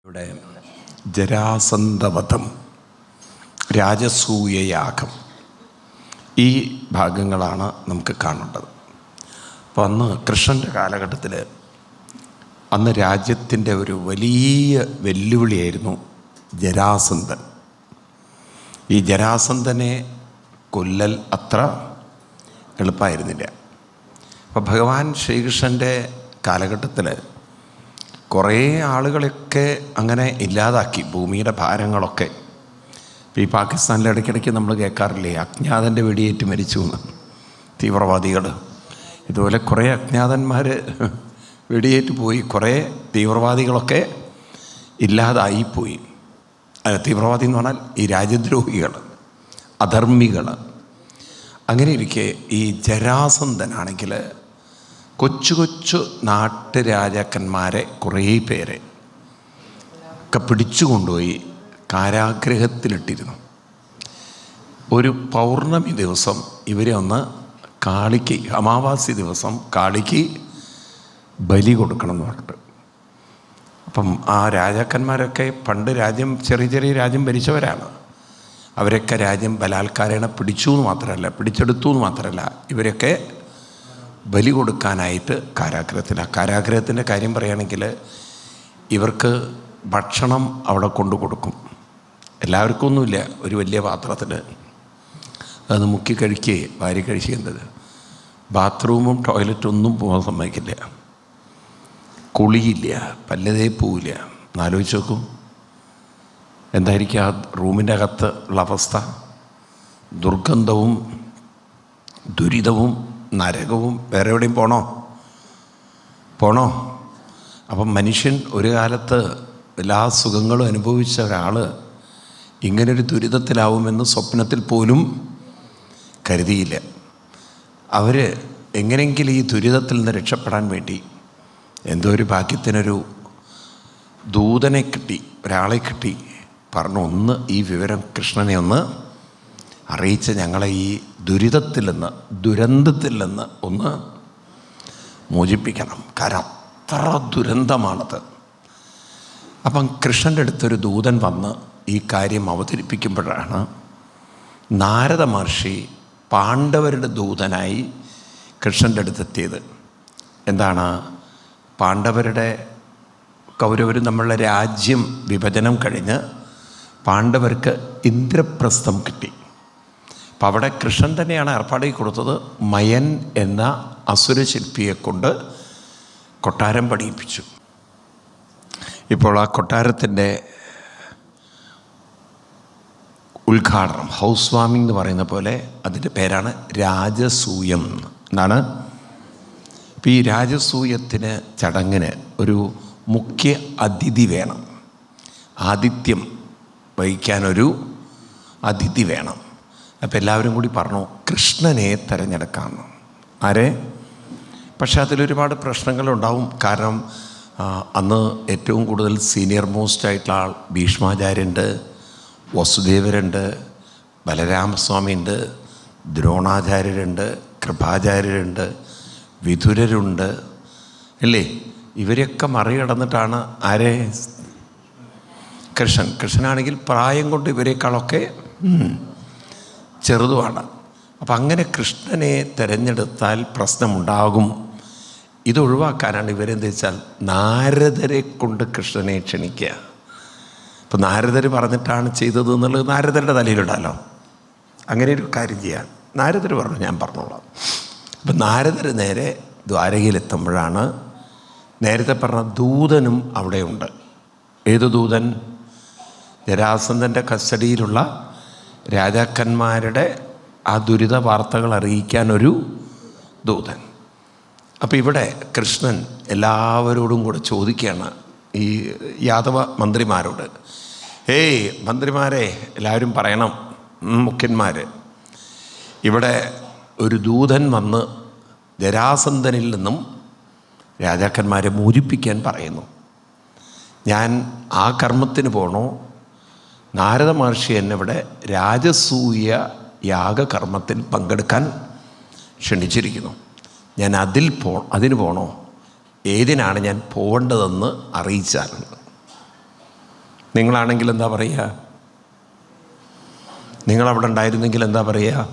ഇവിടെ ജരാസന്ധവധം, രാജസൂയയാഗം, ഈ ഭാഗങ്ങളാണ് നമുക്ക് കാണേണ്ടത്. അപ്പോൾ അന്ന് കൃഷ്ണൻ്റെ കാലഘട്ടത്തിൽ അന്ന് രാജ്യത്തിൻ്റെ ഒരു വലിയ വെല്ലുവിളിയായിരുന്നു ജരാസന്ധൻ. ഈ ജരാസന്ധനെ കൊല്ലൽ അത്ര എളുപ്പമായിരുന്നില്ല. അപ്പോൾ ഭഗവാൻ ശ്രീകൃഷ്ണൻ്റെ കാലഘട്ടത്തിൽ കുറേ ആളുകളൊക്കെ അങ്ങനെ ഇല്ലാതാക്കി, ഭൂമിയുടെ ഭാരങ്ങളൊക്കെ. ഇപ്പോൾ ഈ പാകിസ്ഥാനിൽ ഇടയ്ക്കിടയ്ക്ക് നമ്മൾ കേൾക്കാറില്ലേ, അജ്ഞാതൻ്റെ വെടിയേറ്റ് മരിച്ചു എന്ന് തീവ്രവാദികൾ. ഇതുപോലെ കുറേ അജ്ഞാതന്മാർ വെടിയേറ്റ് പോയി, കുറേ തീവ്രവാദികളൊക്കെ ഇല്ലാതായിപ്പോയി. തീവ്രവാദി എന്ന് പറഞ്ഞാൽ ഈ രാജ്യദ്രോഹികൾ, അധർമ്മികൾ. അങ്ങനെ ഇരിക്കെ ഈ ജരാസന്ധനാണെങ്കിൽ കൊച്ചു കൊച്ചു നാട്ടുരാജാക്കന്മാരെ കുറേ പേരെ ഒക്കെ പിടിച്ചു കൊണ്ടുപോയി കാരാഗ്രഹത്തിലിട്ടിരുന്നു. ഒരു പൗർണമി ദിവസം ഇവരെ ഒന്ന് കാളിക്ക്, അമാവാസി ദിവസം കാളിക്ക് ബലി കൊടുക്കണം എന്ന് പറഞ്ഞിട്ട്. അപ്പം ആ രാജാക്കന്മാരൊക്കെ പണ്ട് രാജ്യം, ചെറിയ ചെറിയ രാജ്യം ഭരിച്ചവരാണ്. അവരൊക്കെ രാജ്യം ബലാത്കാരേണ പിടിച്ചു എന്ന് മാത്രമല്ല, പിടിച്ചെടുത്തു എന്ന് മാത്രമല്ല, ഇവരൊക്കെ ബലി കൊടുക്കാനായിട്ട് കാരാഗ്രഹത്തിലാണ്. കാരാഗ്രഹത്തിൻ്റെ കാര്യം പറയുകയാണെങ്കിൽ ഇവർക്ക് ഭക്ഷണം അവിടെ കൊണ്ടു കൊടുക്കും. എല്ലാവർക്കും ഒന്നുമില്ല, ഒരു വലിയ പാത്രത്തിൽ അത് മുക്കി കഴിക്കുകയെ വാരി കഴിക്കുന്നത്. ബാത്റൂമും ടോയ്ലറ്റും ഒന്നും പോകാൻ സമ്മതിക്കില്ല, കുളിയില്ല, പല്ലതേ പോവില്ല. എന്നാലോചിച്ച് നോക്കും എന്തായിരിക്കും ആ റൂമിൻ്റെ അകത്ത് ഉള്ള അവസ്ഥ. ദുർഗന്ധവും ദുരിതവും നരകവും. വേറെ എവിടെയും പോണോ? അപ്പം മനുഷ്യൻ ഒരു കാലത്ത് എല്ലാ സുഖങ്ങളും അനുഭവിച്ച ഒരാൾ ഇങ്ങനൊരു ദുരിതത്തിലാവുമെന്ന് സ്വപ്നത്തിൽ പോലും കരുതിയില്ല. അവർ എങ്ങനെയെങ്കിലും ഈ ദുരിതത്തിൽ നിന്ന് രക്ഷപ്പെടാൻ വേണ്ടി എന്തോ ഒരു ഭാഗ്യത്തിനൊരു ദൂതനെ കിട്ടി, ഒരാളെ കിട്ടി. പറഞ്ഞു, ഒന്ന് ഈ വിവരം കൃഷ്ണനെ ഒന്ന് അറിയിച്ച് ഞങ്ങളെ ഈ ദുരിതത്തിൽ നിന്ന്, ദുരന്തത്തിൽ നിന്ന് ഒന്ന് മോചിപ്പിക്കണം. കാരണം അത്ര ദുരന്തമാണത്. അപ്പം കൃഷ്ണൻ്റെ അടുത്തൊരു ദൂതൻ വന്ന് ഈ കാര്യം അവതരിപ്പിക്കുമ്പോഴാണ് നാരദ മഹർഷി പാണ്ഡവരുടെ ദൂതനായി കൃഷ്ണൻ്റെ അടുത്തെത്തിയത്. എന്താണ്, പാണ്ഡവരുടെ, കൗരവരും നമ്മളുടെ രാജ്യം വിഭജനം കഴിഞ്ഞ് പാണ്ഡവർക്ക് ഇന്ദ്രപ്രസ്ഥം കിട്ടി. അപ്പം അവിടെ കൃഷ്ണൻ തന്നെയാണ് ഏർപ്പാടി കൊടുത്തത്. മയൻ എന്ന അസുരശില്പിയെ കൊണ്ട് കൊട്ടാരം പണിയിപ്പിച്ചു. ഇപ്പോൾ ആ കൊട്ടാരത്തിൻ്റെ ഉദ്ഘാടനം, ഹൗസ് വാമിംഗ് എന്ന് പറയുന്ന പോലെ, അതിൻ്റെ പേരാണ് രാജസൂയം എന്നാണ്. ഇപ്പോൾ ഈ രാജസൂയത്തിന് ചടങ്ങിന് ഒരു മുഖ്യ അതിഥി വേണം. ആതിഥ്യം വഹിക്കാനൊരു അതിഥി വേണം. അപ്പോൾ എല്ലാവരും കൂടി പറഞ്ഞു കൃഷ്ണനെ തിരഞ്ഞെടുക്കാമെന്ന്. ആരെ? പക്ഷേ അതിലൊരുപാട് പ്രശ്നങ്ങളുണ്ടാവും. കാരണം അന്ന് ഏറ്റവും കൂടുതൽ സീനിയർ മോസ്റ്റ് ആയിട്ടുള്ള ആൾ ഭീഷ്മാചാര്യരുണ്ട്, വസുദേവരുണ്ട്, ബലരാമസ്വാമിയുണ്ട്, ദ്രോണാചാര്യരുണ്ട്, കൃപാചാര്യരുണ്ട്, വിതുരരുണ്ട്, അല്ലേ? ഇവരെയൊക്കെ മറികടന്നിട്ടാണ് ആരെ? കൃഷ്ണനാണെങ്കിൽ പ്രായം കൊണ്ട് ഇവരെക്കാളൊക്കെ ചെറുതുമാണ്. അപ്പം അങ്ങനെ കൃഷ്ണനെ തിരഞ്ഞെടുത്താൽ പ്രശ്നമുണ്ടാകും. ഇതൊഴിവാക്കാനാണ് ഇവരെന്ത് വെച്ചാൽ നാരദരെ കൊണ്ട് കൃഷ്ണനെ ക്ഷണിക്കുക. ഇപ്പം നാരദർ പറഞ്ഞിട്ടാണ് ചെയ്തത് എന്നുള്ളത് നാരദരുടെ തലയിലുണ്ടല്ലോ. അങ്ങനെ ഒരു കാര്യം ചെയ്യാൻ നാരദർ പറഞ്ഞു, ഞാൻ പറഞ്ഞോളാം. അപ്പം നാരദർ നേരെ ദ്വാരകയിലെത്തുമ്പോഴാണ് നേരത്തെ പറഞ്ഞ ദൂതനും അവിടെയുണ്ട്. ഏത് ദൂതൻ? ജരാസന്ധൻ്റെ കസ്റ്റഡിയിലുള്ള രാജാക്കന്മാരുടെ ആ ദുരിത വാർത്തകൾ അറിയിക്കാൻ ഒരു ദൂതൻ. അപ്പോൾ ഇവിടെ കൃഷ്ണൻ എല്ലാവരോടും കൂടെ ചോദിക്കുകയാണ്, ഈ യാദവ മന്ത്രിമാരോട്, ഏയ് മന്ത്രിമാരെ, എല്ലാവരും പറയണം, മുഖ്യന്മാർ, ഇവിടെ ഒരു ദൂതൻ വന്ന് ജരാസന്ധനിൽ നിന്നും രാജാക്കന്മാരെ മോചിപ്പിക്കാൻ പറയുന്നു. ഞാൻ ആ കർമ്മത്തിന് പോകണോ? നാരദ മഹർഷി എന്നെ ഇവിടെ രാജസൂയ യാഗകർമ്മത്തിൽ പങ്കെടുക്കാൻ ക്ഷണിച്ചിരിക്കുന്നു. ഞാൻ അതിന് പോകണോ? ഏതിനാണ് ഞാൻ പോകേണ്ടതെന്ന് അറിയിച്ചാൽ. നിങ്ങളാണെങ്കിൽ എന്താ പറയുക? നിങ്ങളവിടെ ഉണ്ടായിരുന്നെങ്കിൽ എന്താ പറയുക?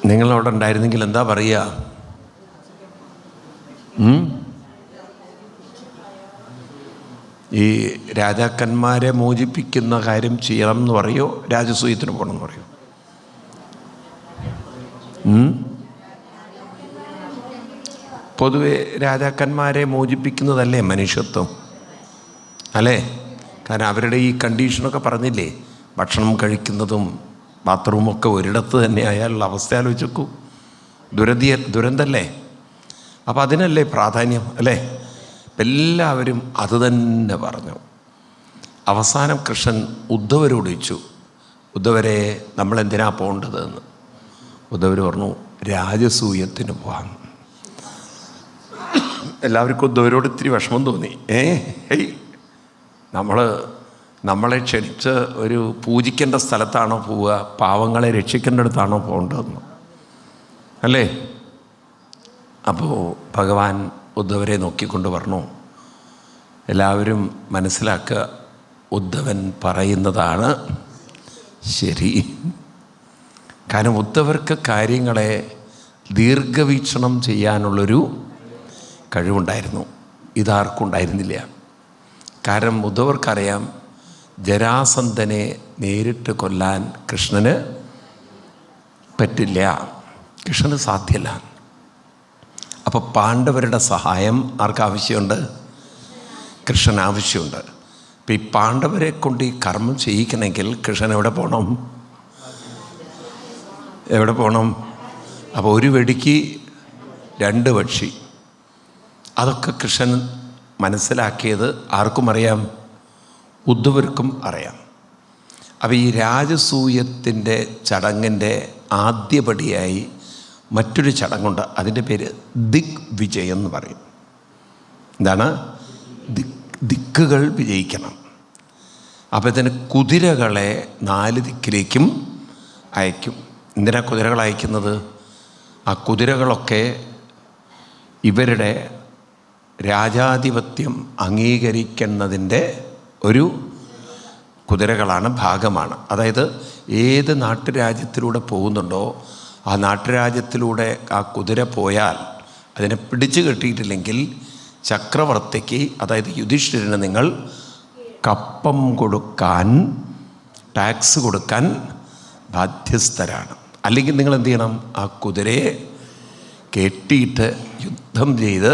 നിങ്ങളവിടെ ഉണ്ടായിരുന്നെങ്കിൽ എന്താ പറയുക? ഈ രാജാക്കന്മാരെ മോചിപ്പിക്കുന്ന കാര്യം ചെയ്യണം എന്ന് പറയോ, രാജസൂയത്തിന് പോകണം എന്ന് പറയോ? പൊതുവെ രാജാക്കന്മാരെ മോചിപ്പിക്കുന്നതല്ലേ മനുഷ്യത്വം, അല്ലേ? കാരണം അവരുടെ ഈ കണ്ടീഷനൊക്കെ പറഞ്ഞില്ലേ, ഭക്ഷണം കഴിക്കുന്നതും ബാത്റൂമൊക്കെ ഒരിടത്ത് തന്നെ ആയാലുള്ള അവസ്ഥ ആലോചിച്ച് നോക്കൂ. ദുരന്തല്ലേ? അപ്പം അതിനല്ലേ പ്രാധാന്യം, അല്ലേ? എല്ലാവരും അത് തന്നെ പറഞ്ഞു. അവസാനം കൃഷ്ണൻ ഉദ്ധവരോട് ചോദിച്ചു, ഉദ്ധവരെ നമ്മളെന്തിനാ പോകേണ്ടതെന്ന്. ഉദ്ധവർ പറഞ്ഞു, രാജസൂയത്തിന് പോകാം. എല്ലാവർക്കും ഉദ്ധവരോട് ഇത്തിരി വിഷമം തോന്നി. ഹേയ്, നമ്മളെ ക്ഷണിച്ച് ഒരു പൂജിക്കേണ്ട സ്ഥലത്താണോ പോവുക, പാവങ്ങളെ രക്ഷിക്കേണ്ടടുത്താണോ പോകേണ്ടതെന്ന്, അല്ലേ? അപ്പോൾ ഭഗവാൻ ഉദ്ധവരെ നോക്കിക്കൊണ്ട് പറഞ്ഞു, എല്ലാവരും മനസ്സിലാക്കുക, ഉദ്ധവൻ പറയുന്നതാണ് ശരി. കാരണം ഉദ്ധവർക്ക് കാര്യങ്ങളെ ദീർഘവീക്ഷണം ചെയ്യാനുള്ളൊരു കഴിവുണ്ടായിരുന്നു, ഇതാർക്കും ഉണ്ടായിരുന്നില്ല. കാരണം ഉദ്ധവർക്കറിയാം, ജരാസന്ധനെ നേരിട്ട് കൊല്ലാൻ കൃഷ്ണന് പറ്റില്ല, കൃഷ്ണന് സാധ്യമല്ല. അപ്പോൾ പാണ്ഡവരുടെ സഹായം ആർക്കാവശ്യമുണ്ട്? കൃഷ്ണൻ ആവശ്യമുണ്ട്. അപ്പം ഈ പാണ്ഡവരെ കൊണ്ട് ഈ കർമ്മം ചെയ്യിക്കണമെങ്കിൽ കൃഷ്ണൻ എവിടെ പോകണം? അപ്പോൾ ഒരു വെടിക്ക് 2 പക്ഷി. അതൊക്കെ കൃഷ്ണൻ മനസ്സിലാക്കിയത് ആർക്കും അറിയാം? ഉദ്ധവർക്കും അറിയാം. അപ്പോൾ ഈ രാജസൂയത്തിൻ്റെ ചടങ്ങിൻ്റെ ആദ്യപടിയായി മറ്റൊരു ചടങ്ങുണ്ട്, അതിൻ്റെ പേര് ദിക് വിജയം എന്ന് പറയും. എന്താണ്? ദിക്കുകൾ വിജയിക്കണം. അപ്പോൾ ഇതിന് കുതിരകളെ 4 ദിക്കിലേക്കും അയക്കും. എന്തിനാ കുതിരകൾ അയക്കുന്നത്? ആ കുതിരകളൊക്കെ ഇവരുടെ രാജാധിപത്യം അംഗീകരിക്കുന്നതിൻ്റെ ഒരു കുതിരകളാണ്, ഭാഗമാണ്. അതായത് ഏത് നാട്ടുരാജ്യത്തിലൂടെ പോകുന്നുണ്ടോ ആ നാട്ടുരാജ്യത്തിലൂടെ ആ കുതിര പോയാൽ അതിനെ പിടിച്ചു കെട്ടിയിട്ടില്ലെങ്കിൽ ചക്രവർത്തിക്ക്, അതായത് യുധിഷ്ഠിരന്, നിങ്ങൾ കപ്പം കൊടുക്കാൻ, ടാക്സ് കൊടുക്കാൻ ബാധ്യസ്ഥരാണ്. അല്ലെങ്കിൽ നിങ്ങൾ എന്ത് ചെയ്യണം? ആ കുതിരയെ കെട്ടിയിട്ട് യുദ്ധം ചെയ്ത്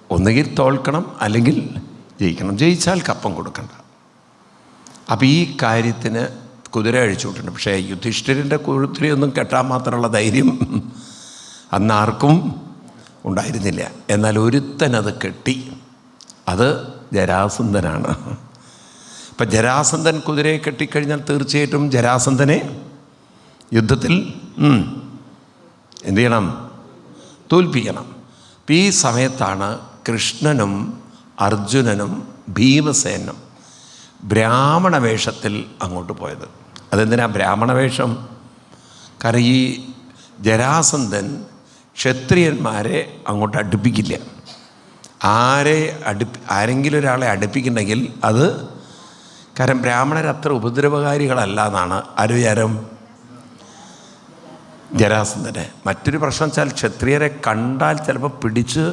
ഒന്നുകിൽ തോൽക്കണം, അല്ലെങ്കിൽ ജയിക്കണം. ജയിച്ചാൽ കപ്പം കൊടുക്കണ്ട. അപ്പം ഈ കാര്യത്തിന് കുതിര അഴിച്ചുവിട്ടുണ്ട്. പക്ഷേ യുധിഷ്ഠിരൻ്റെ കുതിരയൊന്നും കെട്ടാൻ മാത്രമുള്ള ധൈര്യം അന്ന് ആർക്കും ഉണ്ടായിരുന്നില്ല. എന്നാൽ ഒരുത്തനത് കെട്ടി, അത് ജരാസന്ധനാണ്. ഇപ്പം ജരാസന്ധൻ കുതിരയെ കെട്ടിക്കഴിഞ്ഞാൽ തീർച്ചയായിട്ടും ജരാസന്ധനെ യുദ്ധത്തിൽ എന്ത് ചെയ്യണം? തോൽപ്പിക്കണം. അപ്പം ഈ സമയത്താണ് കൃഷ്ണനും അർജുനനും ഭീമസേനും ബ്രാഹ്മണ വേഷത്തിൽ അങ്ങോട്ട് പോയത്. അതെന്തിനാ ബ്രാഹ്മണ വേഷം? കാരണം ഈ ജരാസന്ധൻ ക്ഷത്രിയന്മാരെ അങ്ങോട്ട് അടുപ്പിക്കില്ല. ആരെങ്കിലും ഒരാളെ അടുപ്പിക്കുന്നുണ്ടെങ്കിൽ അത്, കാരണം ബ്രാഹ്മണരത്ര ഉപദ്രവകാരികളല്ല എന്നാണ് ആര് വിചാരം? ജരാസന്ധന്. മറ്റൊരു പ്രശ്നം വെച്ചാൽ ക്ഷത്രിയരെ കണ്ടാൽ ചിലപ്പോൾ പിടിച്ച്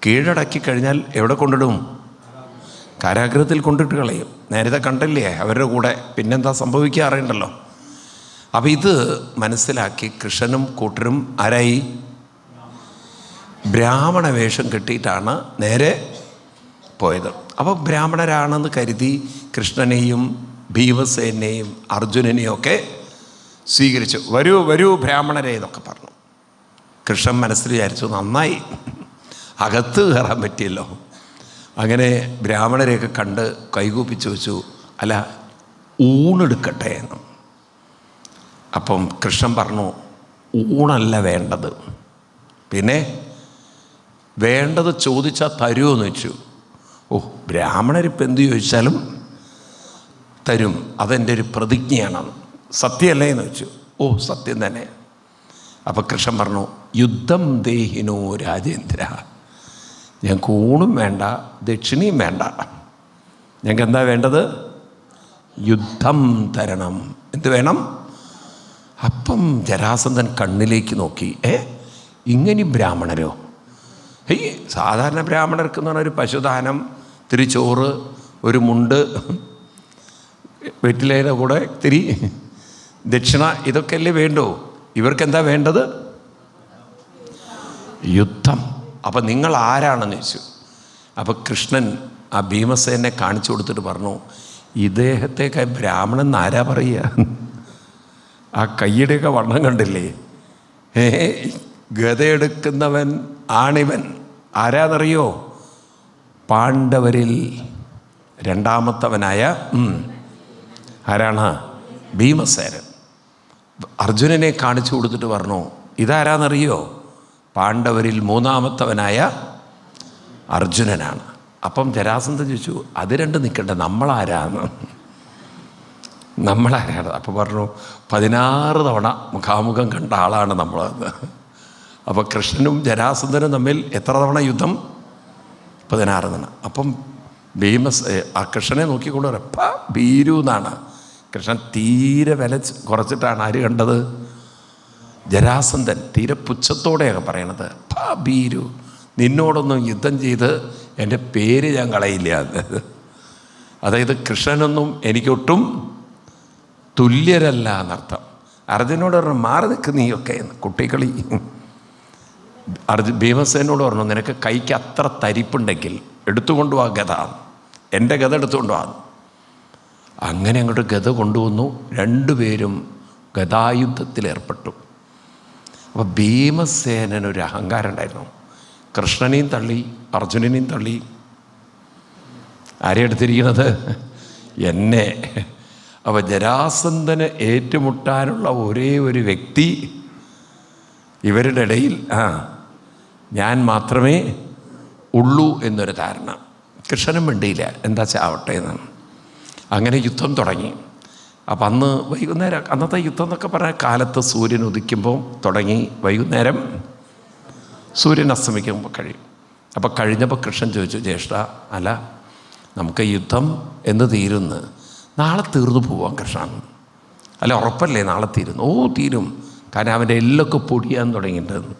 കീഴടക്കി കഴിഞ്ഞാൽ എവിടെ കൊണ്ടിടും? കാരാഗ്രഹത്തിൽ കൊണ്ടിട്ട് കളയും. നേരത്തെ കണ്ടില്ലേ അവരുടെ കൂടെ, പിന്നെന്താ സംഭവിക്കുക അറിയണ്ടല്ലോ. അപ്പം ഇത് മനസ്സിലാക്കി കൃഷ്ണനും കൂട്ടരും ആരായി? ബ്രാഹ്മണ വേഷം കെട്ടിയിട്ടാണ് നേരെ പോയത്. അപ്പോൾ ബ്രാഹ്മണരാണെന്ന് കരുതി കൃഷ്ണനെയും ഭീമസേനെയും അർജുനനെയും ഒക്കെ സ്വീകരിച്ചു. വരൂ വരൂ ബ്രാഹ്മണരെ എന്നൊക്കെ പറഞ്ഞു. കൃഷ്ണൻ മനസ്സിൽ വിചാരിച്ചു, നന്നായി, അകത്ത് കയറാൻ പറ്റിയല്ലോ. അങ്ങനെ ബ്രാഹ്മണരെയൊക്കെ കണ്ട് കൈകൂപ്പിച്ച് വെച്ചു, അല്ല ഊണെടുക്കട്ടെ എന്ന്. അപ്പം കൃഷ്ണൻ പറഞ്ഞു, ഊണല്ല വേണ്ടത്, പിന്നെ വേണ്ടത് ചോദിച്ചാൽ തരുമോ എന്ന് വെച്ചു. ഓ, ബ്രാഹ്മണരിപ്പോൾ എന്ത് ചോദിച്ചാലും തരും, അതെൻ്റെ ഒരു പ്രതിജ്ഞയാണ്. സത്യമല്ലേ എന്ന് വെച്ചു. ഓ, സത്യം തന്നെ. അപ്പം കൃഷ്ണൻ പറഞ്ഞു, യുദ്ധം ദേഹിനോ രാജേന്ദ്ര, ഞങ്ങൾക്ക് ഊണും വേണ്ട, ദക്ഷിണയും വേണ്ട. ഞങ്ങൾക്ക് എന്താ വേണ്ടത്? യുദ്ധം തരണം. എന്ത് വേണം? അപ്പം ജരാസന്ധൻ കണ്ണിലേക്ക് നോക്കി. ഇങ്ങനെ ബ്രാഹ്മണരോ? സാധാരണ ബ്രാഹ്മണർക്ക് എന്ന് പറഞ്ഞാൽ ഒരു പശുദാനം, ഇത്തിരി ചോറ്, ഒരു മുണ്ട്, വെറ്റിലയുടെ കൂടെ ഇത്തിരി ദക്ഷിണ, ഇതൊക്കെയല്ലേ വേണ്ടോ? ഇവർക്കെന്താ വേണ്ടത്? യുദ്ധം. അപ്പം നിങ്ങൾ ആരാണെന്ന് ചോദിച്ചു. അപ്പം കൃഷ്ണൻ ആ ഭീമസേനെ കാണിച്ചു കൊടുത്തിട്ട് പറഞ്ഞു, ഇദ്ദേഹത്തേക്ക് ബ്രാഹ്മണൻ ആരാ പറയുക? ആ കയ്യുടെയൊക്കെ വണ്ണം കണ്ടില്ലേ? ഗതയെടുക്കുന്നവൻ ആണിവൻ. ആരാന്നറിയോ? പാണ്ഡവരിൽ രണ്ടാമത്തവനായ ആരാണ്? ഭീമസേനൻ. അർജുനനെ കാണിച്ചു കൊടുത്തിട്ട് പറഞ്ഞു, ഇതാരാന്നറിയോ? പാണ്ഡവരിൽ മൂന്നാമത്തവനായ അർജുനനാണ്. അപ്പം ജരാസന്ധൻ ചോദിച്ചു, അത് രണ്ട് നിൽക്കട്ടെ, നമ്മളാരാന്ന്? നമ്മളാരാണ്? അപ്പോൾ പറഞ്ഞു, 16 തവണ മുഖാമുഖം കണ്ട ആളാണ് നമ്മളെന്ന്. അപ്പോൾ കൃഷ്ണനും ജരാസന്ധനും തമ്മിൽ എത്ര തവണ യുദ്ധം? 16 തവണ. അപ്പം ആ കൃഷ്ണനെ നോക്കിക്കൊണ്ട് പറ ഭീരു എന്നാണ്. കൃഷ്ണൻ തീരെ വില കുറച്ചിട്ടാണ് ആര് കണ്ടത്? ജരാസന്ധൻ തീരെ പുച്ഛത്തോടെയൊക്കെ പറയണത്, ഭീരു, നിന്നോടൊന്നും യുദ്ധം ചെയ്ത് എൻ്റെ പേര് ഞാൻ കളയില്ല. അതായത് കൃഷ്ണനൊന്നും എനിക്കൊട്ടും തുല്യരല്ല എന്നർത്ഥം. അർജുനോട് പറഞ്ഞു, മാറി നിൽക്ക് നീയൊക്കെ എന്ന്, കുട്ടികളി. ഭീമസേനോട് പറഞ്ഞു, നിനക്ക് കൈക്ക് അത്ര തരിപ്പുണ്ടെങ്കിൽ എടുത്തുകൊണ്ടു പോവാ ഗത, എൻ്റെ ഗത എടുത്തുകൊണ്ടു പോവാ. അങ്ങനെ അങ്ങോട്ട് ഗത കൊണ്ടുവന്നു. രണ്ടുപേരും ഗതായുദ്ധത്തിലേർപ്പെട്ടു. അപ്പോൾ ഭീമസേനൊരു അഹങ്കാരം ഉണ്ടായിരുന്നു. കൃഷ്ണനെയും തള്ളി, അർജുനനെയും തള്ളി. ആരെയും എടുത്തിരിക്കുന്നത്? എന്നെ. അപ്പോൾ ജരാസന്ധന് ഏറ്റുമുട്ടാനുള്ള ഒരേ ഒരു വ്യക്തി ഇവരുടെ ഇടയിൽ ഞാൻ മാത്രമേ ഉള്ളൂ എന്നൊരു ധാരണ. കൃഷ്ണനും വേണ്ടിയില്ല, എന്താ ചാവട്ടെ എന്നാണ്. അങ്ങനെ യുദ്ധം തുടങ്ങി. അപ്പം അന്ന് വൈകുന്നേരം, അന്നത്തെ യുദ്ധം എന്നൊക്കെ പറഞ്ഞാൽ കാലത്ത് സൂര്യൻ ഉദിക്കുമ്പോൾ തുടങ്ങി, വൈകുന്നേരം സൂര്യൻ അസ്തമിക്കുമ്പോൾ കഴിയും. അപ്പോൾ കഴിഞ്ഞപ്പോൾ കൃഷ്ണൻ ചോദിച്ചു, ജ്യേഷ്ഠ, അല്ല നമുക്ക് യുദ്ധം എന്ന് തീരുന്ന്, നാളെ തീർന്നു പോവാം കൃഷ്ണ. അല്ല ഉറപ്പല്ലേ നാളെ തീരുന്നു? ഓ തീരും, കാരണം അവൻ്റെ എല്ലൊക്കെ പൊടിയാൻ തുടങ്ങിയിട്ടുണ്ട്.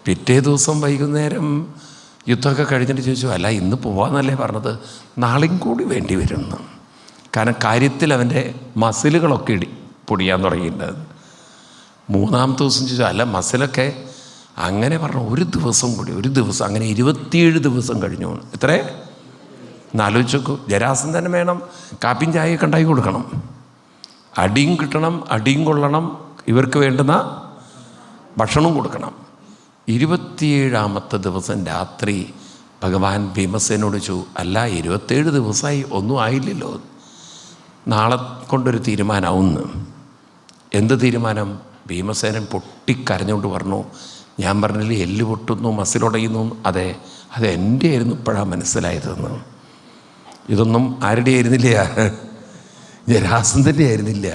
പിറ്റേ ദിവസം വൈകുന്നേരം യുദ്ധമൊക്കെ കഴിഞ്ഞിട്ട് ചോദിച്ചു, അല്ല ഇന്ന് പോവാന്നല്ലേ പറഞ്ഞത്, നാളെയും കൂടി വേണ്ടി വരുമെന്ന്. കാരണം കാര്യത്തിൽ അവൻ്റെ മസിലുകളൊക്കെ പൊടിയാൻ തുടങ്ങിയിട്ടുണ്ട്. മൂന്നാമത്തെ ദിവസം ചോദിച്ചു, അല്ല മസിലൊക്കെ, അങ്ങനെ പറഞ്ഞു, ഒരു ദിവസം കൂടി, ഒരു ദിവസം. അങ്ങനെ 27 ദിവസം കഴിഞ്ഞു. എത്ര? എന്നാലോചിച്ച് നോക്കൂ. ജരാസന്ധന് വേണം കാപ്പിയും ചായയൊക്കെ ഉണ്ടാക്കി കൊടുക്കണം, അടിയും കിട്ടണം, അടിയും കൊള്ളണം, ഇവർക്ക് വേണ്ടുന്ന ഭക്ഷണവും കൊടുക്കണം. 27ാമത്തെ ദിവസം രാത്രി ഭഗവാൻ ഭീമസേനോട് ചോദിച്ചു, അല്ല 27 ദിവസമായി ഒന്നും ആയില്ലല്ലോ, നാളെ കൊണ്ടൊരു തീരുമാനമാവുന്നു. എന്ത് തീരുമാനം? ഭീമസേനൻ പൊട്ടിക്കരഞ്ഞുകൊണ്ട് പറഞ്ഞു, ഞാൻ പറഞ്ഞില്ലേ എല്ല് പൊട്ടുന്നു, മസിലുടയുന്നു. അതെ, അത് എൻ്റെ ആയിരുന്നു, ഇപ്പോഴാണ് മനസ്സിലായതെന്ന്. ഇതൊന്നും ആരുടെ ആയിരുന്നില്ല? ജരാസന്ധൻ്റെ ആയിരുന്നില്ല.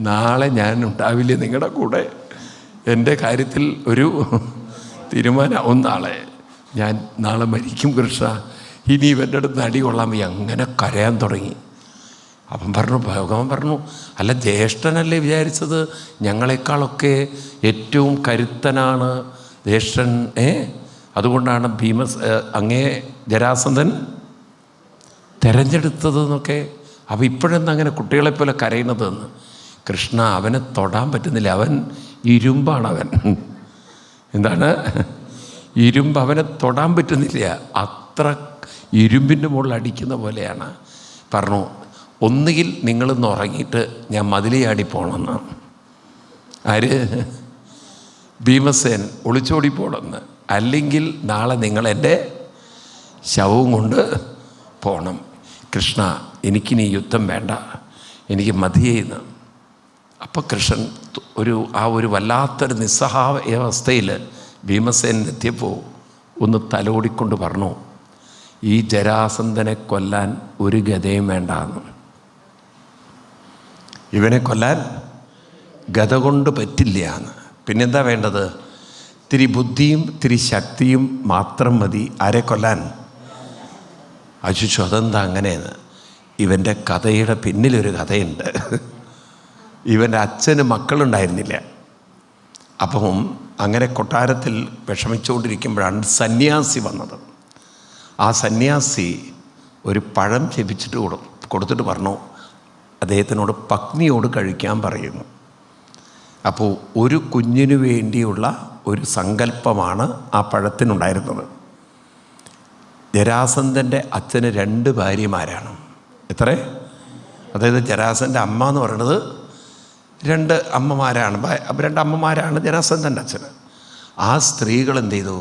നാളെ ഞാൻ ഉണ്ടാവില്ല നിങ്ങളുടെ കൂടെ, എൻ്റെ കാര്യത്തിൽ ഒരു തീരുമാനമാവും. ഞാൻ നാളെ മരിക്കും കൃഷ്ണ, ഇനി ഇവൻ്റെ അടുത്ത് അടി കൊള്ളാൻ വയ്യ. അങ്ങനെ കരയാൻ തുടങ്ങി. അപ്പം ഭഗവാൻ പറഞ്ഞു, അല്ല ജ്യേഷ്ഠനല്ലേ വിചാരിച്ചത് ഞങ്ങളെക്കാളൊക്കെ ഏറ്റവും കരുത്തനാണ് ജ്യേഷ്ഠൻ, അതുകൊണ്ടാണ് അങ്ങേ ജരാസന്ധൻ തിരഞ്ഞെടുത്തതെന്നൊക്കെ. അപ്പം ഇപ്പോഴെന്താ അങ്ങനെ കുട്ടികളെപ്പോലെ കരയണതെന്ന്? കൃഷ്ണ, അവനെ തൊടാൻ പറ്റുന്നില്ല, അവൻ ഇരുമ്പാണവൻ. എന്താണ്? ഇരുമ്പ്. അവനെ തൊടാൻ പറ്റുന്നില്ല, അത്ര ഇരുമ്പിൻ്റെ മുകളിൽ അടിക്കുന്ന പോലെയാണ്. പറഞ്ഞു, ഒന്നുകിൽ നിങ്ങളിന്ന് ഉറങ്ങിയിട്ട് ഞാൻ മതിലിയാടി പോകണമെന്നാണ്. ആര്? ഭീമസേൻ ഒളിച്ചോടി പോകണമെന്ന്. അല്ലെങ്കിൽ നാളെ നിങ്ങളെൻ്റെ ശവവും കൊണ്ട് പോകണം. കൃഷ്ണ, എനിക്കിനി യുദ്ധം വേണ്ട, എനിക്ക് മതിയെന്ന്. അപ്പോൾ കൃഷ്ണൻ ഒരു വല്ലാത്തൊരു നിസ്സഹായാവസ്ഥയിൽ ഭീമസേൻ എത്തിയപ്പോൾ ഒന്ന് തലോടിക്കൊണ്ട് പറഞ്ഞു, ഈ ജരാസന്ധനെ കൊല്ലാൻ ഒരു ഗദയും വേണ്ടാന്ന്. ഇവനെ കൊല്ലാൻ ഗദ കൊണ്ട് പറ്റില്ല എന്ന്. പിന്നെന്താ വേണ്ടത്? ഇത്തിരി ബുദ്ധിയും ഇത്തിരി ശക്തിയും മാത്രം മതി ആരെ കൊല്ലാൻ? അശിച്ചു. അതെന്താ അങ്ങനെയെന്ന്? ഇവൻ്റെ കഥയുടെ പിന്നിലൊരു കഥയുണ്ട്. ഇവൻ്റെ അച്ഛന് മക്കളുണ്ടായിരുന്നില്ല. അപ്പം അങ്ങനെ കൊട്ടാരത്തിൽ വിഷമിച്ചുകൊണ്ടിരിക്കുമ്പോഴാണ് സന്യാസി വന്നത്. ആ സന്യാസി ഒരു പഴം ജപിച്ചിട്ട് കൊടുത്തിട്ട് പറഞ്ഞു, അദ്ദേഹത്തിനോട് പത്നിയോട് കഴിക്കാൻ പറയുന്നു. അപ്പോൾ ഒരു കുഞ്ഞിനു വേണ്ടിയുള്ള ഒരു സങ്കല്പമാണ് ആ പഴത്തിനുണ്ടായിരുന്നത്. ജരാസന്ധൻ്റെ അച്ഛന് 2 ഭാര്യമാരാണ്. എത്ര? അതായത് ജരാസന്ധൻ്റെ അമ്മ എന്ന് പറയുന്നത് 2 അമ്മമാരാണ്. 2 അമ്മമാരാണ് ജരാസന്ധൻ്റെ അച്ഛന്. ആ സ്ത്രീകൾ എന്ത് ചെയ്തു?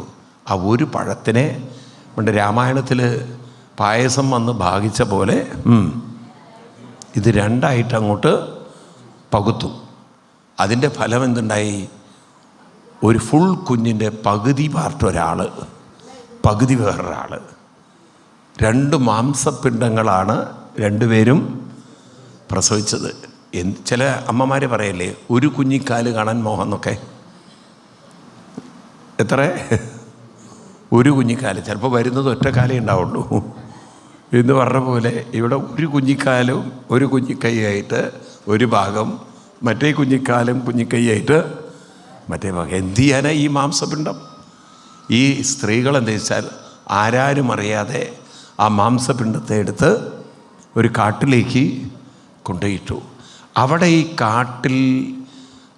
ആ ഒരു പഴത്തിനെ പണ്ട് രാമായണത്തിൽ പായസം വന്ന് ഭാഗിച്ച പോലെ ഇത് 2ആയിട്ട് അങ്ങോട്ട് പകുത്തു. അതിൻ്റെ ഫലം എന്തുണ്ടായി? ഒരു ഫുൾ കുഞ്ഞിൻ്റെ പകുതി പാർട്ട് ഒരാൾ, പകുതി വേറൊരാൾ. 2 മാംസപിണ്ഡങ്ങളാണ് 2 പേരും പ്രസവിച്ചത്. ചില അമ്മമാർ പറയല്ലേ, ഒരു കുഞ്ഞിക്കാല് കാണാൻ മോഹം എന്നൊക്കെ. എത്ര? ഒരു കുഞ്ഞിക്കാല്. ചിലപ്പോൾ വരുന്നത് ഒറ്റക്കാലേ ഉണ്ടാവുള്ളൂ എന്ന് പറഞ്ഞ പോലെ ഇവിടെ ഒരു കുഞ്ഞിക്കാലും ഒരു കുഞ്ഞിക്കൈയായിട്ട് ഒരു ഭാഗം, മറ്റേ കുഞ്ഞിക്കാലും കുഞ്ഞിക്കൈയായിട്ട് മറ്റേ ഭാഗം. എന്ത് ചെയ്യാനാ ഈ മാംസപിണ്ഡം? ഈ സ്ത്രീകൾ എന്താ വെച്ചാൽ ആരാരും അറിയാതെ ആ മാംസപിണ്ഡത്തെ എടുത്ത് ഒരു കാട്ടിലേക്ക് കൊണ്ടുപോയിട്ടു. അവിടെ ഈ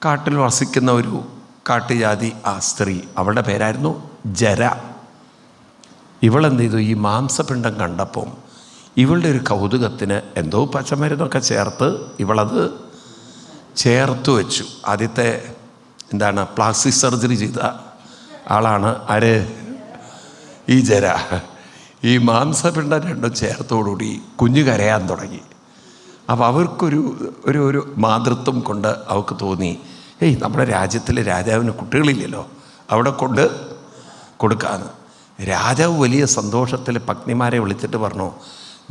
കാട്ടിൽ വസിക്കുന്ന ഒരു കാട്ടുജാതി ആ സ്ത്രീ, അവളുടെ പേരായിരുന്നു ജര. ഇവളെന്ത് ചെയ്തു? ഈ മാംസപിണ്ഡം കണ്ടപ്പം ഇവളുടെ ഒരു കൗതുകത്തിന് എന്തോ പച്ചമരുന്നൊക്കെ ചേർത്ത് ഇവളത് ചേർത്ത് വെച്ചു. ആദ്യത്തെ പ്ലാസ്റ്റിക് സർജറി ചെയ്ത ആളാണ് ആര്? ഈ ജര. ഈ മാംസപിണ്ഡം 2 ചേർത്തോടുകൂടി കുഞ്ഞ് കരയാൻ തുടങ്ങി. അപ്പോൾ അവർക്കൊരു ഒരു മാതൃത്വം കൊണ്ട് അവർക്ക് തോന്നി, നമ്മുടെ രാജ്യത്തിലെ രാജാവിന് കുട്ടികളില്ലല്ലോ, അവിടെ കൊണ്ട് കൊടുക്കാമെന്ന്. രാജാവ് വലിയ സന്തോഷത്തിൽ പത്നിമാരെ വിളിച്ചിട്ട് പറഞ്ഞു,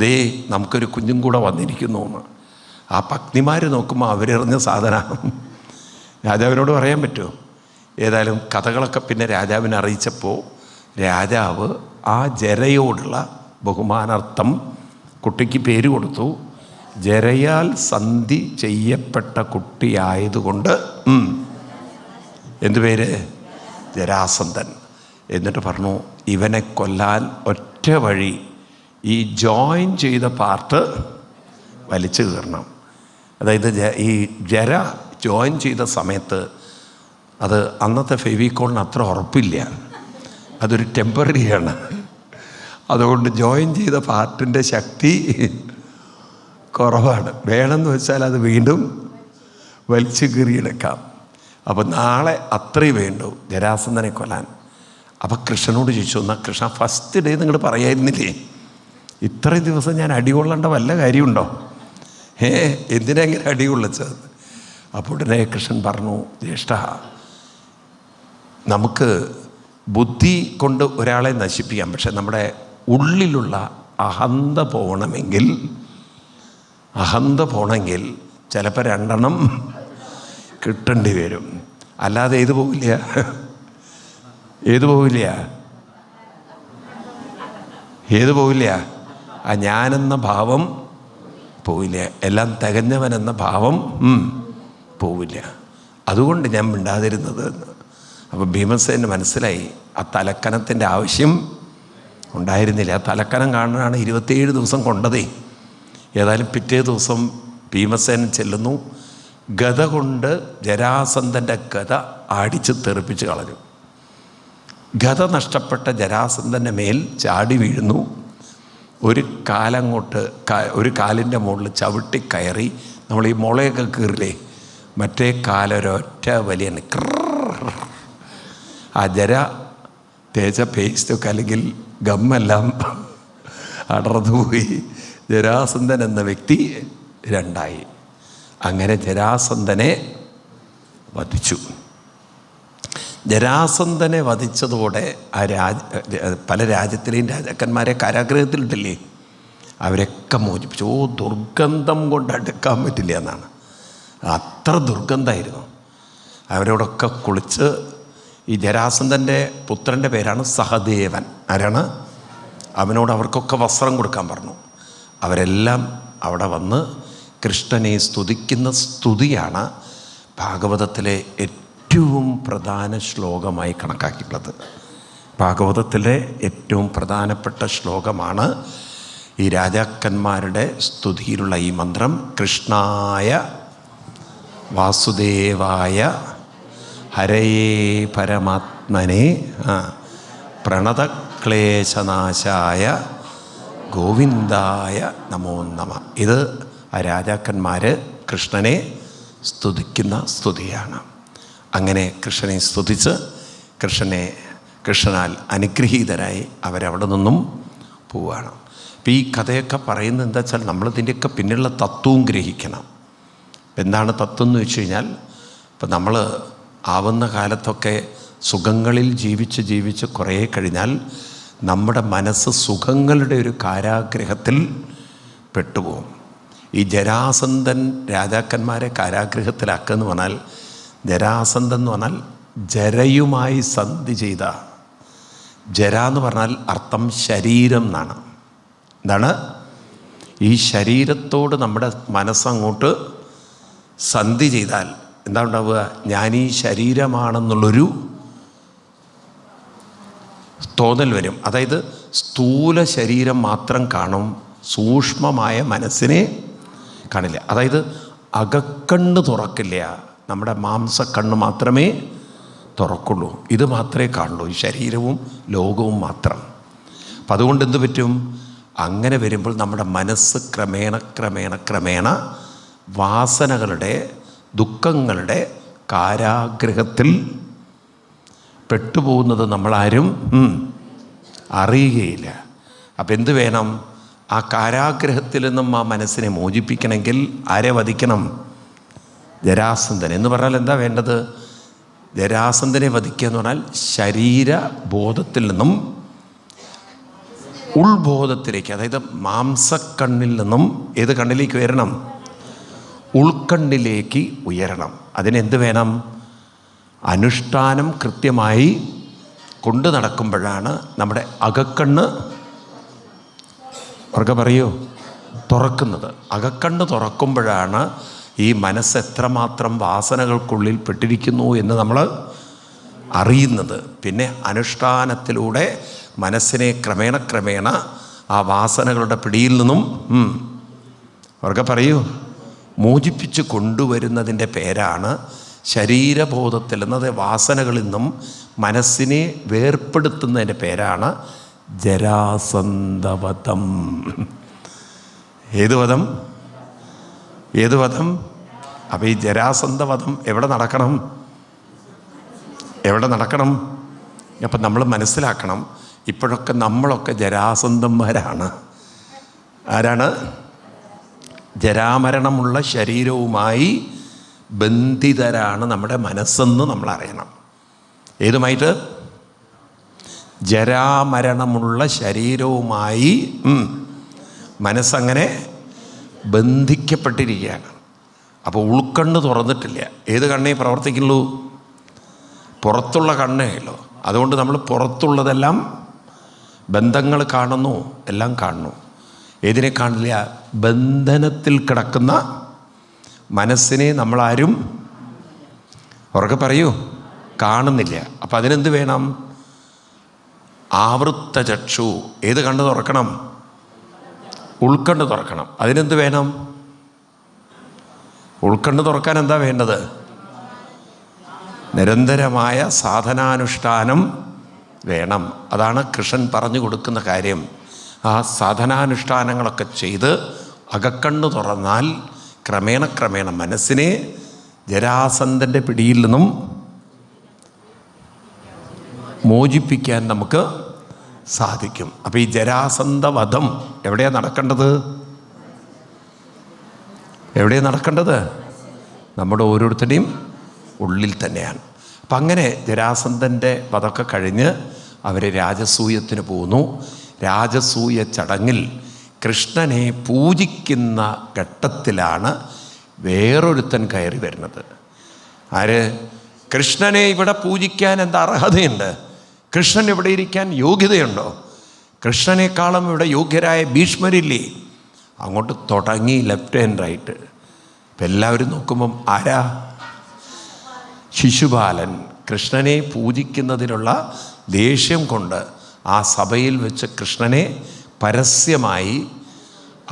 ദേ നമുക്കൊരു കുഞ്ഞും കൂടെ വന്നിരിക്കുന്നു എന്ന്. ആ പത്നിമാർ നോക്കുമ്പോൾ അവരെറിഞ്ഞ സാധനം രാജാവിനോട് പറയാൻ പറ്റുമോ? ഏതായാലും കഥകളൊക്കെ പിന്നെ രാജാവിനെ അറിയിച്ചപ്പോൾ രാജാവ് ആ ജരയോടുള്ള ബഹുമാനാർത്ഥം കുട്ടിക്ക് പേര് കൊടുത്തു. ജരയാൽ സന്ധി ചെയ്യപ്പെട്ട കുട്ടിയായതുകൊണ്ട് എന്തു പേര്? ജരാസന്ധൻ. എന്നിട്ട് പറഞ്ഞു, ഇവനെ കൊല്ലാൻ ഒറ്റ വഴി, ഈ ജോയിൻ ചെയ്ത പാർട്ട് വലിച്ചു കീറണം. അതായത് ഈ ജര ജോയിൻ ചെയ്ത സമയത്ത് അത് അന്നത്തെ ഫെവിക്കോളിന് അത്ര ഉറപ്പില്ല, അതൊരു ടെമ്പററിയാണ്. അതുകൊണ്ട് ജോയിൻ ചെയ്ത പാർട്ടിൻ്റെ ശക്തി കുറവാണ്. വേണമെന്ന് വെച്ചാൽ അത് വീണ്ടും വലിച്ചു കീറിയെടുക്കാം. അപ്പം നാളെ അത്രയും വേണ്ടു ജരാസന്ധനെ കൊല്ലാൻ. അപ്പം കൃഷ്ണനോട് ചോദിച്ചു, എന്നാൽ കൃഷ്ണ ഫസ്റ്റ് ഡേ നിങ്ങൾ പറയായിരുന്നില്ലേ, ഇത്രയും ദിവസം ഞാൻ അടികൊള്ളേണ്ട വല്ല കാര്യമുണ്ടോ? എന്തിനാ ഇങ്ങനെ അടികൊള്ളിച്ചത്? അപ്പോൾ ഉടനെ കൃഷ്ണൻ പറഞ്ഞു, ജ്യേഷ്ഠ, നമുക്ക് ബുദ്ധി കൊണ്ട് ഒരാളെ നശിപ്പിക്കാം, പക്ഷെ നമ്മുടെ ഉള്ളിലുള്ള അഹന്ത പോകണമെങ്കിൽ ചിലപ്പോൾ 2 എണ്ണം കിട്ടേണ്ടി വരും. അല്ലാതെ ഏത് പോവില്ല? ആ ഞാനെന്ന ഭാവം പോവില്ല, എല്ലാം തികഞ്ഞവനെന്ന ഭാവം പോവില്ല. അതുകൊണ്ട് ഞാൻ മിണ്ടാതിരുന്നത് എന്ന്. അപ്പോൾ ഭീമസേന് മനസ്സിലായി ആ തലക്കനത്തിൻ്റെ ആവശ്യം ഉണ്ടായിരുന്നില്ല. ആ തലക്കനം കാണാനാണ് 27 ദിവസം കൊണ്ടതേ. ഏതായാലും പിറ്റേ ദിവസം ഭീമസേൻ ചെല്ലുന്നു. ഗദ കൊണ്ട് ജരാസന്ധൻ്റെ ഗദ അടിച്ച് തെറിപ്പിച്ച് കളഞ്ഞു. ഗദ നഷ്ടപ്പെട്ട ജരാസന്ധൻ്റെ മേൽ ചാടി വീഴുന്നു. ഒരു കാലിൻ്റെ മുകളിൽ ചവിട്ടി കയറി, നമ്മൾ ഈ മുളയൊക്കെ കീറില്ലേ, മറ്റേ കാലൊരൊറ്റ വലിയ ആ ജര തേച്ച പേസ്റ്റൊക്കെ അല്ലെങ്കിൽ ഗമ്മെല്ലാം അടർന്നുപോയി. ജരാസന്ധൻ എന്ന വ്യക്തി 2ആയി. അങ്ങനെ ജരാസന്ധനെ വധിച്ചു. ജരാസന്ധനെ വധിച്ചതോടെ പല രാജ്യത്തിലെയും രാജാക്കന്മാരെ കാരാഗ്രഹത്തിലിട്ടില്ലേ, അവരൊക്കെ മോചിപ്പിച്ചു. ദുർഗന്ധം കൊണ്ട് അടുക്കാൻ പറ്റില്ല എന്നാണ്. അത്ര ദുർഗന്ധമായിരുന്നു. അവരോടൊക്കെ കുളിച്ച് ഈ ജരാസന്ധൻ്റെ പുത്രൻ്റെ പേരാണ് സഹദേവൻ. ആരാണ്? അവനോട് അവർക്കൊക്കെ വസ്ത്രം കൊടുക്കാൻ പറഞ്ഞു. അവരെല്ലാം അവിടെ വന്ന് കൃഷ്ണനെ സ്തുതിക്കുന്ന സ്തുതിയാണ് ഭാഗവതത്തിലെ ഏറ്റവും പ്രധാന ശ്ലോകമായി കണക്കാക്കിയിട്ടുള്ളത്. ഭാഗവതത്തിലെ ഏറ്റവും പ്രധാനപ്പെട്ട ശ്ലോകമാണ് ഈ രാജാക്കന്മാരുടെ സ്തുതിയിലുള്ള ഈ മന്ത്രം. കൃഷ്ണായ വാസുദേവായ ഹരയേ പരമാത്മനെ പ്രണതക്ലേശനാശായ ഗോവിന്ദായ നമോ നമ. ഇത് ആ രാജാക്കന്മാർ കൃഷ്ണനെ സ്തുതിക്കുന്ന സ്തുതിയാണ്. അങ്ങനെ കൃഷ്ണനെ സ്തുതിച്ച് കൃഷ്ണനാൽ അനുഗ്രഹീതരായി അവരവിടെ നിന്നും പോവുകയാണ്. അപ്പോൾ ഈ കഥയൊക്കെ പറയുന്നത് എന്താ വെച്ചാൽ നമ്മളിതിൻ്റെയൊക്കെ പിന്നിലുള്ള തത്വവും ഗ്രഹിക്കണം. എന്താണ് തത്വം എന്ന് വെച്ച് കഴിഞ്ഞാൽ, ഇപ്പം നമ്മൾ ആവുന്ന കാലത്തൊക്കെ സുഖങ്ങളിൽ ജീവിച്ച് കുറേ കഴിഞ്ഞാൽ നമ്മുടെ മനസ്സ് സുഖങ്ങളുടെ ഒരു കാരാഗ്രഹത്തിൽ പെട്ടുപോകും. ഈ ജരാസന്ധൻ രാജാക്കന്മാരെ കാരാഗ്രഹത്തിലാക്കുക എന്ന് പറഞ്ഞാൽ, ജരാസന്ധൻ എന്ന് പറഞ്ഞാൽ ജരയുമായി സന്ധി ചെയ്ത, ജര എന്ന് പറഞ്ഞാൽ അർത്ഥം ശരീരം എന്നാണ്. എന്താണ്? ഈ ശരീരത്തോട് നമ്മുടെ മനസ്സങ്ങോട്ട് സന്ധി ചെയ്താൽ എന്താ ഉണ്ടാവുക? ഞാനീ ശരീരമാണെന്നുള്ളൊരു തോന്നൽ വരും. അതായത് സ്ഥൂല ശരീരം മാത്രം കാണും, സൂക്ഷ്മമായ മനസ്സിനെ കാണില്ല. അതായത് അകക്കണ്ണ് തുറക്കില്ല, നമ്മുടെ മാംസക്കണ്ണ് മാത്രമേ തുറക്കുള്ളൂ. ഇത് മാത്രമേ കാണുള്ളൂ, ഈ ശരീരവും ലോകവും മാത്രം. അപ്പം അതുകൊണ്ട് എന്ത് പറ്റും? അങ്ങനെ വരുമ്പോൾ നമ്മുടെ മനസ്സ് ക്രമേണ വാസനകളുടെ, ദുഃഖങ്ങളുടെ കാരാഗ്രഹത്തിൽ പെട്ടുപോകുന്നത് നമ്മളാരും അറിയുകയില്ല. അപ്പം എന്ത് വേണം? ആ കാരാഗ്രഹത്തിൽ നിന്നും ആ മനസ്സിനെ മോചിപ്പിക്കണമെങ്കിൽ ആരെ വധിക്കണം? ജരാസന്ധൻ. എന്ന് പറഞ്ഞാൽ എന്താ വേണ്ടത്? ജരാസന്ധനെ വധിക്കുക എന്ന് പറഞ്ഞാൽ ശരീരബോധത്തിൽ നിന്നും ഉൾബോധത്തിലേക്ക്, അതായത് മാംസക്കണ്ണിൽ നിന്നും ഏത് കണ്ണിലേക്ക് ഉയരണം? ഉൾക്കണ്ണിലേക്ക് ഉയരണം. അതിനെന്ത് വേണം? അനുഷ്ഠാനം കൃത്യമായി കൊണ്ടു നടക്കുമ്പോഴാണ് നമ്മുടെ അകക്കണ്ണ്, അവർക്ക് പറയൂ, തുറക്കുന്നത്. അകക്കണ്ണ് തുറക്കുമ്പോഴാണ് ഈ മനസ്സ് എത്രമാത്രം വാസനകൾക്കുള്ളിൽ പെട്ടിരിക്കുന്നു എന്ന് നമ്മൾ അറിയുന്നത്. പിന്നെ അനുഷ്ഠാനത്തിലൂടെ മനസ്സിനെ ക്രമേണ ആ വാസനകളുടെ പിടിയിൽ നിന്നും അവർക്ക് പറയൂ മോചിപ്പിച്ച് കൊണ്ടുവരുന്നതിൻ്റെ പേരാണ് ശരീരബോധത്തിൽ എന്നത്. വാസനകളിൽ നിന്നും മനസ്സിനെ വേർപ്പെടുത്തുന്നതിൻ്റെ പേരാണ് ജരാസന്ധവധം. ഏത് വധം? ഏത് വധം? അപ്പോൾ ഈ ജരാസന്ധവധം എവിടെ നടക്കണം? അപ്പം നമ്മൾ മനസ്സിലാക്കണം, ഇപ്പോഴൊക്കെ നമ്മളൊക്കെ ജരാസന്ധന്മാരാണ്. ആരാണ്? ജരാമരണമുള്ള ശരീരവുമായി ബന്ധിതരാണ് നമ്മുടെ മനസ്സെന്ന് നമ്മൾ അറിയണം. ഏതുമായിട്ട്? ജരാമരണമുള്ള ശരീരവുമായി മനസ്സങ്ങനെ ബന്ധിക്കപ്പെട്ടിരിക്കുകയാണ്. അപ്പോൾ ഉൾക്കണ്ണ് തുറന്നിട്ടില്ല. ഏത് കണ്ണേ പ്രവർത്തിക്കുള്ളൂ? പുറത്തുള്ള കണ്ണേ ഉള്ളൂ. അതുകൊണ്ട് നമ്മൾ പുറത്തുള്ളതെല്ലാം ബന്ധങ്ങൾ കാണുന്നു, എല്ലാം കാണുന്നു. ഏതിനെ കാണില്ല? ബന്ധനത്തിൽ കിടക്കുന്ന മനസ്സിനെ നമ്മളാരും, അവർക്ക് പറയൂ, കാണുന്നില്ല. അപ്പം അതിനെന്ത് വേണം? ആവൃത്ത ചക്ഷു. ഏത് കണ്ണ് തുറക്കണം? ഉൾക്കണ്ണ് തുറക്കണം. അതിനെന്ത് വേണം? ഉൾക്കണ്ണ് തുറക്കാൻ എന്താ വേണ്ടത്? നിരന്തരമായ സാധനാനുഷ്ഠാനം വേണം. അതാണ് കൃഷ്ണൻ പറഞ്ഞു കൊടുക്കുന്ന കാര്യം. ആ സാധനാനുഷ്ഠാനങ്ങളൊക്കെ ചെയ്ത് അകക്കണ്ണ് തുറന്നാൽ ക്രമേണ മനസ്സിനെ ജരാസന്ധൻ്റെ പിടിയിൽ നിന്നും മോചിപ്പിക്കാൻ നമുക്ക് സാധിക്കും. അപ്പോൾ ഈ ജരാസന്ധവധം എവിടെയാണ് നടക്കേണ്ടത്? നമ്മുടെ ഓരോരുത്തരുടെയും ഉള്ളിൽ തന്നെയാണ്. അപ്പം അങ്ങനെ ജരാസന്ധൻ്റെ വധമൊക്കെ കഴിഞ്ഞ് അവർ രാജസൂയത്തിന് പോകുന്നു. രാജസൂയ ചടങ്ങിൽ കൃഷ്ണനെ പൂജിക്കുന്ന ഘട്ടത്തിലാണ് വേറൊരുത്തൻ കയറി വരുന്നത്. ആര്? കൃഷ്ണനെ ഇവിടെ പൂജിക്കാൻ എന്താ അർഹതയുണ്ട്? കൃഷ്ണൻ ഇവിടെ ഇരിക്കാൻ യോഗ്യതയുണ്ടോ? കൃഷ്ണനേക്കാളും ഇവിടെ യോഗ്യരായ ഭീഷ്മരില്ലേ? അങ്ങോട്ട് തുടങ്ങി ലെഫ്റ്റ് ആൻഡ് റൈറ്റ്. ഇപ്പം എല്ലാവരും നോക്കുമ്പം ആരാ? ശിശുപാലൻ. കൃഷ്ണനെ പൂജിക്കുന്നതിനുള്ള ദേഷ്യം കൊണ്ട് ആ സഭയിൽ വെച്ച് കൃഷ്ണനെ പരസ്യമായി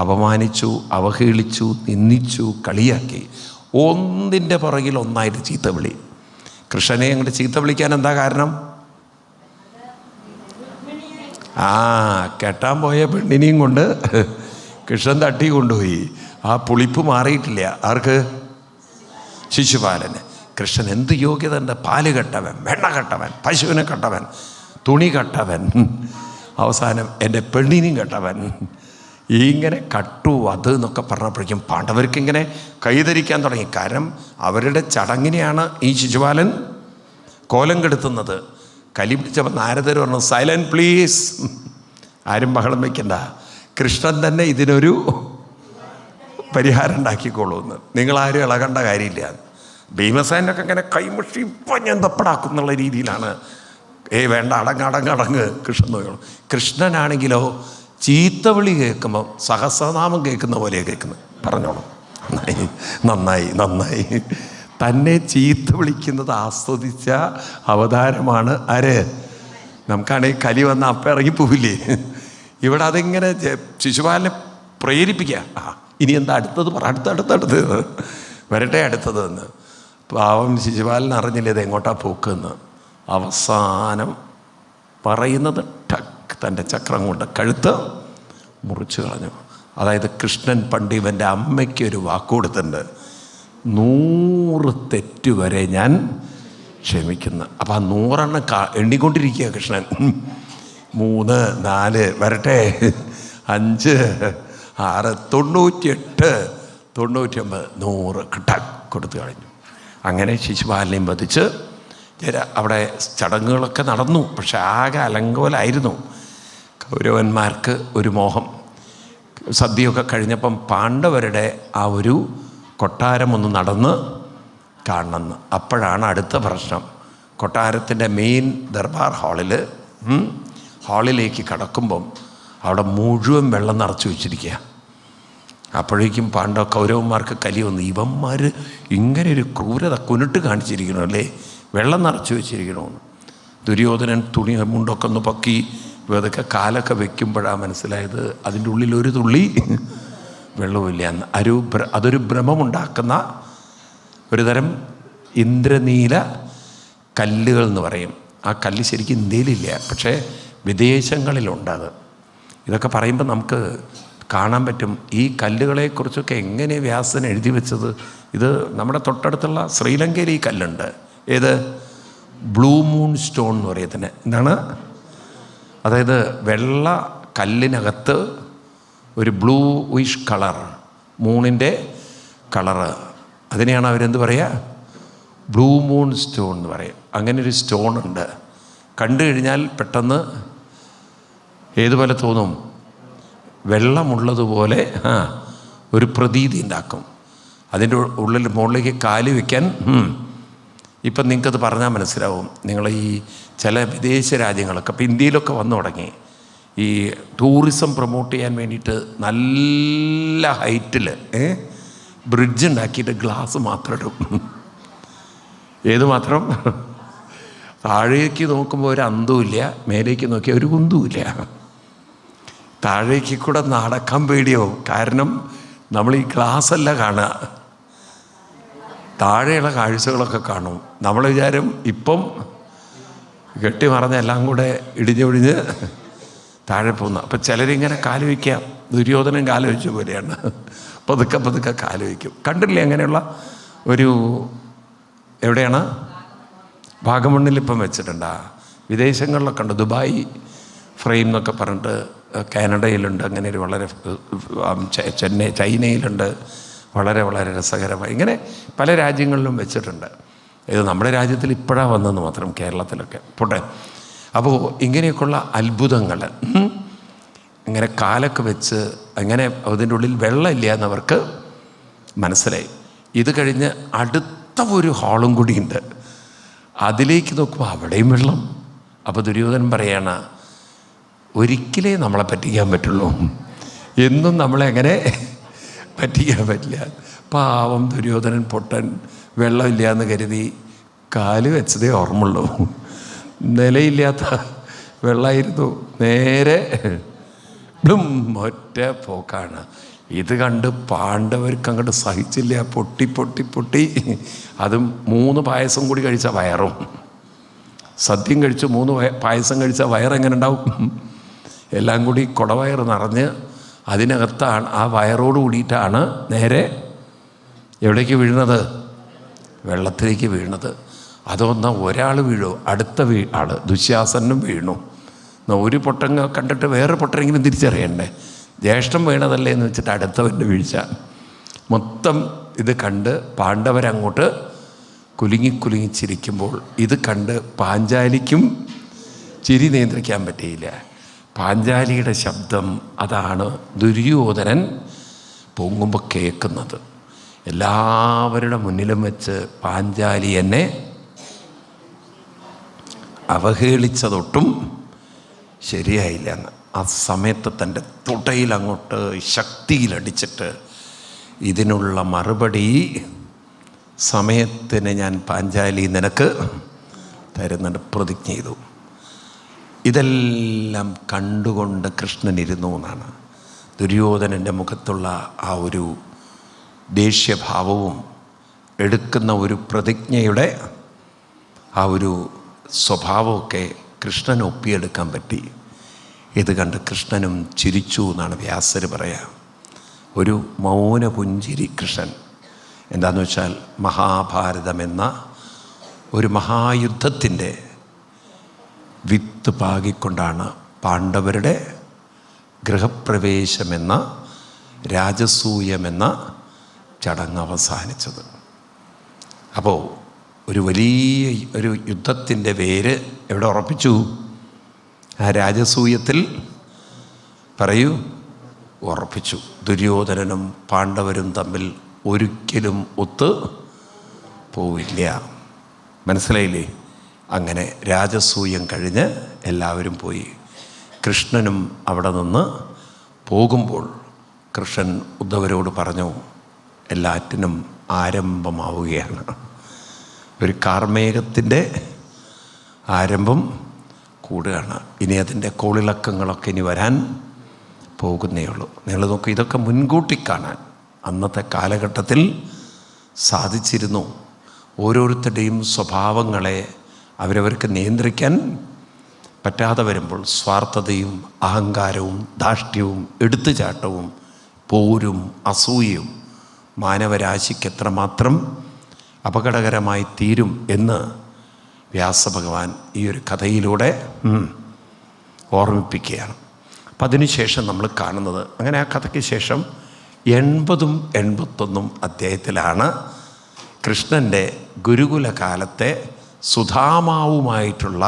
അപമാനിച്ചു, അവഹേളിച്ചു, നിന്ദിച്ചു, കളിയാക്കി. ഒന്നിൻ്റെ പുറകിൽ ഒന്നായിട്ട് ചീത്തവിളി. കൃഷ്ണനെ അങ്ങോട്ട് ചീത്ത വിളിക്കാൻ എന്താ കാരണം? കെട്ടാൻ പോയ പെണ്ണിനെയും കൊണ്ട് കൃഷ്ണൻ തട്ടി കൊണ്ടുപോയി. ആ പുളിപ്പ് മാറിയിട്ടില്ല. ആർക്ക്? ശിശുപാലന്. കൃഷ്ണൻ എന്ത് യോഗ്യത ഉണ്ട്? പാല് കെട്ടവൻ, വെണ്ണ കെട്ടവൻ, പശുവിനെ കെട്ടവൻ, തുണി കെട്ടവൻ, അവസാനം എൻ്റെ പെണ്ണിനെയും കെട്ടവൻ. ഇങ്ങനെ കട്ടു അത് എന്നൊക്കെ പറഞ്ഞപ്പോഴേക്കും പാണ്ഡവർക്കിങ്ങനെ കൈധരിക്കാൻ തുടങ്ങി. കാരണം അവരുടെ ചടങ്ങിനെയാണ് ഈ ശിശുപാലൻ കോലം കെടുത്തുന്നത്. കലി പിടിച്ചപ്പോൾ നാരദർ പറഞ്ഞു, സൈലൻറ്റ് പ്ലീസ്, ആരും ബഹളം വയ്ക്കണ്ട, കൃഷ്ണൻ തന്നെ ഇതിനൊരു പരിഹാരം ഉണ്ടാക്കിക്കോളൂ എന്ന്. നിങ്ങളാരും ഇളകേണ്ട കാര്യമില്ല. ഭീമസേനൊക്കെ ഇങ്ങനെ കൈമുഷി പഞ്ഞന്തപ്പടാക്കും എന്നുള്ള രീതിയിലാണ്. വേണ്ട, അടങ്ങ് കൃഷ്ണൻ നോക്കണം. കൃഷ്ണനാണെങ്കിലോ ചീത്തവിളി കേൾക്കുമ്പോൾ സഹസ്രനാമം കേൾക്കുന്ന പോലെ കേൾക്കുന്നത്. പറഞ്ഞോളൂ, നന്നായി. തന്നെ ചീത്ത വിളിക്കുന്നത് ആസ്വദിച്ച അവതാരമാണ് ആര്? നമുക്കാണെങ്കിൽ കലി വന്ന അപ്പം ഇറങ്ങിപ്പോവില്ലേ? ഇവിടെ അതിങ്ങനെ ശിശുപാലനെ പ്രേരിപ്പിക്കുക. ഇനി എന്താ അടുത്തത് പറ, അടുത്തത് വരട്ടെ അടുത്തത് എന്ന്. പാവം ശിശുപാലൻ അറിഞ്ഞില്ല ഇത് എങ്ങോട്ടാ പോക്കെന്ന്. അവസാനം പറയുന്നത് ടക്ക് തൻ്റെ ചക്രം കൊണ്ട് കഴുത്ത് മുറിച്ചു കളഞ്ഞു. അതായത് കൃഷ്ണൻ പണ്ട് ഇവൻ്റെ അമ്മയ്ക്കൊരു വാക്ക് കൊടുത്തിട്ടുണ്ട്, 100 തെറ്റ് വരെ ഞാൻ ക്ഷമിക്കുന്നു. അപ്പം ആ 100 എണ്ണിക്കൊണ്ടിരിക്കുക കൃഷ്ണൻ. 3, 4 വരട്ടെ, 5, 6, 98, 99, 100 കിട്ടാൻ കൊടുത്തു കഴിഞ്ഞു. അങ്ങനെ ശിശുപാലനെയും വധിച്ച് അവിടെ ചടങ്ങുകളൊക്കെ നടന്നു. പക്ഷെ ആകെ അലങ്കോലായിരുന്നു. കൗരവന്മാർക്ക് ഒരു മോഹം. സദ്യയൊക്കെ കഴിഞ്ഞപ്പം പാണ്ഡവരുടെ ആ ഒരു കൊട്ടാരമൊന്ന് നടന്ന് കാണണമെന്ന്. അപ്പോഴാണ് അടുത്ത പ്രശ്നം. കൊട്ടാരത്തിൻ്റെ മെയിൻ ദർബാർ ഹാളിലേക്ക് കടക്കുമ്പം അവിടെ മുഴുവൻ വെള്ളം നിറച്ച് വെച്ചിരിക്കുക. അപ്പോഴേക്കും കൗരവന്മാർക്ക് കലി വന്നു. ഇവന്മാർ ഇങ്ങനെ ഒരു ക്രൂരത കുനിട്ട് കാണിച്ചിരിക്കണമല്ലേ, വെള്ളം നിറച്ച് വെച്ചിരിക്കണമെന്ന്. ദുര്യോധനൻ തുണി മുണ്ടൊക്കെ ഒന്ന് പൊക്കി ഇതൊക്കെ കാലൊക്കെ വെക്കുമ്പോഴാണ് മനസ്സിലായത് അതിൻ്റെ ഉള്ളിൽ ഒരു തുള്ളി വെള്ളമില്ല എന്ന്. അതൊരു ഭ്രമമുണ്ടാക്കുന്ന ഒരു തരം ഇന്ദ്രനീല കല്ലുകൾ എന്ന് പറയും. ആ കല്ല് ശരിക്കും ഇന്ത്യയിലില്ല, പക്ഷേ വിദേശങ്ങളിലുണ്ട് അത്. ഇതൊക്കെ പറയുമ്പോൾ നമുക്ക് കാണാൻ പറ്റും ഈ കല്ലുകളെക്കുറിച്ചൊക്കെ എങ്ങനെ വ്യാസൻ എഴുതി വെച്ചത്. ഇത് നമ്മുടെ തൊട്ടടുത്തുള്ള ശ്രീലങ്കയിൽ ഈ കല്ലുണ്ട്. ഏത്? ബ്ലൂ മൂൺ സ്റ്റോൺ എന്ന് പറയത്തിന്. എന്താണ്? അതായത് വെള്ള കല്ലിനകത്ത് ഒരു ബ്ലൂ വിഷ് കളർ, മൂണിൻ്റെ കളറ്, അതിനെയാണ് അവരെന്ത് പറയുക? ബ്ലൂ മൂൺ സ്റ്റോൺ എന്ന് പറയും. അങ്ങനെ ഒരു സ്റ്റോൺ ഉണ്ട്. കണ്ടു കഴിഞ്ഞാൽ പെട്ടെന്ന് ഏതുപോലെ തോന്നും? വെള്ളമുള്ളതുപോലെ ഒരു പ്രതീതി ഉണ്ടാക്കും. അതിൻ്റെ ഉള്ളിൽ മുകളിലേക്ക് കാല് വയ്ക്കാൻ ഇപ്പം നിങ്ങൾക്കത് പറഞ്ഞാൽ മനസ്സിലാവും. നിങ്ങൾ ഈ ചില വിദേശ രാജ്യങ്ങളൊക്കെ ഇപ്പം ഇന്ത്യയിലൊക്കെ വന്നു തുടങ്ങി. ഈ ടൂറിസം പ്രൊമോട്ട് ചെയ്യാൻ വേണ്ടിയിട്ട് നല്ല ഹൈറ്റിൽ ബ്രിഡ്ജ് ഉണ്ടാക്കിയിട്ട് ഗ്ലാസ് മാത്രം ഇടും. ഏത് മാത്രം? താഴേക്ക് നോക്കുമ്പോൾ ഒരു അന്തവുമില്ല, മേലേക്ക് നോക്കിയാൽ ഒരു കുന്തവുമില്ല. താഴേക്ക് കൂടെ നടക്കാൻ പേടിയാവും. കാരണം നമ്മൾ ഈ ഗ്ലാസ്സല്ല കാണുക, താഴെയുള്ള കാഴ്ചകളൊക്കെ കാണും. നമ്മൾ വിചാരം ഇപ്പം കെട്ടി മറഞ്ഞ എല്ലാം കൂടെ ഇടിഞ്ഞൊഴിഞ്ഞ് താഴെ പോകുന്ന. അപ്പം ചിലരിങ്ങനെ കാല് വയ്ക്കാം. ദുര്യോധനൻ കാല് വെച്ച പോലെയാണ്, പതുക്കെ കാല് വയ്ക്കും. കണ്ടില്ലേ അങ്ങനെയുള്ള ഒരു? എവിടെയാണ്? വാഗമണ്ണിൽ ഇപ്പം വെച്ചിട്ടുണ്ടാ. വിദേശങ്ങളിലൊക്കെ ഉണ്ട്. ദുബായ് ഫ്രെയിം എന്നൊക്കെ പറഞ്ഞിട്ട് കാനഡയിലുണ്ട്. അങ്ങനെ ഒരു വളരെ ചൈനയിലുണ്ട്. വളരെ രസകരമായി ഇങ്ങനെ പല രാജ്യങ്ങളിലും വെച്ചിട്ടുണ്ട്. ഇത് നമ്മുടെ രാജ്യത്തിൽ ഇപ്പോഴാണ് വന്നതെന്ന് മാത്രം, കേരളത്തിലൊക്കെ പോട്ടെ. അപ്പോൾ ഇങ്ങനെയൊക്കെയുള്ള അത്ഭുതങ്ങൾ ഇങ്ങനെ കാലൊക്കെ വെച്ച് അങ്ങനെ അതിൻ്റെ ഉള്ളിൽ വെള്ളമില്ല എന്നവർക്ക് മനസ്സിലായി. ഇത് കഴിഞ്ഞ് അടുത്ത ഒരു ഹാളും കൂടിയുണ്ട്. അതിലേക്ക് നോക്കുമ്പോൾ അവിടെയും വെള്ളം. അപ്പോൾ ദുര്യോധനൻ പറയാണ്, ഒരിക്കലേ നമ്മളെ പറ്റിക്കാൻ പറ്റുള്ളൂ, എന്നും നമ്മളെങ്ങനെ പറ്റിക്കാൻ പറ്റില്ല. പാവം ദുര്യോധനൻ പൊട്ടൻ വെള്ളമില്ല എന്ന് കരുതി കാല് വെച്ചതേ ഓർമ്മയുള്ളൂ. നിലയില്ലാത്ത വെള്ളമായിരുന്നു. നേരെ ഒറ്റ പോക്കാണ്. ഇത് കണ്ട് പാണ്ഡവർക്ക് അങ്ങോട്ട് സഹിച്ചില്ല. പൊട്ടി പൊട്ടി പൊട്ടി. അതും 3 പായസം കൂടി കഴിച്ച വയറും. സദ്യം കഴിച്ച് 3 പായസം കഴിച്ച വയറെങ്ങനെ ഉണ്ടാവും? എല്ലാം കൂടി കുടവയർ നിറഞ്ഞ് അതിനകത്താണ്, ആ വയറോട് കൂടിയിട്ടാണ് നേരെ എവിടേക്ക് വീഴുന്നത്? വെള്ളത്തിലേക്ക് വീണത്. അതൊന്ന് ഒരാൾ വീഴോ, അടുത്ത ആൾ ദുശ്ശാസനും വീണു. ഒരു പൊട്ടങ്ങ കണ്ടിട്ട് വേറെ പൊട്ടെങ്കിലും തിരിച്ചറിയണ്ടേ? ജ്യേഷ്ഠം വീണതല്ലേ എന്ന് വെച്ചിട്ട് അടുത്തവൻ്റെ വീഴ്ച. മൊത്തം ഇത് കണ്ട് പാണ്ഡവരങ്ങോട്ട് കുലുങ്ങിച്ചിരിക്കുമ്പോൾ ഇത് കണ്ട് പാഞ്ചാലിക്കും ചിരി നിയന്ത്രിക്കാൻ പറ്റിയില്ല. പാഞ്ചാലിയുടെ ശബ്ദം അതാണ് ദുര്യോധനൻ പൊങ്ങുമ്പോൾ കേൾക്കുന്നത്. എല്ലാവരുടെ മുന്നിലും വെച്ച് പാഞ്ചാലി എന്നെ അവഹേളിച്ചതൊട്ടും ശരിയായില്ല എന്ന്. ആ സമയത്ത് തൻ്റെ തുടയിൽ അങ്ങോട്ട് ശക്തിയിലടിച്ചിട്ട്, ഇതിനുള്ള മറുപടി സമയത്തിന് ഞാൻ പാഞ്ചാലി നിനക്ക് തരുന്നുണ്ട് പ്രതിജ്ഞ ചെയ്തു. ഇതെല്ലാം കണ്ടുകൊണ്ട് കൃഷ്ണൻ ഇരുന്നു എന്നാണ്. ദുര്യോധനൻ്റെ മുഖത്തുള്ള ആ ഒരു ദേഷ്യഭാവവും എടുക്കുന്ന ഒരു പ്രതിജ്ഞയുടെ ആ ഒരു സ്വഭാവമൊക്കെ കൃഷ്ണൻ ഒപ്പിയെടുക്കാൻ പറ്റി. ഇത് കണ്ട് കൃഷ്ണനും ചിരിച്ചു എന്നാണ് വ്യാസർ പറയുക. ഒരു മൗന പുഞ്ചിരി കൃഷ്ണൻ. എന്താണെന്ന് വെച്ചാൽ മഹാഭാരതമെന്ന ഒരു മഹായുദ്ധത്തിൻ്റെ വിത്ത് പാകിക്കൊണ്ടാണ് പാണ്ഡവരുടെ ഗൃഹപ്രവേശമെന്ന രാജസൂയമെന്ന ചടങ്ങ് അവസാനിച്ചത്. അപ്പോൾ ഒരു വലിയ ഒരു യുദ്ധത്തിൻ്റെ വേര് എവിടെ ഉറപ്പിച്ചു? ആ രാജസൂയത്തിൽ പറയൂ, ഉറപ്പിച്ചു. ദുര്യോധനനും പാണ്ഡവരും തമ്മിൽ ഒരിക്കലും ഒത്ത് പോവില്ല. മനസ്സിലായില്ലേ? അങ്ങനെ രാജസൂയം കഴിഞ്ഞ് എല്ലാവരും പോയി. കൃഷ്ണനും അവിടെ നിന്ന് പോകുമ്പോൾ കൃഷ്ണൻ ഉദ്ധവരോട് പറഞ്ഞു, എല്ലാറ്റിനും ആരംഭമാവുകയാണ്. ഒരു കാർമേഘത്തിൻ്റെ ആരംഭം കൂടുകയാണ്. ഇനി അതിൻ്റെ കോളിളക്കങ്ങളൊക്കെ ഇനി വരാൻ പോകുന്നേ ഉള്ളൂ. നിങ്ങൾ നോക്കൂ, ഇതൊക്കെ മുൻകൂട്ടി കാണാൻ അന്നത്തെ കാലഘട്ടത്തിൽ സാധിച്ചിരുന്നു. ഓരോരുത്തരുടെയും സ്വഭാവങ്ങളെ അവരവർക്ക് നിയന്ത്രിക്കാൻ പറ്റാതെ വരുമ്പോൾ സ്വാർത്ഥതയും അഹങ്കാരവും ധാർഷ്ട്യവും എടുത്തുചാട്ടവും പോരും അസൂയയും മാനവരാശിക്ക് എത്രമാത്രം അപകടകരമായി തീരും എന്ന് വ്യാസഭഗവാൻ ഈ ഒരു കഥയിലൂടെ ഓർമ്മിപ്പിക്കുകയാണ്. അപ്പം അതിനുശേഷം നമ്മൾ കാണുന്നത്, അങ്ങനെ ആ കഥയ്ക്ക് ശേഷം 80ഉം 81ഉം അധ്യായത്തിലാണ് കൃഷ്ണൻ്റെ ഗുരുകുല കാലത്തെ സുധാമാവുമായിട്ടുള്ള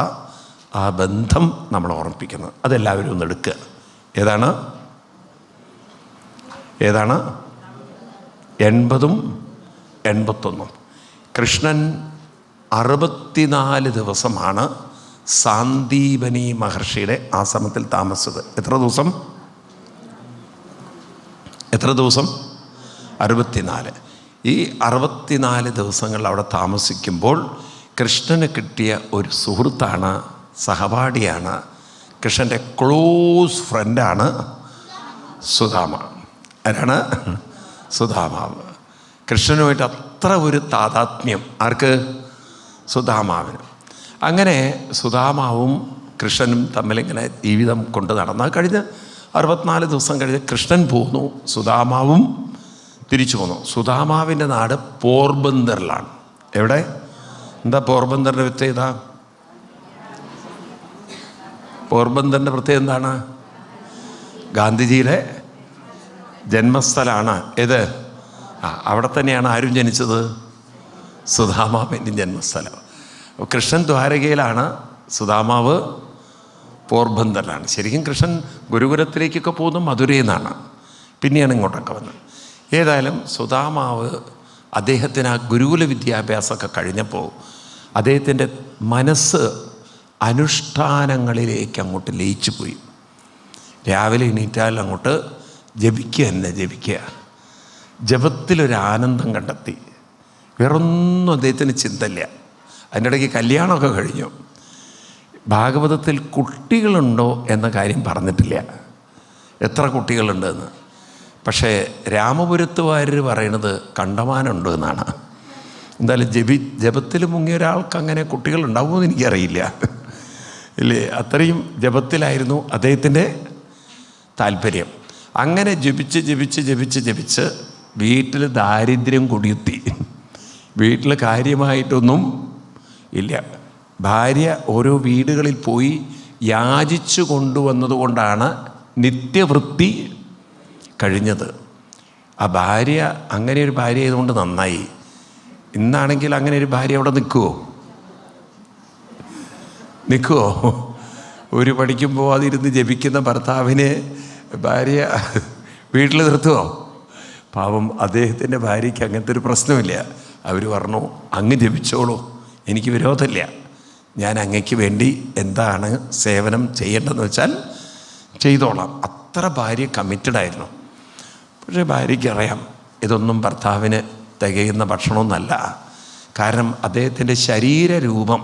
ആ ബന്ധം നമ്മൾ ഓർമ്മിപ്പിക്കുന്നത്. അതെല്ലാവരും ഒന്ന് എടുക്കുക. ഏതാണ് 80ഉം 81ഉം? കൃഷ്ണൻ 64 ദിവസമാണ് സാന്ദീപനി മഹർഷിയുടെ ആശ്രമത്തിൽ താമസിച്ചത്. എത്ര ദിവസം? 64. ഈ 64 ദിവസങ്ങൾ അവിടെ താമസിക്കുമ്പോൾ കൃഷ്ണന് കിട്ടിയ ഒരു സുഹൃത്താണ്, സഹപാഠിയാണ്, കൃഷ്ണൻ്റെ ക്ലോസ് ഫ്രണ്ടാണ് സുധാമ. ആരാണ്? സുധാമാവ്. കൃഷ്ണനുമായിട്ട് അത്ര ഒരു താതാത്മ്യം ആർക്ക്? സുധാമാവിന്. അങ്ങനെ സുധാമാവും കൃഷ്ണനും തമ്മിലിങ്ങനെ ജീവിതം കൊണ്ട് നടന്ന കഴിഞ്ഞ് 64 ദിവസം കഴിഞ്ഞ് കൃഷ്ണൻ പോന്നു, സുധാമാവും തിരിച്ചു പോന്നു. സുധാമാവിൻ്റെ നാട് പോർബന്ദറിലാണ്. എവിടെ? എന്താ പോർബന്ദറിൻ്റെ പ്രത്യേകത? പോർബന്ദറിൻ്റെ പ്രത്യേകത എന്താണ്? ഗാന്ധിജിയുടെ ജന്മസ്ഥലമാണ്. ഏത്? അവിടെ തന്നെയാണ് ആരും ജനിച്ചത്? സുധാമാവിൻ്റെ ജന്മസ്ഥലം. കൃഷ്ണൻ ദ്വാരകയിലാണ്, സുധാമാവ് പോർബന്ദറിലാണ്. ശരിക്കും കൃഷ്ണൻ ഗുരുകുലത്തിലേക്കൊക്കെ പോകുന്നത് മധുരയിൽ നിന്നാണ്, പിന്നെയാണ് ഇങ്ങോട്ടൊക്കെ വന്നത്. ഏതായാലും സുധാമാവ് അദ്ദേഹത്തിന് ആ ഗുരുകുല വിദ്യാഭ്യാസമൊക്കെ കഴിഞ്ഞപ്പോൾ അദ്ദേഹത്തിൻ്റെ മനസ്സ് അനുഷ്ഠാനങ്ങളിലേക്ക് അങ്ങോട്ട് ലയിച്ചു പോയി. രാവിലെ എണീറ്റാൽ അങ്ങോട്ട് ജപിക്കുക. ജപത്തിലൊരാനന്ദം കണ്ടെത്തി. വേറൊന്നും അദ്ദേഹത്തിന് ചിന്തയില്ല. അതിൻ്റെ ഇടയ്ക്ക് കല്യാണമൊക്കെ കഴിഞ്ഞു. ഭാഗവതത്തിൽ കുട്ടികളുണ്ടോ എന്ന കാര്യം പറഞ്ഞിട്ടില്ല, എത്ര കുട്ടികളുണ്ടെന്ന്. പക്ഷേ രാമപുരത്തുകാർ പറയണത് കണ്ടമാനമുണ്ട് എന്നാണ്. എന്തായാലും ജപത്തിൽ മുങ്ങിയ ഒരാൾക്ക് അങ്ങനെ കുട്ടികളുണ്ടാവുമെന്ന് എനിക്കറിയില്ല, ഇല്ലേ? അത്രയും ജപത്തിലായിരുന്നു അദ്ദേഹത്തിൻ്റെ താല്പര്യം. അങ്ങനെ ജപിച്ച് വീട്ടിൽ ദാരിദ്ര്യം കൊടിയെത്തി. വീട്ടിൽ കാര്യമായിട്ടൊന്നും ഇല്ല. ഭാര്യ ഓരോ വീടുകളിൽ പോയി യാചിച്ചു കൊണ്ടുവന്നതുകൊണ്ടാണ് നിത്യവൃത്തി കഴിഞ്ഞത്. ആ ഭാര്യ, അങ്ങനെ ഒരു ഭാര്യ ആയതുകൊണ്ട് നന്നായി. ഇന്നാണെങ്കിൽ അങ്ങനെ ഒരു ഭാര്യ അവിടെ നിൽക്കുമോ? ഒരു പഠിക്കുമ്പോൾ അതിരുന്ന് ജപിക്കുന്ന ഭർത്താവിനെ ഭാര്യ വീട്ടിൽ നിർത്തുമോ? പാവം അദ്ദേഹത്തിൻ്റെ ഭാര്യയ്ക്ക് അങ്ങനത്തെ ഒരു പ്രശ്നമില്ല. അവർ പറഞ്ഞു, അങ്ങ് ജപിച്ചോളൂ, എനിക്ക് വിരോധമില്ല, ഞാൻ അങ്ങയ്ക്ക് വേണ്ടി എന്താണ് സേവനം ചെയ്യേണ്ടതെന്ന് വെച്ചാൽ ചെയ്തോളാം. അത്ര ഭാര്യ കമ്മിറ്റഡായിരുന്നു. പക്ഷേ ഭാര്യയ്ക്കറിയാം ഇതൊന്നും ഭർത്താവിന് തികയുന്ന ഭക്ഷണമൊന്നല്ല. കാരണം അദ്ദേഹത്തിൻ്റെ ശരീരരൂപം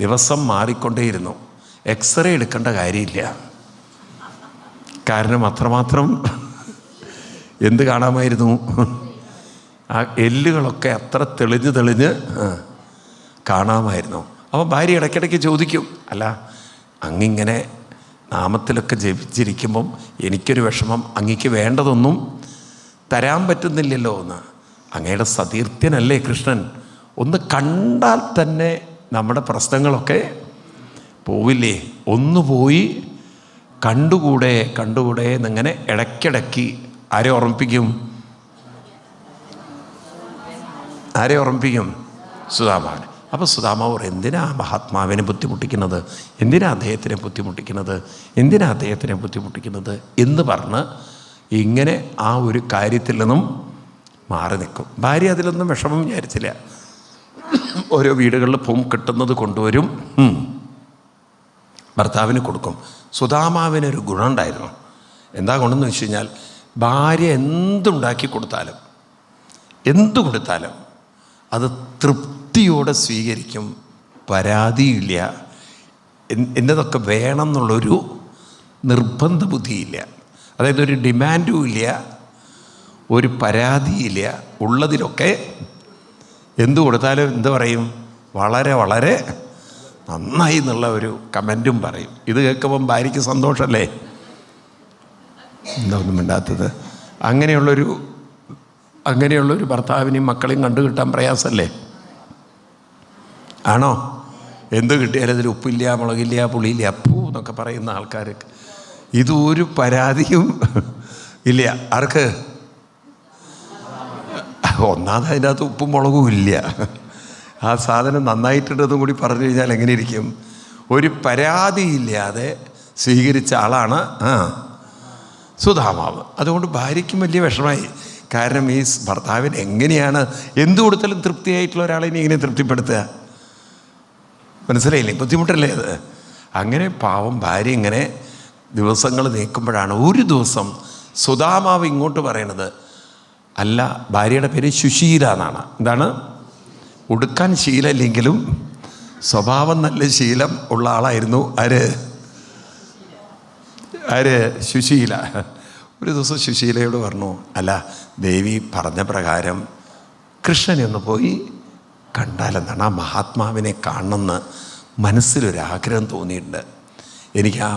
ദിവസം മാറിക്കൊണ്ടേയിരുന്നു. എക്സ്റേ എടുക്കേണ്ട കാര്യമില്ല. കാരണം അത്രമാത്രം എന്ത് കാണാമായിരുന്നു? ആ എല്ലുകളൊക്കെ അത്ര തെളിഞ്ഞ് കാണാമായിരുന്നു. അപ്പോൾ ഭാര്യ ഇടയ്ക്കിടയ്ക്ക് ചോദിക്കും, അല്ല അങ്ങിങ്ങനെ നാമത്തിലൊക്കെ ജപിച്ചിരിക്കുമ്പം എനിക്കൊരു വിഷമം, അങ്ങയ്ക്ക് വേണ്ടതൊന്നും തരാൻ പറ്റുന്നില്ലല്ലോ എന്ന്. അങ്ങയുടെ സതീർത്ഥ്യനല്ലേ കൃഷ്ണൻ, ഒന്ന് കണ്ടാൽ തന്നെ നമ്മുടെ പ്രശ്നങ്ങളൊക്കെ പോവില്ലേ? ഒന്ന് പോയി കണ്ടുകൂടെ എന്നിങ്ങനെ ഇടയ്ക്കിടയ്ക്ക് ആരെ ഓർമ്മിപ്പിക്കും? സുധാമാവിനെ. അപ്പോൾ സുധാമാവ് എന്തിനാ മഹാത്മാവിനെ ബുദ്ധിമുട്ടിക്കുന്നത്, എന്തിനാ അദ്ദേഹത്തിനെ ബുദ്ധിമുട്ടിക്കുന്നത് എന്ന് പറഞ്ഞ് ഇങ്ങനെ ആ ഒരു കാര്യത്തിൽ നിന്നും മാറി നിൽക്കും. ഭാര്യ അതിലൊന്നും വിഷമം വിചാരിച്ചില്ല. ഓരോ വീടുകളിൽ പോവും, കിട്ടുന്നത് കൊണ്ടുവരും, ഭർത്താവിന് കൊടുക്കും. സുധാമാവിനൊരു ഗുണമുണ്ടായിരുന്നു. എന്താ ഗുണമെന്ന് വെച്ച് കഴിഞ്ഞാൽ, ഭാര്യ എന്തുണ്ടാക്കി കൊടുത്താലും അത് തൃപ്തിയോടെ സ്വീകരിക്കും, പരാതിയില്ല. എന്നതൊക്കെ വേണം എന്നുള്ളൊരു നിർബന്ധ ബുദ്ധിയില്ല. അതായത് ഒരു ഡിമാൻഡും ഇല്ല, ഒരു പരാതിയില്ല. ഉള്ളതിലൊക്കെ എന്തു കൊടുത്താലും എന്ത് പറയും? വളരെ വളരെ നന്നായി എന്നുള്ള ഒരു കമൻറ്റും പറയും. ഇത് കേൾക്കുമ്പം ഭാര്യയ്ക്ക് സന്തോഷമല്ലേ? എന്താ ഒന്നും മിണ്ടാത്തത്? അങ്ങനെയുള്ളൊരു ഭർത്താവിനെയും മക്കളെയും കണ്ടു കിട്ടാൻ പ്രയാസമല്ലേ? ആണോ? എന്ത് കിട്ടിയാലും അതിൽ ഉപ്പില്ല, മുളകില്ല, പുളിയില്ല, അപ്പൂ എന്നൊക്കെ പറയുന്ന ആൾക്കാർക്ക് ഇതൊരു പരാതിയും ഇല്ല. ആർക്ക്? ഒന്നാമത് അതിൻ്റെ അകത്ത് ഉപ്പും മുളകും ഇല്ല. ആ സാധനം നന്നായിട്ടുണ്ടെന്നും കൂടി പറഞ്ഞു കഴിഞ്ഞാൽ എങ്ങനെ ഇരിക്കും? ഒരു പരാതിയില്ലാതെ സ്വീകരിച്ച ആളാണ് സുധാമാവ്. അതുകൊണ്ട് ഭാര്യയ്ക്കും വലിയ വിഷമമായി. കാരണം ഈ ഭർത്താവിന് എങ്ങനെയാണ് എന്തു കൊടുത്താലും തൃപ്തിയായിട്ടുള്ള ഒരാളെ ഇനി എങ്ങനെ തൃപ്തിപ്പെടുത്തുക? മനസ്സിലായില്ലേ? ബുദ്ധിമുട്ടല്ലേ അത്? അങ്ങനെ പാവം ഭാര്യ ഇങ്ങനെ ദിവസങ്ങൾ നീക്കുമ്പോഴാണ് ഒരു ദിവസം സുധാമാവ് ഇങ്ങോട്ട് പറയണത്, അല്ല, ഭാര്യയുടെ പേര് സുശീല എന്നാണ്. എന്താണ്? ഉടുക്കാൻ ശീലമില്ലെങ്കിലും സ്വഭാവം നല്ല ശീലം ഉള്ള ആളായിരുന്നു. ആര്? സുശീല. ഒരു ദിവസം സുശീലയോട് പറഞ്ഞു, അല്ല, ദേവി പറഞ്ഞ പ്രകാരം കൃഷ്ണനെ ഒന്ന് പോയി കണ്ടാലെന്താണ്? ആ മഹാത്മാവിനെ കാണണമെന്ന് മനസ്സിലൊരാഗ്രഹം തോന്നിയിട്ടുണ്ട്. എനിക്ക് ആ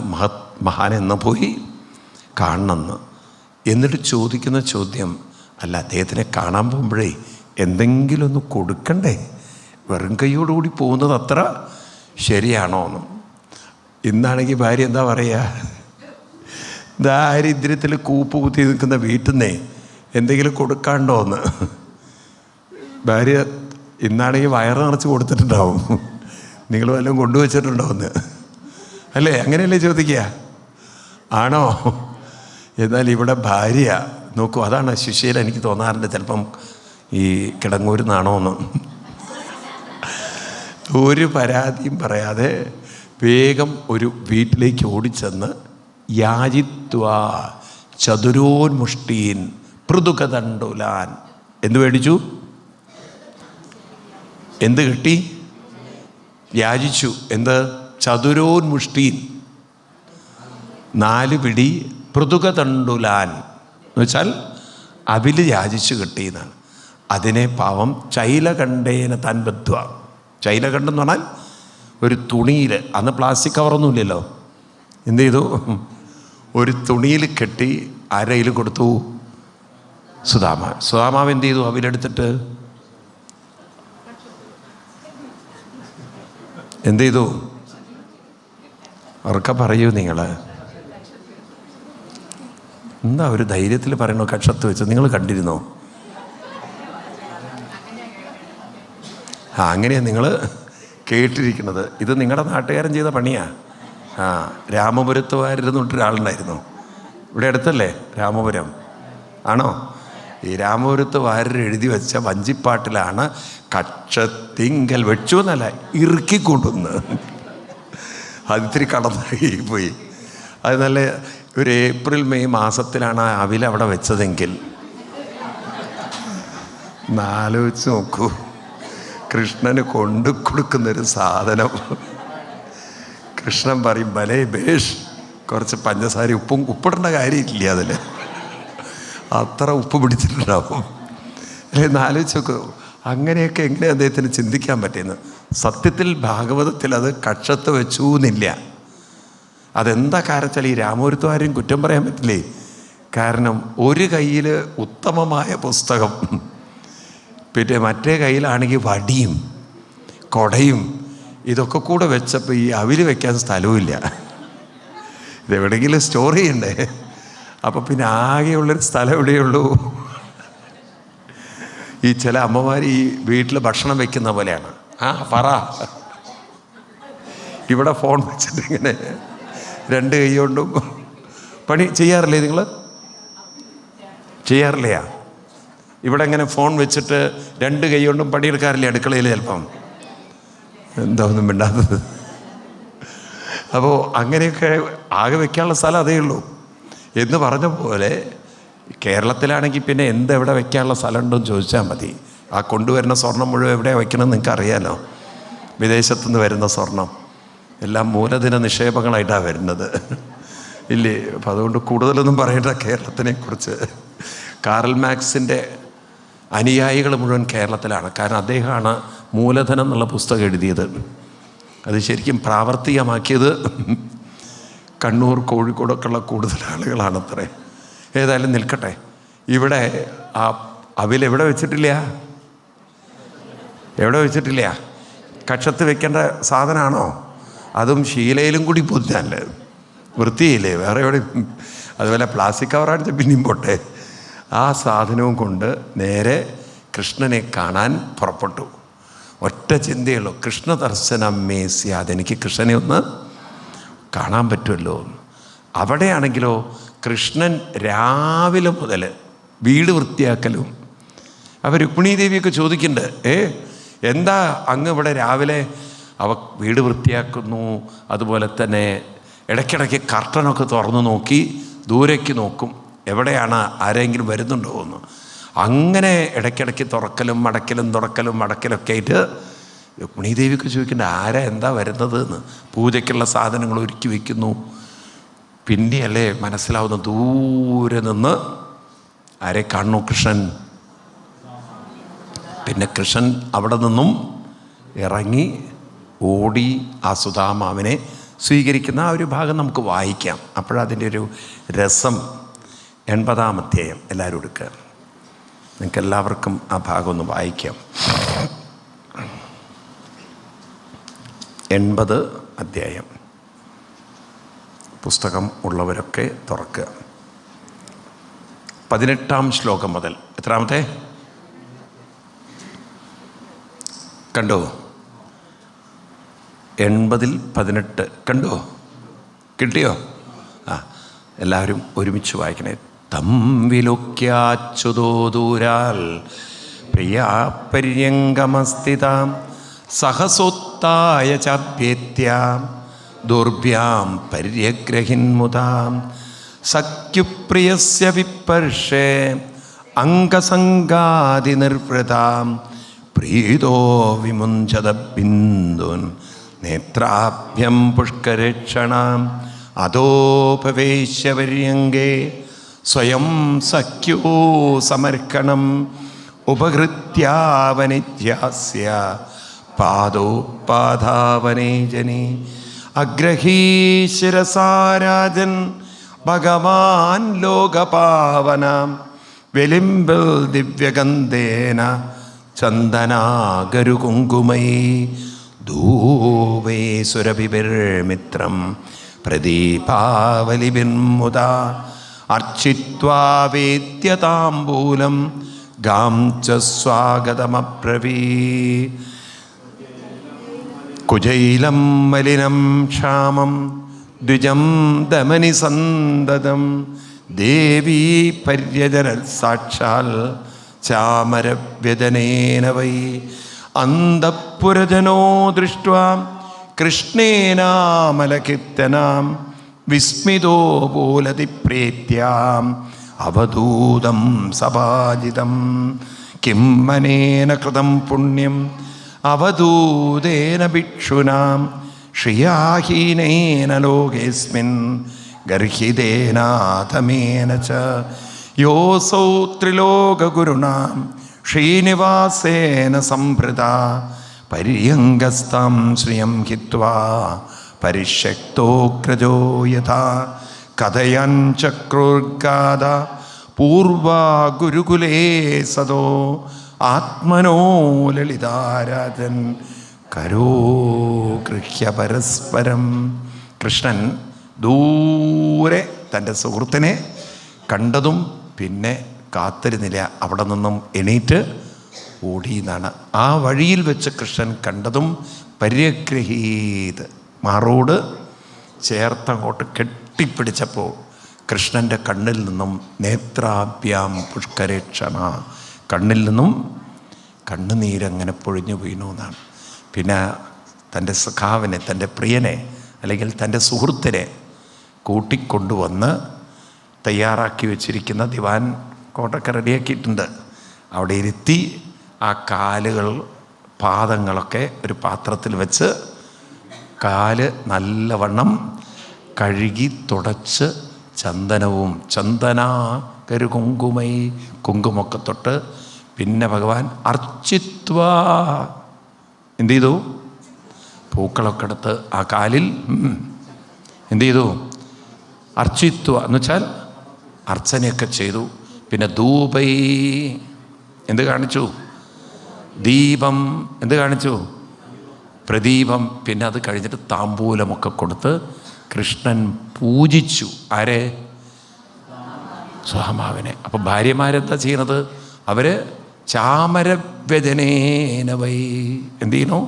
മഹാനെന്ന് പോയി കാണണമെന്ന്. എന്നിട്ട് ചോദിക്കുന്ന ചോദ്യം, അല്ല, അദ്ദേഹത്തിനെ കാണാൻ പോകുമ്പോഴേ എന്തെങ്കിലും ഒന്ന് കൊടുക്കണ്ടേ? വെറും കൈയോടുകൂടി പോകുന്നത് അത്ര ശരിയാണോ എന്ന്. ഇന്നാണെങ്കിൽ ഭാര്യ എന്താ പറയുക? ദാരിദ്ര്യത്തിൽ കൂപ്പ് കുത്തി നിൽക്കുന്ന വീട്ടിൽ നിന്നേ എന്തെങ്കിലും കൊടുക്കാണ്ടോ എന്ന്. ഭാര്യ ഇന്നാണെങ്കിൽ വയറ് നിറച്ച് കൊടുത്തിട്ടുണ്ടാവും, നിങ്ങൾ വല്ലതും കൊണ്ടുവച്ചിട്ടുണ്ടോ എന്ന്, അല്ലേ? അങ്ങനെയല്ലേ ചോദിക്കുക? ആണോ? എന്നാൽ ഇവിടെ ഭാര്യ നോക്കൂ, അതാണ് സുശീല. എനിക്ക് തോന്നാറുണ്ട് ചിലപ്പം ഈ കിടങ്ങൂരിൽ നിന്നാണോ എന്ന്. ഒരു പരാതിയും പറയാതെ വേഗം ഒരു വീട്ടിലേക്ക് ഓടിച്ചെന്ന് യാചിത്വാ ചതുരോന്മുഷ്ടീൻ പൃഥുകദണ്ഡുലാൻ എന്ത് മേടിച്ചു? എന്ത് കിട്ടി? യാചിച്ചു. എന്ത്? ചതുരോന്മുഷ്ടീൻ, 4 പിടി പൃഥുകദണ്ഡുലാൻ എന്ന് വെച്ചാൽ അവില് യാചിച്ചു കിട്ടിയെന്നാണ്. അതിനെ പാവം ചൈലകണ്ഠേന താൻ ബദ്ധ്വ. ചൈലകണ്ഠം എന്ന് പറഞ്ഞാൽ ഒരു തുണിയിൽ, അന്ന് പ്ലാസ്റ്റിക് കവറൊന്നുമില്ലല്ലോ, എന്ത് ചെയ്തു? ഒരു തുണിയിൽ കെട്ടി ആരയിൽ കൊടുത്തു? സുധാമാവ് എന്ത് ചെയ്തു? അവിലെടുത്തിട്ട് എന്ത് ചെയ്തു? അവർക്ക് പറയൂ നിങ്ങൾ. എന്താ ഒരു ധൈര്യത്തിൽ പറയണോ? കക്ഷത്ത് വെച്ച് നിങ്ങൾ കണ്ടിരുന്നോ? അങ്ങനെയാണ് നിങ്ങൾ കേട്ടിരിക്കുന്നത്. ഇത് നിങ്ങളുടെ നാട്ടുകാരൻ ചെയ്ത പണിയാ. രാമപുരത്തുകാരെന്ന് ഒരാളുണ്ടായിരുന്നു ഇവിടെ അടുത്തല്ലേ രാമപുരം, ആണോ? ഈ രാമപുരത്ത് വാര്യർ എഴുതി വെച്ച വഞ്ചിപ്പാട്ടിലാണ് കക്ഷത്തിങ്കൽ വെച്ചു എന്നല്ല, ഇറുക്കിക്കൊണ്ടുവന്ന്. അതിത്തിരി കടന്നായി പോയി. അത് നല്ല ഒരു ഏപ്രിൽ മെയ് മാസത്തിലാണ് ആ അവിൽ അവിടെ വെച്ചതെങ്കിൽ ആലോചിച്ച് നോക്കൂ. കൃഷ്ണന് കൊണ്ടു കൊടുക്കുന്നൊരു സാധനം. കൃഷ്ണൻ പറയും ഭലേ ബേഷ്, കുറച്ച് പഞ്ചസാര ഉപ്പിടേണ്ട കാര്യമില്ല അതിൽ, അത്ര ഉപ്പ് പിടിച്ചിട്ടുണ്ടാവും. അല്ലേ? ആലോചിച്ച് നോക്കൂ. അങ്ങനെയൊക്കെ എങ്ങനെ അദ്ദേഹത്തിന് ചിന്തിക്കാൻ പറ്റിയെന്ന്. സത്യത്തിൽ ഭാഗവതത്തിൽ അത് കക്ഷത്ത് വെച്ചു എന്നില്ല. അതെന്താ കാരച്ചാൽ ഈ രാമപുരത്തുകാരെയും കുറ്റം പറയാൻ പറ്റില്ലേ? കാരണം ഒരു കയ്യിൽ ഉത്തമമായ പുസ്തകം, പിന്നെ മറ്റേ കയ്യിലാണെങ്കിൽ വടിയും കൊടയും, ഇതൊക്കെ കൂടെ വെച്ചപ്പോൾ ഈ അവിൽ വെക്കാൻ സ്ഥലവുമില്ല. ഇതെവിടെയെങ്കിലും സ്റ്റോർ ചെയ്യണ്ടേ? അപ്പം പിന്നെ ആകെയുള്ളൊരു സ്ഥലം എവിടെയുള്ളൂ? ഈ ചില അമ്മമാർ ഈ വീട്ടിൽ ഭക്ഷണം വെക്കുന്ന പോലെയാണ്. പറ, ഇവിടെ ഫോൺ വെച്ചിട്ട് ഇങ്ങനെ 2 കൈ കൊണ്ടും പണി ചെയ്യാറില്ലേ? നിങ്ങൾ ചെയ്യാറില്ലയാ? ഇവിടെ ഇങ്ങനെ ഫോൺ വെച്ചിട്ട് 2 കൈ കൊണ്ടും പണിയെടുക്കാറില്ലേ അടുക്കളയിൽ? ചിലപ്പം എന്താ ഒന്നും മിണ്ടാത്തത്. അപ്പോൾ അങ്ങനെയൊക്കെ ആകെ വെക്കാനുള്ള സ്ഥലം അതേ ഉള്ളൂ എന്ന് പറഞ്ഞ പോലെ കേരളത്തിലാണെങ്കിൽ പിന്നെ എന്തെവിടെ വെക്കാനുള്ള സ്ഥലം ഉണ്ടോയെന്ന് ചോദിച്ചാൽ മതി. ആ കൊണ്ടുവരുന്ന സ്വർണം മുഴുവൻ എവിടെയാണ് വയ്ക്കണമെന്ന് നിങ്ങൾക്ക് അറിയാലോ. വിദേശത്തുനിന്ന് വരുന്ന സ്വർണം എല്ലാം മൂലധന നിക്ഷേപങ്ങളായിട്ടാണ് വരുന്നത്, ഇല്ലേ? അപ്പം അതുകൊണ്ട് കൂടുതലൊന്നും പറയേണ്ട കേരളത്തിനെ കുറിച്ച്. കാറൽ മാക്സിൻ്റെ അനുയായികൾ മുഴുവൻ കേരളത്തിലാണ്. കാരണം അദ്ദേഹമാണ് മൂലധനം എന്നുള്ള പുസ്തകം എഴുതിയത്. അത് ശരിക്കും പ്രാവർത്തികമാക്കിയത് കണ്ണൂർ കോഴിക്കോടൊക്കെയുള്ള കൂടുതൽ ആളുകളാണത്രേ. ഏതായാലും നിൽക്കട്ടെ. ഇവിടെ ആ അവിലെവിടെ വെച്ചിട്ടില്ല? എവിടെ വെച്ചിട്ടില്ല? കക്ഷത്ത് വെക്കേണ്ട സാധനമാണോ? അതും ശീലയിലും കൂടി പൊതിഞ്ഞല്ലേ, വൃത്തിയില്ലേ? വേറെ എവിടെ? അതുപോലെ പ്ലാസ്റ്റിക് കവറാണിച്ച പിന്നെയും പോട്ടെ. ആ സാധനവും കൊണ്ട് നേരെ കൃഷ്ണനെ കാണാൻ പുറപ്പെട്ടു. ഒറ്റ ചിന്തയുള്ളൂ, കൃഷ്ണ ദർശനം മേസ്യ, അതെനിക്ക് കൃഷ്ണനെ ഒന്ന് കാണാൻ പറ്റുമല്ലോ. അവിടെയാണെങ്കിലോ കൃഷ്ണൻ രാവിലെ മുതൽ വീട് വൃത്തിയാക്കലും. അപ്പോൾ രുക്മിണീ ദേവിയൊക്കെ ചോദിക്കുന്നുണ്ട്, എന്താ അങ്ങ് ഇവിടെ രാവിലെ? അവ വീട് വൃത്തിയാക്കുന്നു, അതുപോലെ തന്നെ ഇടയ്ക്കിടയ്ക്ക് കർട്ടനൊക്കെ തുറന്നു നോക്കി ദൂരേക്ക് നോക്കും, എവിടെയാണ് ആരെങ്കിലും വരുന്നുണ്ടോ എന്ന്. അങ്ങനെ ഇടയ്ക്കിടയ്ക്ക് തുറക്കലും മടക്കലൊക്കെ ആയിട്ട് രുക്മിണീ ദേവിക്ക് ചോദിക്കേണ്ട ആരാ എന്താ വരുന്നത് എന്ന്. പൂജയ്ക്കുള്ള സാധനങ്ങൾ ഒരുക്കി വയ്ക്കുന്നു. പിന്നെയല്ലേ മനസ്സിലാവുന്ന, ദൂരെ നിന്ന് ആരെ കാണുന്നു? കൃഷ്ണൻ. പിന്നെ കൃഷ്ണൻ അവിടെ നിന്നും ഇറങ്ങി ഓടി ആ സുധാമാവിനെ സ്വീകരിക്കുന്ന ആ ഒരു ഭാഗം നമുക്ക് വായിക്കാം. അപ്പോഴതിൻ്റെ ഒരു രസം. 80-ാം അധ്യായം എല്ലാവരും എടുക്കുക. നിങ്ങൾക്ക് എല്ലാവർക്കും ആ ഭാഗം ഒന്ന് വായിക്കാം. 80 അധ്യായം പുസ്തകം ഉള്ളവരൊക്കെ തുറക്കുക. 18-ാം ശ്ലോകം മുതൽ. എത്രാമത്തെ കണ്ടോ? 80-ൽ-18 കണ്ടോ? കിട്ടിയോ? എല്ലാവരും ഒരുമിച്ച് വായിക്കണേ. തം വിലോക്യാച്യുതോ ദൂരാൽ പ്രിയാപര്യങ്കമസ്ഥിതാം സഹസോത് സ്വത്തായ ചാപ്യേത്യാം ദുർഭ്യാം പര്യഗ്രഹിന്മുതാം സഖ്യുപ്രിയസ്യ വിപർഷേ അംഗസംഗാതിനിർവൃതാം പ്രീതോ വിമുഞ്ചത ബിന്ദുൻ നേത്രാഭ്യം പുഷ്കരക്ഷണാം അധോപവേശ്യപര്യങ്കേ സ്വയം സഖ്യോ സമർക്കണം ഉപഹൃത്യാവനിധ്യാസ്യ പാദോപാധാവനേ ജനേ അഗ്രഹീശിരസാരാജൻ ഭഗവാൻ ലോകപാവനാം വെലിമ്പിൽ ദിവ്യഗന്ധേന ചന്ദനാഗരുകുങ്കുമൈ ധൂവേ സുരഭിർമിത്രം പ്രദീപാവലിഭിർമുദാ അർച്ചിത്വാ വേദ്യതാംബൂലം ഗാം ച സ്വാഗതമബ്രവീ കുജൈലം മലിനം ക്ഷാമം ദ്വിജം ദമനി സന്തതം ദേവീ പര്യജരൽ സാക്ഷാൽ ചാമരവ്യജനേന വൈ അന്തഃപുരജനോ ദൃഷ്ട്വാ കൃഷ്ണേനാമലകീർത്തനാം വിസ്മിതോ ബോലതി പ്രീത്യാം അവധൂതം സഭാജിതം കിം മനേന കൃതം പുണ്യം അവധൂതേന ഭിക്ഷുനാം ശ്രിയാഹീനേന ലോകേസ്മിൻ ഗർഹിതേനാഥമേന ച യോസൗ ത്രിലോകഗുരുണാം ശ്രീനിവാസേന സംഭൃതാ പര്യങ്കസ്താം ശ്രിയം ഹിത്വാ പരിഷ്യക്തോഗ്രജോ യഥാ കഥയൻ ചക്രുർഗാദ പൂർവാ ഗുരുകുലേ സദോ ആത്മനോ ലളിതാരാജൻ കരോ ഗൃഹ്യ പരസ്പരം. കൃഷ്ണൻ ദൂരെ തൻ്റെ സുഹൃത്തിനെ കണ്ടതും പിന്നെ കാത്തിരുന്നില്ല, അവിടെ നിന്നും എണീറ്റ് ഓടിയെന്നാണ്. ആ വഴിയിൽ വെച്ച് കൃഷ്ണൻ കണ്ടതും പര്യഗ്രഹീത് മാറോട് ചേർത്തങ്ങോട്ട് കെട്ടിപ്പിടിച്ചപ്പോൾ കൃഷ്ണൻ്റെ കണ്ണിൽ നിന്നും നേത്രാഭ്യാം പുഷ്കരേക്ഷണ, കണ്ണിൽ നിന്നും കണ്ണുനീരങ്ങനെ പൊഴിഞ്ഞു വീണു എന്നാണ്. പിന്നെ തൻ്റെ സഖാവിനെ, തൻ്റെ പ്രിയനെ അല്ലെങ്കിൽ തൻ്റെ സുഹൃത്തിനെ കൂട്ടിക്കൊണ്ടുവന്ന് തയ്യാറാക്കി വെച്ചിരിക്കുന്ന ദിവാൻ കോട്ടൊക്കെ റെഡിയാക്കിയിട്ടുണ്ട്. അവിടെ ഇരുത്തി ആ കാലുകൾ പാദങ്ങളൊക്കെ ഒരു പാത്രത്തിൽ വെച്ച് കാല് നല്ലവണ്ണം കഴുകി തുടച്ച് ചന്ദനവും ചന്ദനാകരുകുങ്കുമൈ കുങ്കുമൊക്കെ തൊട്ട് പിന്നെ ഭഗവാൻ അർച്ചിത്വാ എന്ത് ചെയ്തു? പൂക്കളൊക്കെ എടുത്ത് ആ കാലിൽ എന്ത് ചെയ്തു? അർച്ചിത്വ എന്ന് വെച്ചാൽ അർച്ചനയൊക്കെ ചെയ്തു. പിന്നെ ധൂപൈ എന്ത് കാണിച്ചു? ദീപം എന്ത് കാണിച്ചു? പ്രദീപം. പിന്നെ അത് കഴിഞ്ഞിട്ട് താമ്പൂലമൊക്കെ കൊടുത്ത് കൃഷ്ണൻ പൂജിച്ചു. ആരെ? സ്വഹമാവിനെ. അപ്പം ഭാര്യമാരെന്താ ചെയ്യുന്നത്? അവർ ചാമരവ്യജനേന വൈ എന്ത് ചെയ്യണു?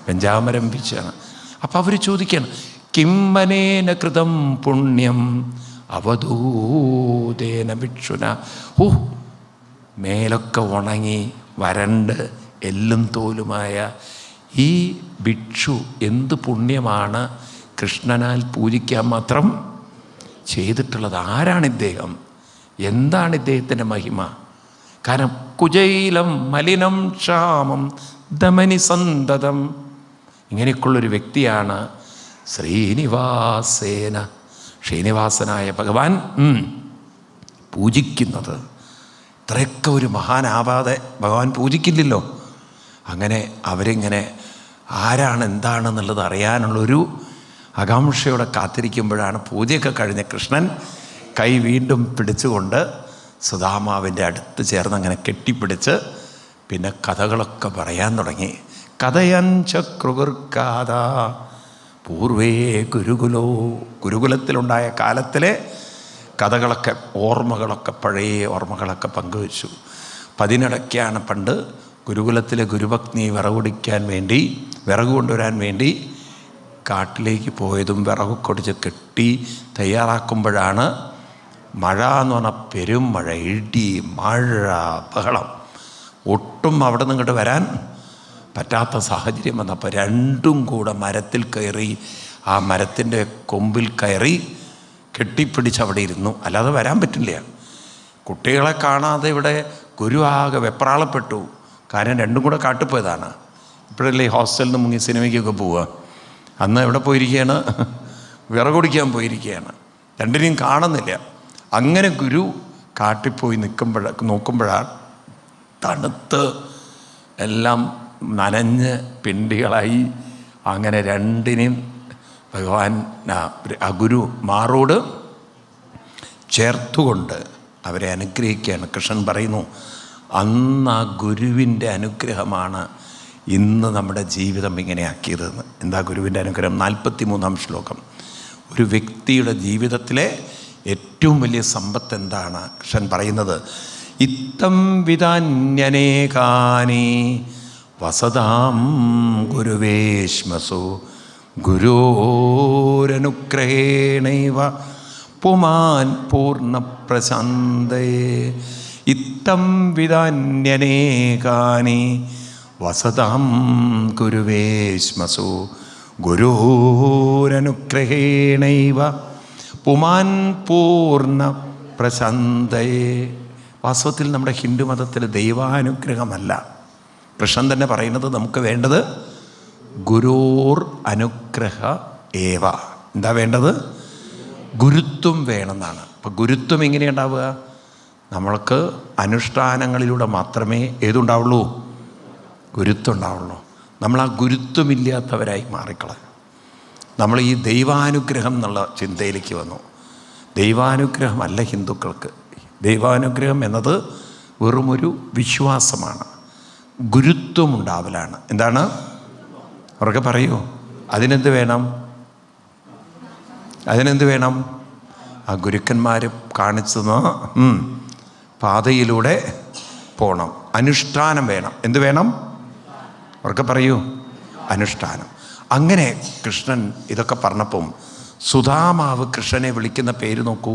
വെഞ്ചാമരം വീച്ചാണ്. അപ്പം അവർ ചോദിക്കുകയാണ്, കിമ്മനേന കൃതം പുണ്യം അവധൂതേന ഭിക്ഷുന. മേലൊക്കെ ഉണങ്ങി വരണ്ട് എല്ലും തോലുമായ ഈ ഭിക്ഷു എന്ത് പുണ്യമാണ് കൃഷ്ണനാൽ പൂജിക്കാൻ മാത്രം ചെയ്തിട്ടുള്ളത്? ആരാണ് ഇദ്ദേഹം? എന്താണ് ഇദ്ദേഹത്തിൻ്റെ മഹിമ? കാരണം കുജൈലം മലിനം ക്ഷാമം ദമനി സന്തതം ഇങ്ങനെയൊക്കെയുള്ളൊരു വ്യക്തിയാണ് ശ്രീനിവാസേന, ശ്രീനിവാസനായ ഭഗവാൻ പൂജിക്കുന്നത്. ഇത്രയൊക്കെ ഒരു മഹാനാവാതെ ഭഗവാൻ പൂജിക്കില്ലല്ലോ. അങ്ങനെ അവരിങ്ങനെ ആരാണ് എന്താണെന്നുള്ളത് അറിയാനുള്ളൊരു ആകാംക്ഷയോടെ കാത്തിരിക്കുമ്പോഴാണ് പൂജയൊക്കെ കഴിഞ്ഞ കൃഷ്ണൻ കൈ വീണ്ടും പിടിച്ചുകൊണ്ട് സുധാമാവിൻ്റെ അടുത്ത് ചേർന്ന് അങ്ങനെ കെട്ടിപ്പിടിച്ച് പിന്നെ കഥകളൊക്കെ പറയാൻ തുടങ്ങി. കഥയൻ ചക്രുകൃക്കാത പൂർവേ ഗുരുകുലത്തിലുണ്ടായ കാലത്തിലെ കഥകളൊക്കെ ഓർമ്മകളൊക്കെ പഴയ ഓർമ്മകളൊക്കെ പങ്കുവച്ചു. പതിനിടയ്ക്കാണ് പണ്ട് ഗുരുകുലത്തിലെ ഗുരുഭഗ്നി വിറക് കൊണ്ടുവരാൻ വേണ്ടി കാട്ടിലേക്ക് പോയതും വിറകൊക്കെ ഒടിച്ച് കെട്ടി തയ്യാറാക്കുമ്പോഴാണ് മഴ എന്ന് പറഞ്ഞാൽ പെരും മഴ, ഇടി, മഴ, ബഹളം. ഒട്ടും അവിടെ നിന്ന് ഇങ്ങോട്ട് വരാൻ പറ്റാത്ത സാഹചര്യം വന്നപ്പോൾ രണ്ടും കൂടെ മരത്തിൽ കയറി, ആ മരത്തിൻ്റെ കൊമ്പിൽ കയറി കെട്ടിപ്പിടിച്ച് അവിടെ ഇരുന്നു. അല്ലാതെ വരാൻ പറ്റില്ല. കുട്ടികളെ കാണാതെ ഇവിടെ ഗുരു ആകെ വെപ്രാളപ്പെട്ടു. കാരണം രണ്ടും കൂടെ കാട്ടിപ്പോയതാണ്. ഇപ്പോഴല്ലേ ഹോസ്റ്റലിൽ നിന്ന് മുങ്ങി സിനിമയ്ക്കൊക്കെ പോവുക. അന്ന് എവിടെ പോയിരിക്കുകയാണ്? വിറകൊടിക്കാൻ പോയിരിക്കുകയാണ്. രണ്ടിനെയും കാണുന്നില്ല. അങ്ങനെ ഗുരു കാട്ടിപ്പോയി നോക്കുമ്പോഴാണ് തണുത്ത് എല്ലാം നനഞ്ഞ് പിണ്ടികളായി. അങ്ങനെ രണ്ടിനെയും ഭഗവാൻ ആ ഗുരു മാറോട് ചേർത്തുകൊണ്ട് അവരെ അനുഗ്രഹിക്കുകയാണ്. കൃഷ്ണൻ പറയുന്നു, അന്ന് ആ ഗുരുവിൻ്റെ അനുഗ്രഹമാണ് ഇന്ന് നമ്മുടെ ജീവിതം ഇങ്ങനെയാക്കിയതെന്ന്. എന്താ ഗുരുവിൻ്റെ അനുഗ്രഹം? 43-ാം ശ്ലോകം. ഒരു വ്യക്തിയുടെ ജീവിതത്തിലെ ഏറ്റവും വലിയ സമ്പത്ത് എന്താണ്? കൃഷ്ണൻ പറയുന്നത്, ഇത്തം വിധാന്യനേകാനി വസതാം ഗുരുവേശ്മസു ഗുരോരനുഗ്രഹേണൈവ പുമാൻ പൂർണ്ണപ്രശാന്തയേ. ഇത്തം വിധാന്യനേകാനി വസതാം ഗുരുവേശ്മസു ഗുരോരനുഗ്രഹേണൈവ പുമാൻ പൂർണ്ണ പ്രശാന്തയേ. വാസ്തവത്തിൽ നമ്മുടെ ഹിന്ദു മതത്തിൽ ദൈവാനുഗ്രഹമല്ല, കൃഷ്ണൻ തന്നെ പറയുന്നത് നമുക്ക് വേണ്ടത് ഗുരോർ അനുഗ്രഹ ഏവ. എന്താ വേണ്ടത്? ഗുരുത്വം വേണമെന്നാണ്. അപ്പം ഗുരുത്വം എങ്ങനെയുണ്ടാവുക? നമ്മൾക്ക് അനുഷ്ഠാനങ്ങളിലൂടെ മാത്രമേ ഏതുണ്ടാവുള്ളൂ? ഗുരുത്വം ഉണ്ടാവുള്ളൂ. നമ്മൾ ആ ഗുരുത്വമില്ലാത്തവരായി മാറിക്കളയും. നമ്മൾ ഈ ദൈവാനുഗ്രഹം എന്നുള്ള ചിന്തയിലേക്ക് വന്നു. ദൈവാനുഗ്രഹമല്ല ഹിന്ദുക്കൾക്ക്. ദൈവാനുഗ്രഹം എന്നത് വെറുമൊരു വിശ്വാസമാണ്. ഗുരുത്വം ഉണ്ടാവലാണ്. എന്താണ്? അവർക്ക് പറയൂ, അതിനെന്ത് വേണം? അതിനെന്ത് വേണം? ആ ഗുരുക്കന്മാർ കാണിച്ചു പാതയിലൂടെ പോകണം. അനുഷ്ഠാനം വേണം. എന്ത് വേണം? അവർക്ക് പറയൂ, അനുഷ്ഠാനം. അങ്ങനെ കൃഷ്ണൻ ഇതൊക്കെ പറഞ്ഞപ്പം സുധാമാവ് കൃഷ്ണനെ വിളിക്കുന്ന പേര് നോക്കൂ.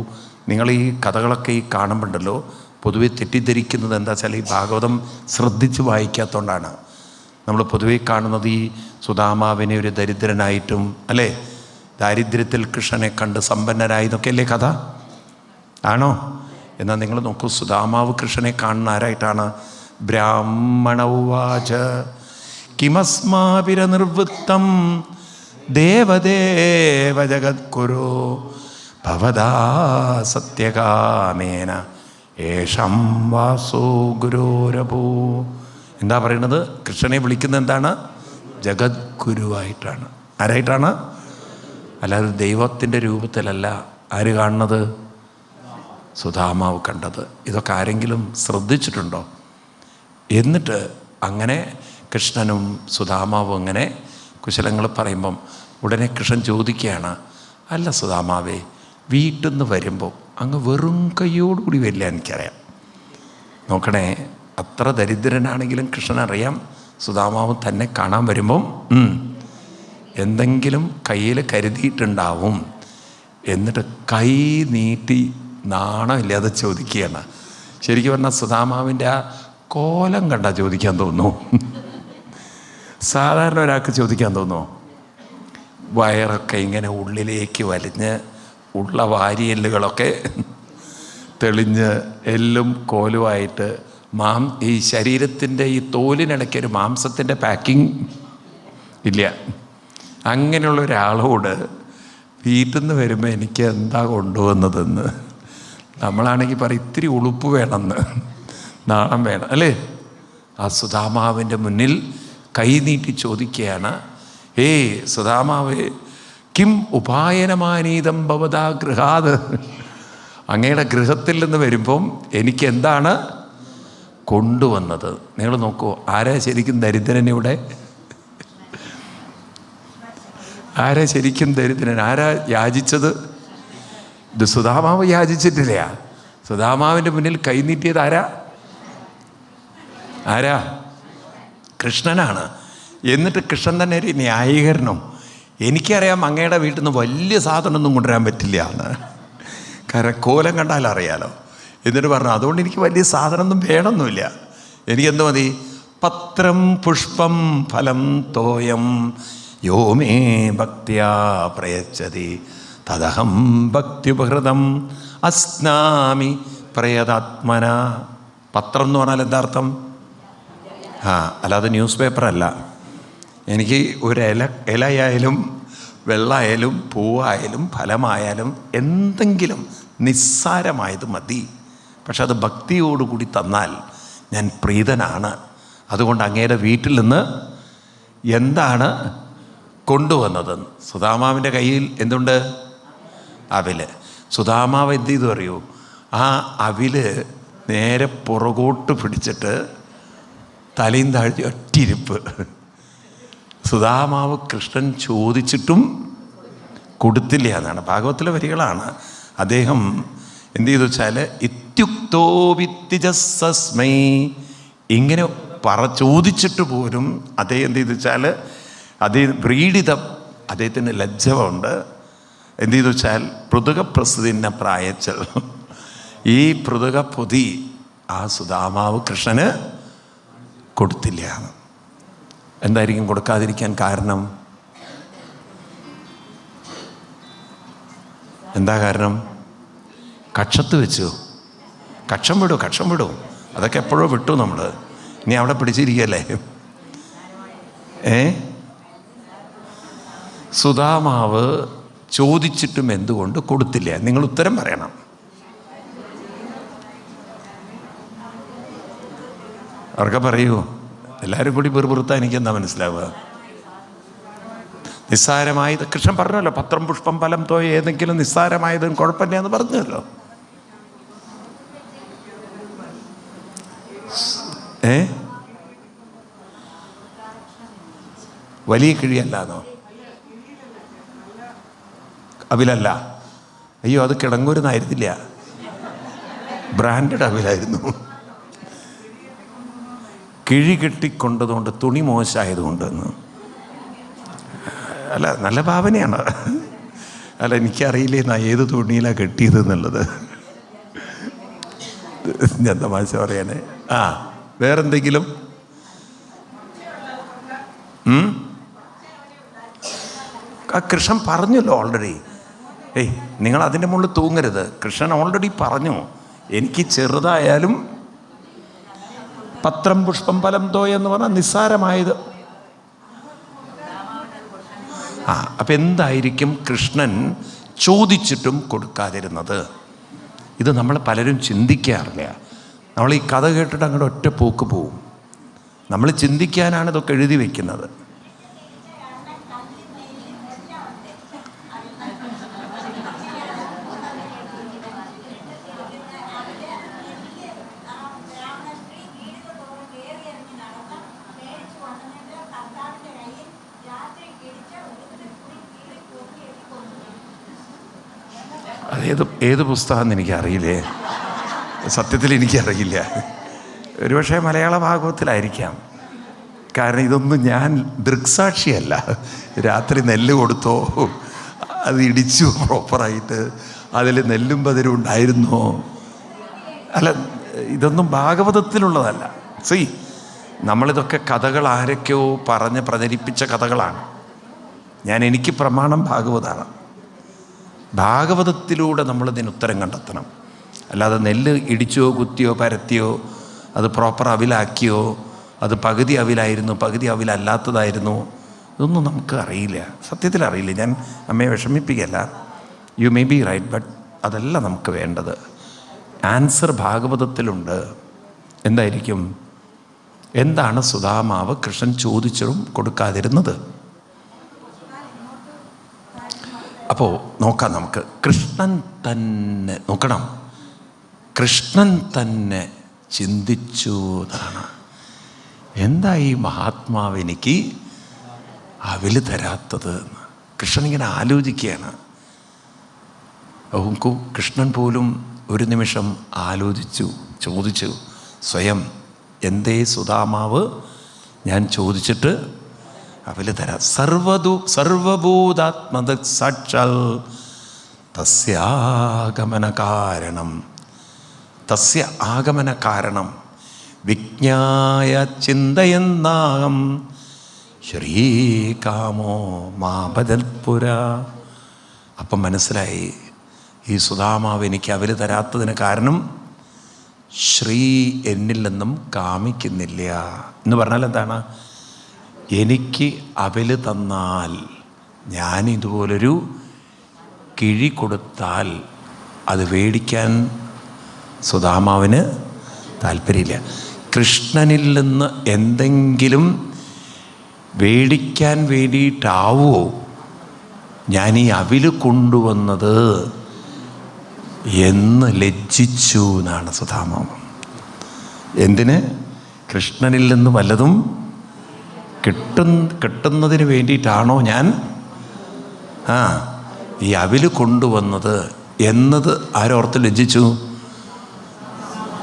നിങ്ങൾ ഈ കഥകളൊക്കെ ഈ കാണുമ്പോണ്ടല്ലോ പൊതുവെ തെറ്റിദ്ധരിക്കുന്നത് എന്താ വെച്ചാൽ ഈ ഭാഗവതം ശ്രദ്ധിച്ച് വായിക്കാത്തതുകൊണ്ടാണ്. നമ്മൾ പൊതുവെ കാണുന്നത് ഈ സുധാമാവിനെ ഒരു ദരിദ്രനായിട്ടും, അല്ലേ, ദാരിദ്ര്യത്തിൽ കൃഷ്ണനെ കണ്ട് സമ്പന്നനായി എന്നൊക്കെയല്ലേ കഥ? ആണോ? എന്നാൽ നിങ്ങൾ നോക്കൂ, സുധാമാവ് കൃഷ്ണനെ കാണുന്ന ആരായിട്ടാണ്? ബ്രാഹ്മണൗവാച കിമസ്മാഭിരനിർവൃത്തം ദേവദേവ ജഗദ്ഗുരു ഭവദാ സത്യകാമേന ഏഷം വാസോ ഗുരോരഭൂ. എന്താ പറയുന്നത്? കൃഷ്ണനെ വിളിക്കുന്നത് എന്താണ്? ജഗദ്ഗുരുവായിട്ടാണ്. ആരായിട്ടാണ്? അല്ലാതെ ദൈവത്തിൻ്റെ രൂപത്തിലല്ല. ആര് കാണുന്നത്? സുധാമാവ് കണ്ടത്. ഇതൊക്കെ ആരെങ്കിലും ശ്രദ്ധിച്ചിട്ടുണ്ടോ? എന്നിട്ട് അങ്ങനെ കൃഷ്ണനും സുധാമാവും അങ്ങനെ കുശലങ്ങൾ പറയുമ്പം ഉടനെ കൃഷ്ണൻ ചോദിക്കുകയാണ്, അല്ല സുധാമാവേ, വീട്ടിൽ നിന്ന് വരുമ്പോൾ അങ്ങ് വെറും കൈയോടുകൂടി വരില്ല. എനിക്കറിയാം. നോക്കണേ, അത്ര ദരിദ്രനാണെങ്കിലും കൃഷ്ണനറിയാം സുധാമാവ് തന്നെ കാണാൻ വരുമ്പം എന്തെങ്കിലും കയ്യിൽ കരുതിയിട്ടുണ്ടാവും. എന്നിട്ട് കൈ നീട്ടി നാണമില്ലാതെ ചോദിക്കുകയാണ്. ശരിക്കും പറഞ്ഞാൽ സുധാമാവിൻ്റെ ആ കോലം കണ്ടാൽ ചോദിക്കാൻ തോന്നുന്നു. സാധാരണ ഒരാൾക്ക് ചോദിക്കാൻ തോന്നുമോ? വയറൊക്കെ ഇങ്ങനെ ഉള്ളിലേക്ക് വലിഞ്ഞ് ഉള്ള വാരിയെല്ലുകളൊക്കെ തെളിഞ്ഞ് എല്ലും കോലുമായിട്ട് ഈ ശരീരത്തിൻ്റെ ഈ തോലിനിടയ്ക്കൊരു മാംസത്തിൻ്റെ പാക്കിങ് ഇല്ല. അങ്ങനെയുള്ള ഒരാളോട് വീട്ടിൽ നിന്ന് വരുമ്പോൾ എനിക്ക് എന്താ കൊണ്ടുവന്നതെന്ന് നമ്മളാണെങ്കിൽ പറയും, ഇത്തിരി ഉളുപ്പ് വേണമെന്ന്, നാണം വേണം, അല്ലേ? ആ സുധാമാവിൻ്റെ മുന്നിൽ കൈ നീട്ടി ചോദിക്കുകയാണ്, ഏയ് സുധാമാവേ, കിം ഉപായനമാനീതം ഭവതാ ഗൃഹാത്. അങ്ങയുടെ ഗൃഹത്തിൽ നിന്ന് വരുമ്പം എനിക്ക് എന്താണ് കൊണ്ടുവന്നത്? നിങ്ങൾ നോക്കൂ, ആരാ ശരിക്കും ദരിദ്രൻ ഇവിടെ? ആരാ ശരിക്കും ദരിദ്രൻ? ആരാ യാചിച്ചത്? ഇത് സുധാമാവ് യാചിച്ചിട്ടില്ല. സുധാമാവിൻ്റെ മുന്നിൽ കൈനീട്ടിയത് ആരാ? ആരാ? കൃഷ്ണനാണ്. എന്നിട്ട് കൃഷ്ണൻ തന്നെ ഒരു ന്യായീകരണം, എനിക്കറിയാം അങ്ങയുടെ വീട്ടിൽ നിന്ന് വലിയ സാധനമൊന്നും കൊണ്ടുവരാൻ പറ്റില്ല എന്ന്, കാരണം കോലം കണ്ടാൽ അറിയാലോ. എന്നിട്ട് പറഞ്ഞു, അതുകൊണ്ട് എനിക്ക് വലിയ സാധനമൊന്നും വേണമെന്നില്ല, എനിക്കെന്ത് മതി? പത്രം പുഷ്പം ഫലം തോയം യോ മേ ഭക്തിയാ പ്രയച്ഛതി തദഹം ഭക്തിപഹൃതം അസ്നാമി പ്രയതാത്മന. പത്രം എന്ന് പറഞ്ഞാൽ എന്താർത്ഥം? അല്ലാതെ ന്യൂസ് പേപ്പറല്ല. എനിക്ക് ഒരു ഇലയായാലും വെള്ളമായാലും പൂവായാലും ഫലമായാലും എന്തെങ്കിലും നിസ്സാരമായത് മതി. പക്ഷെ അത് ഭക്തിയോടുകൂടി തന്നാൽ ഞാൻ പ്രീതനാണ്. അതുകൊണ്ട് അങ്ങയുടെ വീട്ടിൽ നിന്ന് എന്താണ് കൊണ്ടുവന്നത്? സുധാമാവിൻ്റെ കയ്യിൽ എന്തുണ്ട്? അവില്. സുധാമാവ് എന്ത് ചെയ്തു അറിയൂ? ആ അവില് നേരെ പുറകോട്ട് പിടിച്ചിട്ട് തലയും താഴ്ത്തി ഒറ്റിരിപ്പ്. സുധാമാവ് കൃഷ്ണൻ ചോദിച്ചിട്ടും കൊടുത്തില്ല എന്നാണ് ഭാഗവത്തിലെ വരികളാണ്. അദ്ദേഹം എന്ത് ചെയ്തു വെച്ചാൽ ഇത്യുക്തോ വിത്തിജസ്മൈ ഇങ്ങനെ ചോദിച്ചിട്ട് പോലും അദ്ദേഹം എന്ത് ചെയ്തു വെച്ചാൽ വ്രീഡിതം അദ്ദേഹത്തിന് ലജ്ജവുണ്ട്. എന്ത് ചെയ്തു വെച്ചാൽ പൃഥുകപ്രസുതിന്നെ പ്രായച്ചൽ. ഈ പൃഥുകപ്പൊതി ആ സുധാമാവ് കൃഷ്ണന് കൊടുത്തില്ല. എന്തായിരിക്കും കൊടുക്കാതിരിക്കാൻ കാരണം? എന്താ കാരണം? കക്ഷത്ത് വെച്ചു. കക്ഷം വിടും. അതൊക്കെ എപ്പോഴോ വിട്ടു നമ്മൾ. ഇനി അവിടെ പിടിച്ചിരിക്കല്ലേ. സുധാമാവ് ചോദിച്ചിട്ടും എന്തുകൊണ്ട് കൊടുത്തില്ല? നിങ്ങൾ ഉത്തരം പറയണം. അവർക്ക് പറയൂ. എല്ലാവരും കൂടി വെറുതാ എനിക്കെന്താ മനസ്സിലാവുക? നിസ്സാരമായത് കൃഷ്ണൻ പറഞ്ഞല്ലോ. പത്രം പുഷ്പം ഫലം തോയ ഏതെങ്കിലും നിസ്സാരമായതും കുഴപ്പമില്ല എന്ന് പറഞ്ഞല്ലോ. വലിയ കിഴിയല്ലാന്നോ? അവിലല്ല. അയ്യോ, അത് കിടങ്ങൂരെന്നായിരുന്നില്ല, ബ്രാൻഡഡ് അവിലായിരുന്നു. കിഴി കെട്ടിക്കൊണ്ടതുകൊണ്ട് തുണി മോശമായതുകൊണ്ടെന്ന് അല്ല, നല്ല ഭാവനയാണ്. അല്ല, എനിക്കറിയില്ല ഏത് തുണിയിലാണ് കെട്ടിയതെന്നുള്ളത്. ഞാൻ തമാശ പറയാനേ. വേറെന്തെങ്കിലും? കൃഷ്ണൻ പറഞ്ഞല്ലോ ഓൾറെഡി. നിങ്ങൾ അതിൻ്റെ മുകളിൽ തൂങ്ങരുത്. കൃഷ്ണൻ ഓൾറെഡി പറഞ്ഞു, എനിക്ക് ചെറുതായാലും പത്രം പുഷ്പം ഫലം തോയ എന്ന് പറഞ്ഞാൽ നിസ്സാരമായത്. അപ്പം എന്തായിരിക്കും കൃഷ്ണൻ ചോദിച്ചിട്ടും കൊടുക്കാതിരുന്നത്? ഇത് നമ്മൾ പലരും ചിന്തിക്കാറില്ല. നമ്മൾ ഈ കഥ കേട്ടിട്ട് അങ്ങോട്ട് ഒറ്റ പോക്ക് പോവും. നമ്മൾ ചിന്തിക്കാനാണ് ഇതൊക്കെ എഴുതി വയ്ക്കുന്നത്. ഏത് പുസ്തകമെന്ന് എനിക്കറിയില്ലേ. സത്യത്തിൽ എനിക്കറിയില്ല. ഒരുപക്ഷെ മലയാള ഭാഗവത്തിലായിരിക്കാം. കാരണം ഇതൊന്നും ഞാൻ ദൃക്സാക്ഷിയല്ല. രാത്രി നെല്ല് കൊടുത്തോ, അത് ഇടിച്ചു പ്രോപ്പറായിട്ട്, അതിൽ നെല്ലും പതിരും ഉണ്ടായിരുന്നോ? അല്ല, ഇതൊന്നും ഭാഗവതത്തിലുള്ളതല്ല. നമ്മളിതൊക്കെ കഥകൾ ആരൊക്കെയോ പറഞ്ഞ് പ്രചരിപ്പിച്ച കഥകളാണ്. എനിക്ക് പ്രമാണം ഭാഗവതമാണ്. ഭാഗവതത്തിലൂടെ നമ്മളിതിന് ഉത്തരം കണ്ടെത്തണം. അല്ലാതെ നെല്ല് ഇടിച്ചോ കുത്തിയോ പരത്തിയോ അത് പ്രോപ്പർ അവിലാക്കിയോ അത് പകുതി അവിലായിരുന്നു പകുതി അവിലല്ലാത്തതായിരുന്നു ഇതൊന്നും നമുക്ക് അറിയില്ല. സത്യത്തിൽ അറിയില്ല. ഞാൻ അമ്മയെ വിഷമിപ്പിക്കല്ല. You may be right, but അതല്ല നമുക്ക് വേണ്ടത്. ആൻസർ ഭാഗവതത്തിലുണ്ട്. എന്തായിരിക്കും? എന്താണ് സുധാമാവ് കൃഷ്ണൻ ചോദിച്ചും കൊടുക്കാതിരുന്നത്? അപ്പോൾ നോക്കാം നമുക്ക്. കൃഷ്ണൻ തന്നെ നോക്കണം. കൃഷ്ണൻ തന്നെ ചിന്തിച്ചു എന്നാണ്. എന്താ ഈ മഹാത്മാവ് എനിക്ക് അവില് തരാത്തത്? കൃഷ്ണൻ ഇങ്ങനെ ആലോചിക്കുകയാണ്. കൃഷ്ണൻ പോലും ഒരു നിമിഷം ആലോചിച്ചു, ചോദിച്ചു സ്വയം, എന്തേ സുധാമാവ് ഞാൻ ചോദിച്ചിട്ട് അവില് തരാം? സർവഭൂതാത്മത സാക്ഷാൽ തസ്യാഗമന കാരണം വിജ്ഞായ ചിന്തയെന്നാകം ശ്രീകാമോ മാപദൽപുര. അപ്പം മനസ്സിലായി, ഈ സുധാമാവ് എനിക്ക് അവല് തരാത്തതിന് കാരണം ശ്രീ എന്നിൽ നിന്നും കാമിക്കുന്നില്ല എന്ന് പറഞ്ഞാൽ എന്താണ്? എനിക്ക് അവല് തന്നാൽ, ഞാൻ ഇതുപോലൊരു കിഴി കൊടുത്താൽ അത് മേടിക്കാൻ സുധാമാവിന് താല്പര്യമില്ല. കൃഷ്ണനിൽ നിന്ന് എന്തെങ്കിലും മേടിക്കാൻ വേണ്ടിയിട്ടാവോ ഞാൻ ഈ അവില് കൊണ്ടുവന്നത് എന്ന് ലജ്ജിച്ചു എന്നാണ് സുധാമാവ്. എന്തിന്? കൃഷ്ണനിൽ നിന്ന് വല്ലതും കിട്ടുന്നതിന് വേണ്ടിയിട്ടാണോ ഞാൻ ഈ അവില് കൊണ്ടുവന്നത് എന്നത് ആരോർത്ത് ലജ്ജിച്ചു?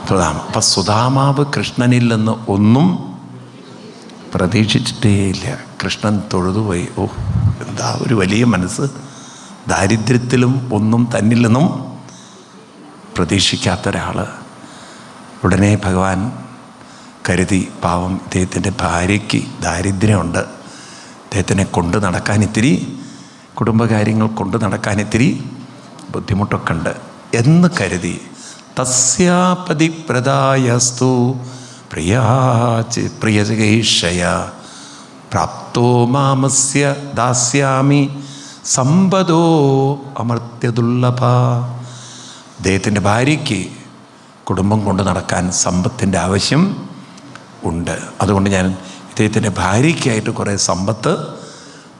സുധാമ. അപ്പം സുധാമാവ് കൃഷ്ണനിൽ നിന്ന് ഒന്നും പ്രതീക്ഷിച്ചിട്ടേയില്ല. കൃഷ്ണൻ തൊഴുതുപോയി. ഓ, എന്താ ഒരു വലിയ മനസ്സ്! ദാരിദ്ര്യത്തിലും ഒന്നും തന്നിൽ നിന്നും പ്രതീക്ഷിക്കാത്ത ഒരാൾ. ഉടനെ ഭഗവാൻ കരുതി, പാവം ഇദ്ദേഹത്തിൻ്റെ ഭാര്യയ്ക്ക് ദാരിദ്ര്യമുണ്ട്, ഇദ്ദേഹത്തിനെ കൊണ്ട് നടക്കാൻ ഇത്തിരി, കുടുംബകാര്യങ്ങൾ കൊണ്ട് നടക്കാൻ ഇത്തിരി ബുദ്ധിമുട്ടൊക്കെ ഉണ്ട് എന്ന് കരുതി തസ്യാപതി പ്രദായസ്തു പ്രിയചകൈഷയ പ്രാപ്തോ മാമസ്യ ദാസ്യാമി സമ്പദോ അമർത്യദുർലഭ. അദ്ദേഹത്തിൻ്റെ ഭാര്യയ്ക്ക് കുടുംബം കൊണ്ട് നടക്കാൻ സമ്പത്തിൻ്റെ ആവശ്യം ഉണ്ട്. അതുകൊണ്ട് ഞാൻ ഇദ്ദേഹത്തിൻ്റെ ഭാര്യയ്ക്കായിട്ട് കുറേ സമ്പത്ത്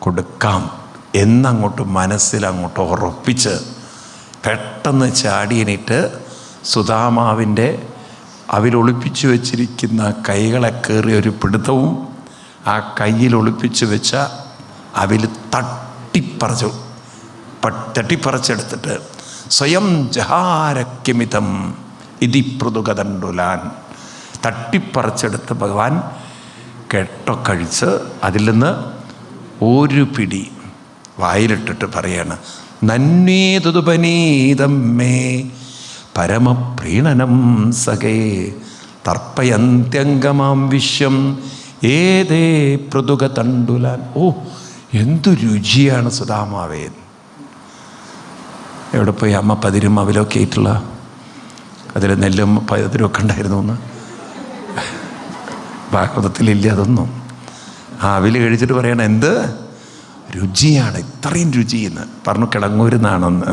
കൊടുക്കാം എന്നങ്ങോട്ട് മനസ്സിലങ്ങോട്ട് ഉറപ്പിച്ച് പെട്ടെന്ന് ചാടിയനിട്ട് സുധാമാവിൻ്റെ അവരൊളിപ്പിച്ചു വെച്ചിരിക്കുന്ന കൈകളെ കയറിയ ഒരു പിടുത്തവും ആ കയ്യിൽ ഒളിപ്പിച്ചു വെച്ച അവൽ തട്ടിപ്പറിച്ചെടുത്തിട്ട് സ്വയം ജഹാരക്യമിതം ഇതി പൃഥുകതണ്ടുലാൻ തട്ടിപ്പറിച്ചെടുത്ത് ഭഗവാൻ കെട്ടൊക്കഴിച്ച് അതിൽ നിന്ന് ഒരു പിടി വായിലിട്ടിട്ട് പറയാണ്, നന്വേതുപനീതം മേ പരമപ്രീണനം സഖേ തർപ്പയന്ത്യംഗമാം വിശ്വം ഏതേ പൃഥുകതണ്ടുലാൻ. ഓ, എന്തു രുചിയാണ് സുധാമാവേ! എവിടെ പോയി അമ്മ പതിരും അവലൊക്കെ ആയിട്ടുള്ള അതിൽ നെല്ലും പതിരൊക്കെ ഉണ്ടായിരുന്നു എന്ന് ഭാഗവതത്തിലില്ല അതൊന്നും. ആ അവില് കഴിച്ചിട്ട് പറയണം, എന്ത് രുചിയാണ്, ഇത്രയും രുചിയെന്ന് പറഞ്ഞു. കിടങ്ങൂരുന്നാണെന്ന്.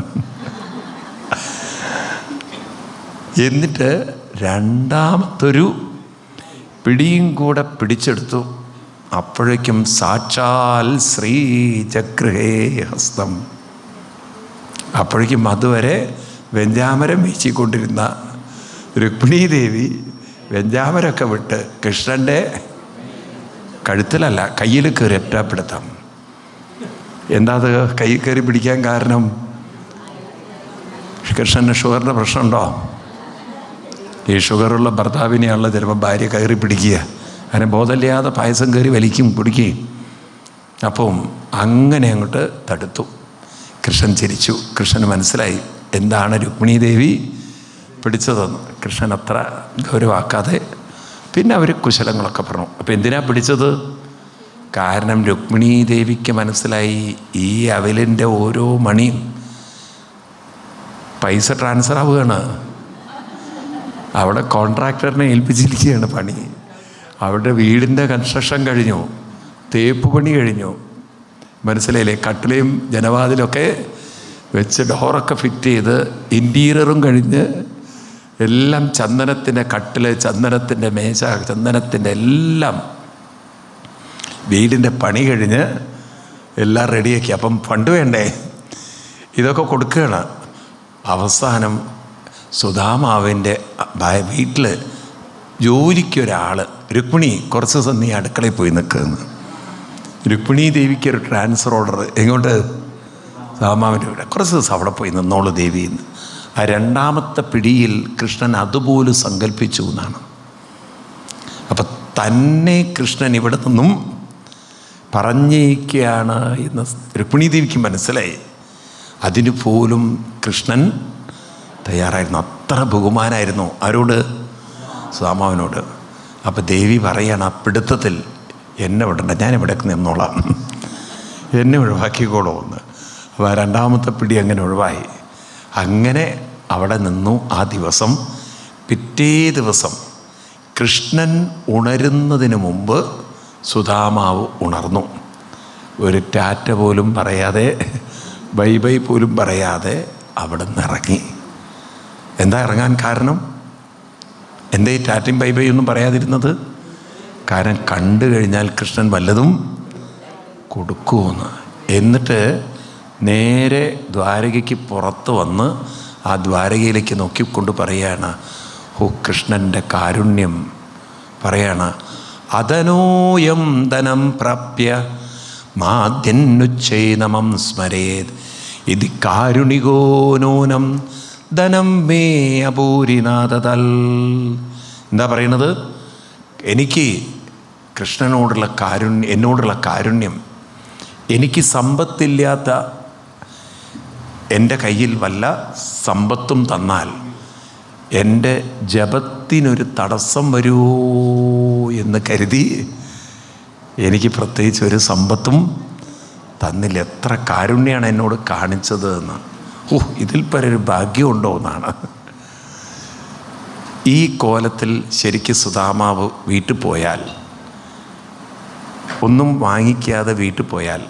എന്നിട്ട് രണ്ടാമത്തൊരു പിടിയും കൂടെ പിടിച്ചെടുത്തു. അപ്പോഴേക്കും സാക്ഷാൽ ശ്രീചക്രഹേ ഹസ്തം. അപ്പോഴേക്കും അതുവരെ വെഞ്ചാമരം വീശിക്കൊണ്ടിരുന്ന രുക്മിണീദേവി വെഞ്ചാമരമൊക്കെ വിട്ട് കൃഷ്ണൻ്റെ കഴുത്തിലല്ല കയ്യിൽ കയറി ഒറ്റപ്പെടുത്താം. എന്താ അത് കൈ കയറി പിടിക്കാൻ കാരണം? കൃഷ്ണന് ഷുഗറിൻ്റെ പ്രശ്നമുണ്ടോ? ഈ ഷുഗറുള്ള ഭർത്താവിനെയാണല്ലോ ചിലപ്പോൾ ഭാര്യ കയറി പിടിക്കുക. അങ്ങനെ ബോധമില്ലാതെ പായസം കയറി വലിക്കും, പിടിക്കുകയും. അപ്പം അങ്ങനെ അങ്ങോട്ട് തടുത്തു. കൃഷ്ണൻ ചിരിച്ചു. കൃഷ്ണന് മനസ്സിലായി എന്താണ് രുക്മിണീദേവി പിടിച്ചതെന്ന്. കൃഷ്ണൻ അത്ര ഗൗരവാക്കാതെ പിന്നെ അവർ കുശലങ്ങളൊക്കെ പറഞ്ഞു. അപ്പം എന്തിനാ പിടിച്ചത്? കാരണം രുക്മിണീദേവിക്ക് മനസ്സിലായി ഈ അവലിൻ്റെ ഓരോ മണിയും പൈസ ട്രാൻസ്ഫർ ആവുകയാണ്. അവിടെ കോൺട്രാക്ടറിനെ ഏൽപ്പിച്ചിരിക്കുകയാണ് പണി. അവിടെ വീടിൻ്റെ കൺസ്ട്രക്ഷൻ കഴിഞ്ഞു, തേപ്പ് പണി കഴിഞ്ഞു, മനസ്സിലായില്ലേ? കട്ടിലയും ജനവാതിലൊക്കെ വെച്ച് ഡോറൊക്കെ ഫിറ്റ് ചെയ്ത് ഇൻറ്റീരിയറും കഴിഞ്ഞ് എല്ലാം ചന്ദനത്തിൻ്റെ കട്ടില്, ചന്ദനത്തിൻ്റെ മേശ, ചന്ദനത്തിൻ്റെ എല്ലാം വീടിൻ്റെ പണി കഴിഞ്ഞ് എല്ലാം റെഡിയാക്കി. അപ്പം ഫണ്ട് വേണ്ടേ? ഇതൊക്കെ കൊടുക്കുകയാണ്. അവസാനം സുധാമാവിൻ്റെ വീട്ടിൽ ജോലിക്കൊരാൾ, രുക്മിണി കുറച്ച് ദിവസം നീ അടുക്കളയിൽ പോയി നിൽക്കുന്നു. രുക്മിണി ദേവിക്ക് ഒരു ട്രാൻസ്ഫർ ഓർഡർ. എങ്ങോട്ട്? സുധാമാവിൻ്റെ വീട്. കുറച്ച് ദിവസം അവിടെ പോയി നിന്നോളൂ ദേവിന്ന്. ആ രണ്ടാമത്തെ പിടിയിൽ കൃഷ്ണൻ അതുപോലും സങ്കല്പിച്ചു എന്നാണ്. അപ്പം തന്നെ കൃഷ്ണൻ ഇവിടെ നിന്നും പറഞ്ഞേക്കുകയാണ് എന്ന് രുക്മിണി ദേവിക്ക് മനസ്സിലായി. അതിന് പോലും കൃഷ്ണൻ തയ്യാറായിരുന്നു. അത്ര ബഹുമാനായിരുന്നു. ആരോട്? സുധാമാവിനോട്. അപ്പോൾ ദേവി പറയാണ്, ആ പിടുത്തത്തിൽ എന്നെ വിടണ്ട, ഞാൻ ഇവിടെ നിന്നോളാം, എന്നെ ഒഴിവാക്കിക്കോളൂ എന്ന്. അപ്പോൾ ആ രണ്ടാമത്തെ പിടി അങ്ങനെ ഒഴിവായി. അങ്ങനെ അവിടെ നിന്നു. ആ ദിവസം പിറ്റേ ദിവസം കൃഷ്ണൻ ഉണരുന്നതിന് മുമ്പ് സുധാമാവ് ഉണർന്നു. ഒരു ടാറ്റ പോലും പറയാതെ, ബൈ ബൈ പോലും പറയാതെ അവിടെ നിന്ന് ഇറങ്ങി. എന്താ ഇറങ്ങാൻ കാരണം? എന്തേ ടാറ്റയും ബൈ ബൈ ഒന്നും പറയാതിരുന്നത്? കാരണം കണ്ടു കഴിഞ്ഞാൽ കൃഷ്ണൻ വല്ലതും കൊടുക്കുമെന്ന്. എന്നിട്ട് നേരെ ദ്വാരകയ്ക്ക് പുറത്ത് വന്ന് ആ ദ്വാരകയിലേക്ക് നോക്കിക്കൊണ്ട് പറയാണ്, ഓ കൃഷ്ണൻ്റെ കാരുണ്യം പറയാണ്, അതനോയം ധനം പ്രാപ്യ മാദ്യന്നുച്ഛൈനമം സ്മരേത് ഇത് കാരുണികോ നൂനം ധനം മേ അപൂരിനാഥതൽ. എന്താ പറയണത്? എനിക്ക് കൃഷ്ണനോടുള്ള കാരുണ്യം, എന്നോടുള്ള കാരുണ്യം, എനിക്ക് സമ്പത്തില്ലാത്ത എൻ്റെ കയ്യിൽ വല്ല സമ്പത്തും തന്നാൽ എൻ്റെ ജപത്തിനൊരു തടസ്സം വരുമോ എന്ന് കരുതി എനിക്ക് പ്രത്യേകിച്ച് ഒരു സമ്പത്തും തന്നില്ല. എത്ര കാരുണ്യമാണ് എന്നോട് കാണിച്ചത് എന്ന്. ഇതിൽ പരൊരു ഭാഗ്യമുണ്ടോ എന്നാണ്. ഈ കോലത്തിൽ ശരിക്കും സുധാമാവ് വീട്ടിൽ പോയാൽ, ഒന്നും വാങ്ങിക്കാതെ വീട്ടിൽ പോയാൽ,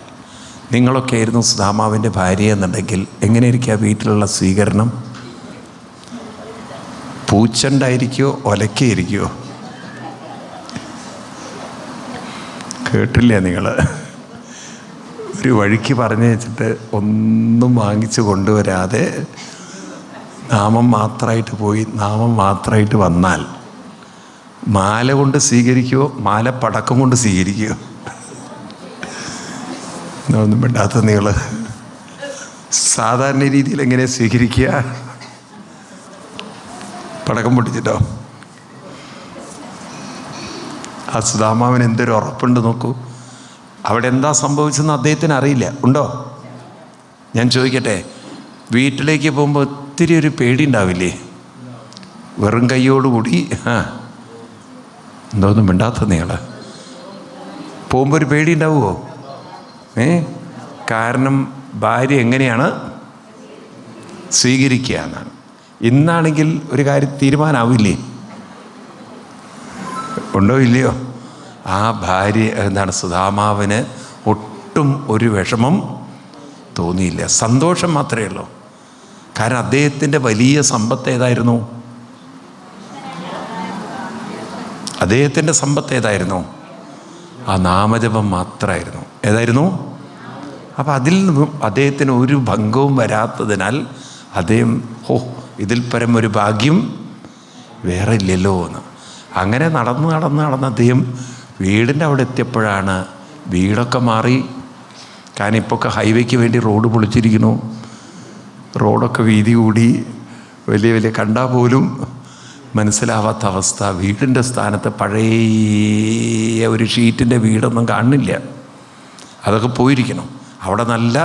നിങ്ങളൊക്കെ ആയിരുന്നു സുധാമാവിൻ്റെ ഭാര്യ എന്നുണ്ടെങ്കിൽ എങ്ങനെയായിരിക്കും ആ വീട്ടിലുള്ള സ്വീകരണം? പൂച്ചണ്ടായിരിക്കുമോ ഒലക്കയിരിക്കുമോ? കേട്ടില്ലേ നിങ്ങൾ? ഒരു വഴിക്ക് പറഞ്ഞു വെച്ചിട്ട് ഒന്നും വാങ്ങിച്ചു കൊണ്ടുവരാതെ നാമം മാത്രമായിട്ട് പോയി നാമം മാത്രമായിട്ട് വന്നാൽ മാല കൊണ്ട് സ്വീകരിക്കുമോ മാല പടക്കം കൊണ്ട് സ്വീകരിക്കുമോ? ഒന്നും വേണ്ടാത്ത നിങ്ങൾ സാധാരണ രീതിയിൽ എങ്ങനെ സ്വീകരിക്കുക? പടക്കം പൊട്ടിച്ചിട്ടോ? ആ സുധാമാവിന് എന്തൊരു ഉറപ്പുണ്ട് നോക്കൂ. അവിടെ എന്താ സംഭവിച്ചെന്ന് അദ്ദേഹത്തിന് അറിയില്ല. ഉണ്ടോ? ഞാൻ ചോദിക്കട്ടെ, വീട്ടിലേക്ക് പോകുമ്പോൾ ഒത്തിരി ഒരു പേടി ഉണ്ടാവില്ലേ? വെറും കൈയോടുകൂടി എന്തോന്നും മിണ്ടാത്ത നിങ്ങൾ പോകുമ്പോൾ ഒരു പേടി ഉണ്ടാവുമോ? കാരണം ഭാര്യ എങ്ങനെയാണ് സ്വീകരിക്കുക എന്നാണ്. ഇന്നാണെങ്കിൽ ഒരു കാര്യം തീരുമാനമാവില്ലേ? ഉണ്ടോ ഇല്ലയോ? ആ ഭാര്യ എന്താണ്, സുധാമാവിന് ഒട്ടും ഒരു വിഷമം തോന്നിയില്ല, സന്തോഷം മാത്രമേ ഉള്ളൂ. കാരണം അദ്ദേഹത്തിൻ്റെ വലിയ സമ്പത്ത് ഏതായിരുന്നു? അദ്ദേഹത്തിൻ്റെ സമ്പത്ത് ഏതായിരുന്നു? ആ നാമജപം മാത്രമായിരുന്നു. ഏതായിരുന്നു? അപ്പം അതിൽ നിന്നും അദ്ദേഹത്തിന് ഒരു ഭംഗവും വരാത്തതിനാൽ അദ്ദേഹം ഇതിൽ പരം ഒരു ഭാഗ്യം വേറെ ഇല്ലല്ലോ എന്ന്. അങ്ങനെ നടന്ന് അദ്ദേഹം വീടിൻ്റെ അവിടെ എത്തിയപ്പോഴാണ് വീടൊക്കെ മാറി. കാരണം ഇപ്പോഴൊക്കെ ഹൈവേക്ക് വേണ്ടി റോഡ് പൊളിച്ചിരിക്കുന്നു, റോഡൊക്കെ വീതി കൂടി, വലിയ വലിയ കണ്ടാൽ പോലും മനസ്സിലാവാത്ത അവസ്ഥ. വീടിൻ്റെ സ്ഥാനത്ത് പഴയ ഒരു ഷീറ്റിൻ്റെ വീടൊന്നും കാണുന്നില്ല, അതൊക്കെ പോയിരിക്കണം. അവിടെ നല്ല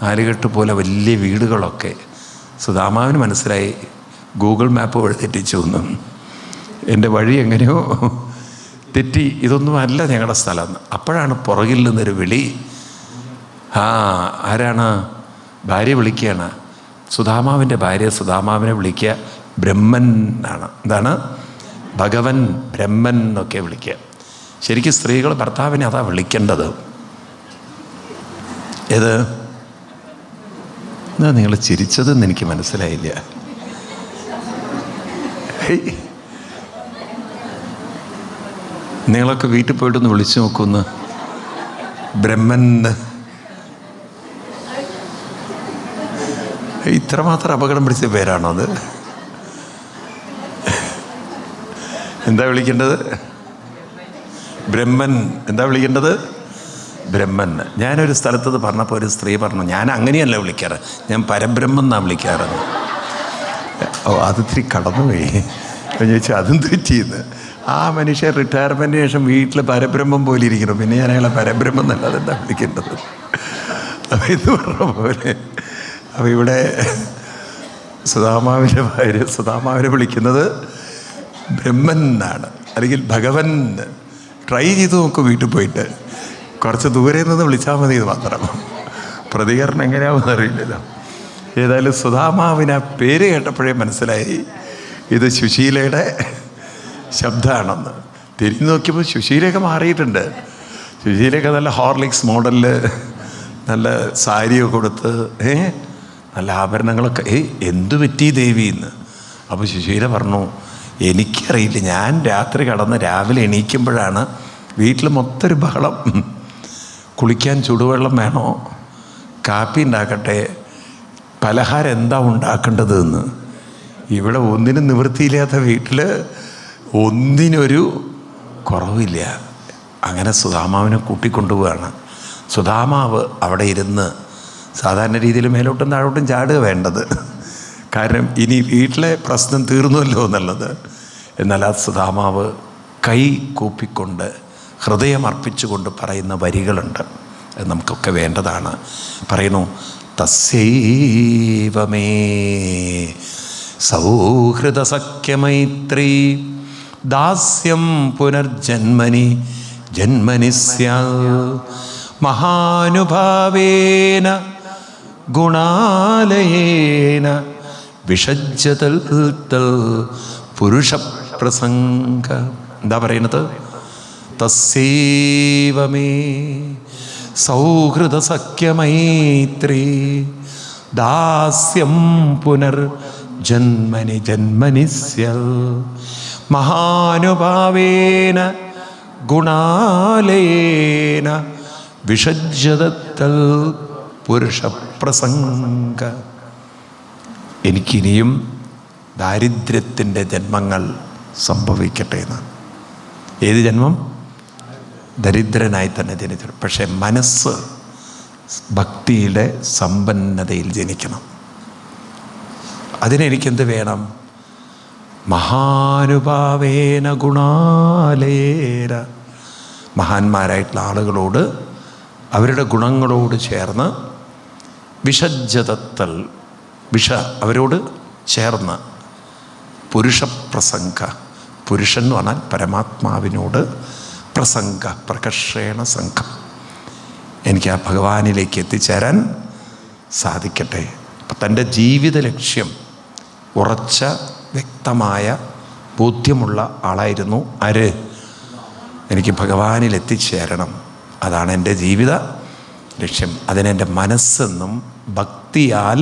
നാലുകെട്ട് പോലെ വലിയ വീടുകളൊക്കെ. സുധാമാവിന് മനസ്സിലായി, ഗൂഗിൾ മാപ്പ് വഴി തെറ്റിച്ചു എന്നും, എൻ്റെ വഴി എങ്ങനെയോ തെറ്റി, ഇതൊന്നും അല്ല ഞങ്ങളുടെ സ്ഥലം. അപ്പോഴാണ് പുറകിൽ നിന്നൊരു വിളി. ആരാണ്? ഭാര്യ വിളിക്കുകയാണ്. സുധാമാവിൻ്റെ ഭാര്യ സുധാമാവിനെ വിളിക്കുക ബ്രഹ്മൻ ആണ്. എന്താണ്? ഭഗവൻ, ബ്രഹ്മൻ എന്നൊക്കെ വിളിക്കുക. ശരിക്കും സ്ത്രീകൾ ഭർത്താവിനെ അതാ വിളിക്കേണ്ടത്. ഏത്? എന്താ നിങ്ങൾ ചിരിച്ചതെന്ന് എനിക്ക് മനസ്സിലായില്ല. നിങ്ങളൊക്കെ വീട്ടിൽ പോയിട്ടൊന്ന് വിളിച്ചു നോക്കുമെന്ന്. ബ്രഹ്മൻ ഇത്രമാത്രം അപകടം പിടിച്ച പേരാണോ അത്? എന്താ വിളിക്കേണ്ടത്? ബ്രഹ്മൻ. എന്താ വിളിക്കേണ്ടത്? ബ്രഹ്മൻ. ഞാനൊരു സ്ഥലത്തത് പറഞ്ഞപ്പോൾ ഒരു സ്ത്രീ പറഞ്ഞു, ഞാൻ അങ്ങനെയല്ല വിളിക്കാറ്, ഞാൻ പരബ്രഹ്മൻ എന്നാണ് വിളിക്കാറ്. അതിത്തിരി കടന്നുപോയി. ഞാൻ ചോദിച്ചു അതും തെറ്റിയെന്ന്. ആ മനുഷ്യൻ റിട്ടയർമെൻറ്റിന് ശേഷം വീട്ടിൽ പരബ്രഹ്മം പോലെ ഇരിക്കണം, പിന്നെ ഞാൻ അയാളെ പരബ്രഹ്മം എന്നല്ലാതെ എന്താ വിളിക്കേണ്ടത്? അപ്പം ഇത് പറഞ്ഞ പോലെ അപ്പോൾ ഇവിടെ സുധാമാവിൻ്റെ ഭാര്യ സുധാമാവിനെ വിളിക്കുന്നത് ബ്രഹ്മൻ എന്നാണ്. അല്ലെങ്കിൽ ഭഗവൻ ട്രൈ ചെയ്ത് നോക്കും. വീട്ടിൽ പോയിട്ട് കുറച്ച് ദൂരെ നിന്ന് വിളിച്ചാൽ മതി, ഇത് മാത്രം. പ്രതികരണം എങ്ങനെയാവുമെന്ന് അറിയില്ലല്ലോ. ഏതായാലും സുധാമാവിന് ആ പേര് കേട്ടപ്പോഴേ മനസ്സിലായി ഇത് സുശീലയുടെ ശബ്ദമാണെന്ന്. തിരിഞ്ഞു നോക്കിയപ്പോൾ സുശീലയൊക്കെ മാറിയിട്ടുണ്ട്. സുശീലയൊക്കെ നല്ല ഹോർലിക്സ് മോഡലിൽ നല്ല സാരിയൊക്കെ കൊടുത്ത് നല്ല ആഭരണങ്ങളൊക്കെ. എന്തു പറ്റി ദേവി എന്ന്. അപ്പോൾ സുശീല പറഞ്ഞു, എനിക്കറിയില്ല, ഞാൻ രാത്രി കടന്ന് രാവിലെ എണീക്കുമ്പോഴാണ് വീട്ടിൽ മൊത്തം ഒരു ബഹളം. കുളിക്കാൻ ചുടുവെള്ളം വേണോ, കാപ്പി ഉണ്ടാക്കട്ടെ, പലഹാരം എന്താ ഉണ്ടാക്കേണ്ടത് എന്ന്. ഇവിടെ ഒന്നിനും നിവൃത്തിയില്ലാത്ത വീട്ടിൽ ഒന്നിനൊരു കുറവില്ല. അങ്ങനെ സുധാമാവിനെ കൂട്ടിക്കൊണ്ടുപോവുകയാണ്. സുധാമാവ് അവിടെ ഇരുന്ന് സാധാരണ രീതിയിൽ മേലോട്ടും താഴോട്ടും ചാടുക വേണ്ടത്, കാരണം ഇനി വീട്ടിലെ പ്രശ്നം തീർന്നുവല്ലോ എന്നുള്ളത്. എന്നാൽ ആ സുധാമാവ് കൈ കൂപ്പിക്കൊണ്ട് ഹൃദയം അർപ്പിച്ചുകൊണ്ട് പറയുന്ന വരികളുണ്ട്. അത് നമുക്കൊക്കെ വേണ്ടതാണ്. പറയുന്നു, തസ്യൈവമേ സൗഹൃദസഖ്യമൈത്രീ ദാസ്യം പുനർജന്മനി ജന്മനി സ്യാത് മഹാനുഭാവേന ഗുണാലയേന വിഷജ്ജതൽ പുരുഷപ്രസംഗ. എന്താ പറയുന്നത്? തസ്യൈവമേ സൗഹൃദസഖ്യമൈത്രീ ദാസ്യം പുനർ ജന്മനി ജന്മനി സ്യാത് മഹാനുഭാവേന ഗുണാലയേന വിഷജ്ജതൽ പുരുഷപ്രസംഗ. എനിക്കിനിയും ദാരിദ്ര്യത്തിൻ്റെ ജന്മങ്ങൾ സംഭവിക്കട്ടെ എന്ന്. ഏത് ജന്മം? ദരിദ്രനായി തന്നെ ജനിച്ചു. പക്ഷേ മനസ്സ് ഭക്തിയുടെ സമ്പന്നതയിൽ ജനിക്കണം. അതിനെനിക്കെന്ത് വേണം? മഹാനുഭാവേന ഗുണാലേന. മഹാന്മാരായിട്ടുള്ള ആളുകളോട്, അവരുടെ ഗുണങ്ങളോട് ചേർന്ന് വിഷജ്ജതത്തൽ, അവരോട് ചേർന്ന് പുരുഷപ്രസംഗ. പുരുഷൻ എന്ന് പറഞ്ഞാൽ പരമാത്മാവിനോട്, പ്രസംഗ പ്രകർഷേണ സംഘം. എനിക്ക് ആ ഭഗവാനിലേക്ക് എത്തിച്ചേരാൻ സാധിക്കട്ടെ. അപ്പം തൻ്റെ ജീവിത ലക്ഷ്യം ഉറച്ച വ്യക്തമായ ബോധ്യമുള്ള ആളായിരുന്നു ആര്? എനിക്ക് ഭഗവാനിൽ എത്തിച്ചേരണം, അതാണ് എൻ്റെ ജീവിത ലക്ഷ്യം. അതിനെൻ്റെ മനസ്സെന്നും ഭക്തിയാൽ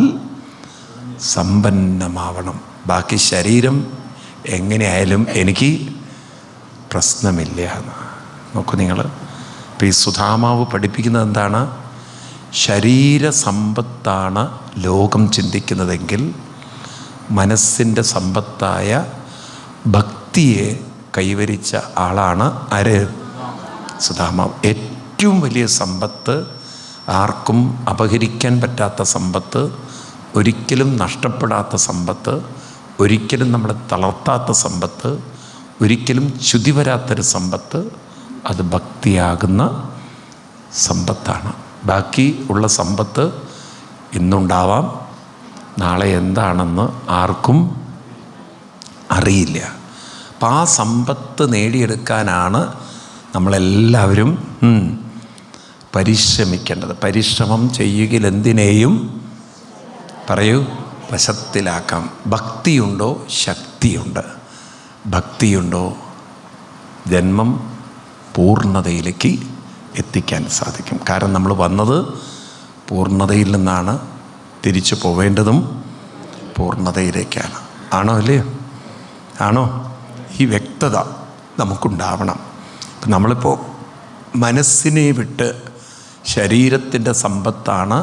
സമ്പന്നമാവണം. ബാക്കി ശരീരം എങ്ങനെയായാലും എനിക്ക് പ്രശ്നമില്ല. നോക്കൂ നിങ്ങൾ, ഇപ്പം ഈ സുധാമാവ് പഠിപ്പിക്കുന്നത് എന്താണ്? ശരീരസമ്പത്താണ് ലോകം ചിന്തിക്കുന്നതെങ്കിൽ മനസ്സിൻ്റെ സമ്പത്തായ ഭക്തിയെ കൈവരിച്ച ആളാണ് ആര്? സുധാമാവ്. ഏറ്റവും വലിയ സമ്പത്ത്, ആർക്കും അപഹരിക്കാൻ പറ്റാത്ത സമ്പത്ത്, ഒരിക്കലും നഷ്ടപ്പെടാത്ത സമ്പത്ത്, ഒരിക്കലും നമ്മളെ തളർത്താത്ത സമ്പത്ത്, ഒരിക്കലും ചുതി വരാത്തൊരു സമ്പത്ത്, അത് ഭക്തിയാകുന്ന സമ്പത്താണ്. ബാക്കി ഉള്ള സമ്പത്ത് ഇന്നുണ്ടാവാം, നാളെ എന്താണെന്ന് ആർക്കും അറിയില്ല. അപ്പം ആ സമ്പത്ത് നേടിയെടുക്കാനാണ് നമ്മളെല്ലാവരും പരിശ്രമിക്കേണ്ടത്. പരിശ്രമം ചെയ്യുകിൽ എന്തിനേയും പറയൂ വശത്തിലാക്കാം. ഭക്തിയുണ്ടോ ശക്തിയുണ്ട്. ഭക്തിയുണ്ടോ ജന്മം പൂർണ്ണതയിലേക്ക് എത്തിക്കാൻ സാധിക്കും. കാരണം നമ്മൾ വന്നത് പൂർണ്ണതയിൽ നിന്നാണ്, തിരിച്ചു പോവേണ്ടതും പൂർണ്ണതയിലേക്കാണ്. ആണോ അല്ലയോ? ആണോ? ഈ വ്യക്തത നമുക്കുണ്ടാവണം. ഇപ്പം നമ്മളിപ്പോൾ മനസ്സിനെ വിട്ട് ശരീരത്തിൻ്റെ സമ്പത്താണ്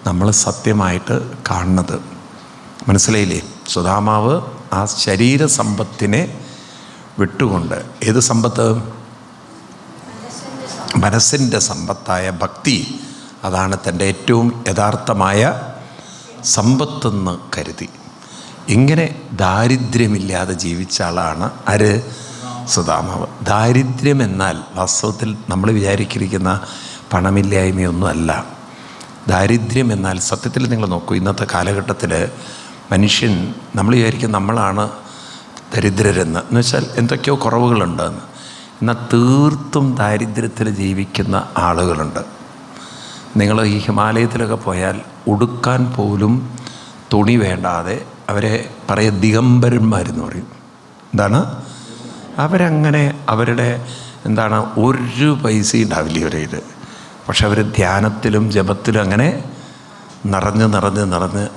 നമ്മൾ സത്യമായിട്ട് കാണുന്നത്. മനസ്സിലായില്ലേ? സുധാമാവ് ആ ശരീരസമ്പത്തിനെ വിട്ടുകൊണ്ട്, ഏത് സമ്പത്ത്? മനസ്സിൻ്റെ സമ്പത്തായ ഭക്തി, അതാണ് തൻ്റെ ഏറ്റവും യഥാർത്ഥമായ സമ്പത്തെന്ന് കരുതി ഇങ്ങനെ ദാരിദ്ര്യമില്ലാതെ ജീവിച്ച ആളാണ് ആര്? സുധാമാവ്. ദാരിദ്ര്യം എന്നാൽ വാസ്തവത്തിൽ നമ്മൾ വിചാരിച്ചിരിക്കുന്ന പണമില്ലായ്മയൊന്നും അല്ല. ദാരിദ്ര്യം എന്നാൽ സത്യത്തിൽ നിങ്ങൾ നോക്കൂ, ഇന്നത്തെ കാലഘട്ടത്തിൽ മനുഷ്യൻ, നമ്മൾ വിചാരിക്കും നമ്മളാണ് ദരിദ്രരെന്ന് വെച്ചാൽ എന്തൊക്കെയോ കുറവുകളുണ്ടെന്ന്. എന്നാൽ തീർത്തും ദാരിദ്ര്യത്തിൽ ജീവിക്കുന്ന ആളുകളുണ്ട്. നിങ്ങൾ ഈ ഹിമാലയത്തിലൊക്കെ പോയാൽ ഉടുക്കാൻ പോലും തുണി വേണ്ടാതെ അവരെ പറയുക ദിഗംബരന്മാരെന്ന് പറയും. എന്താണ്? അവരങ്ങനെ അവരുടെ ഒരു പൈസ ഉണ്ടാവില്ല ഇവരയിൽ. പക്ഷെ അവർ ധ്യാനത്തിലും ജപത്തിലും അങ്ങനെ നിറഞ്ഞ്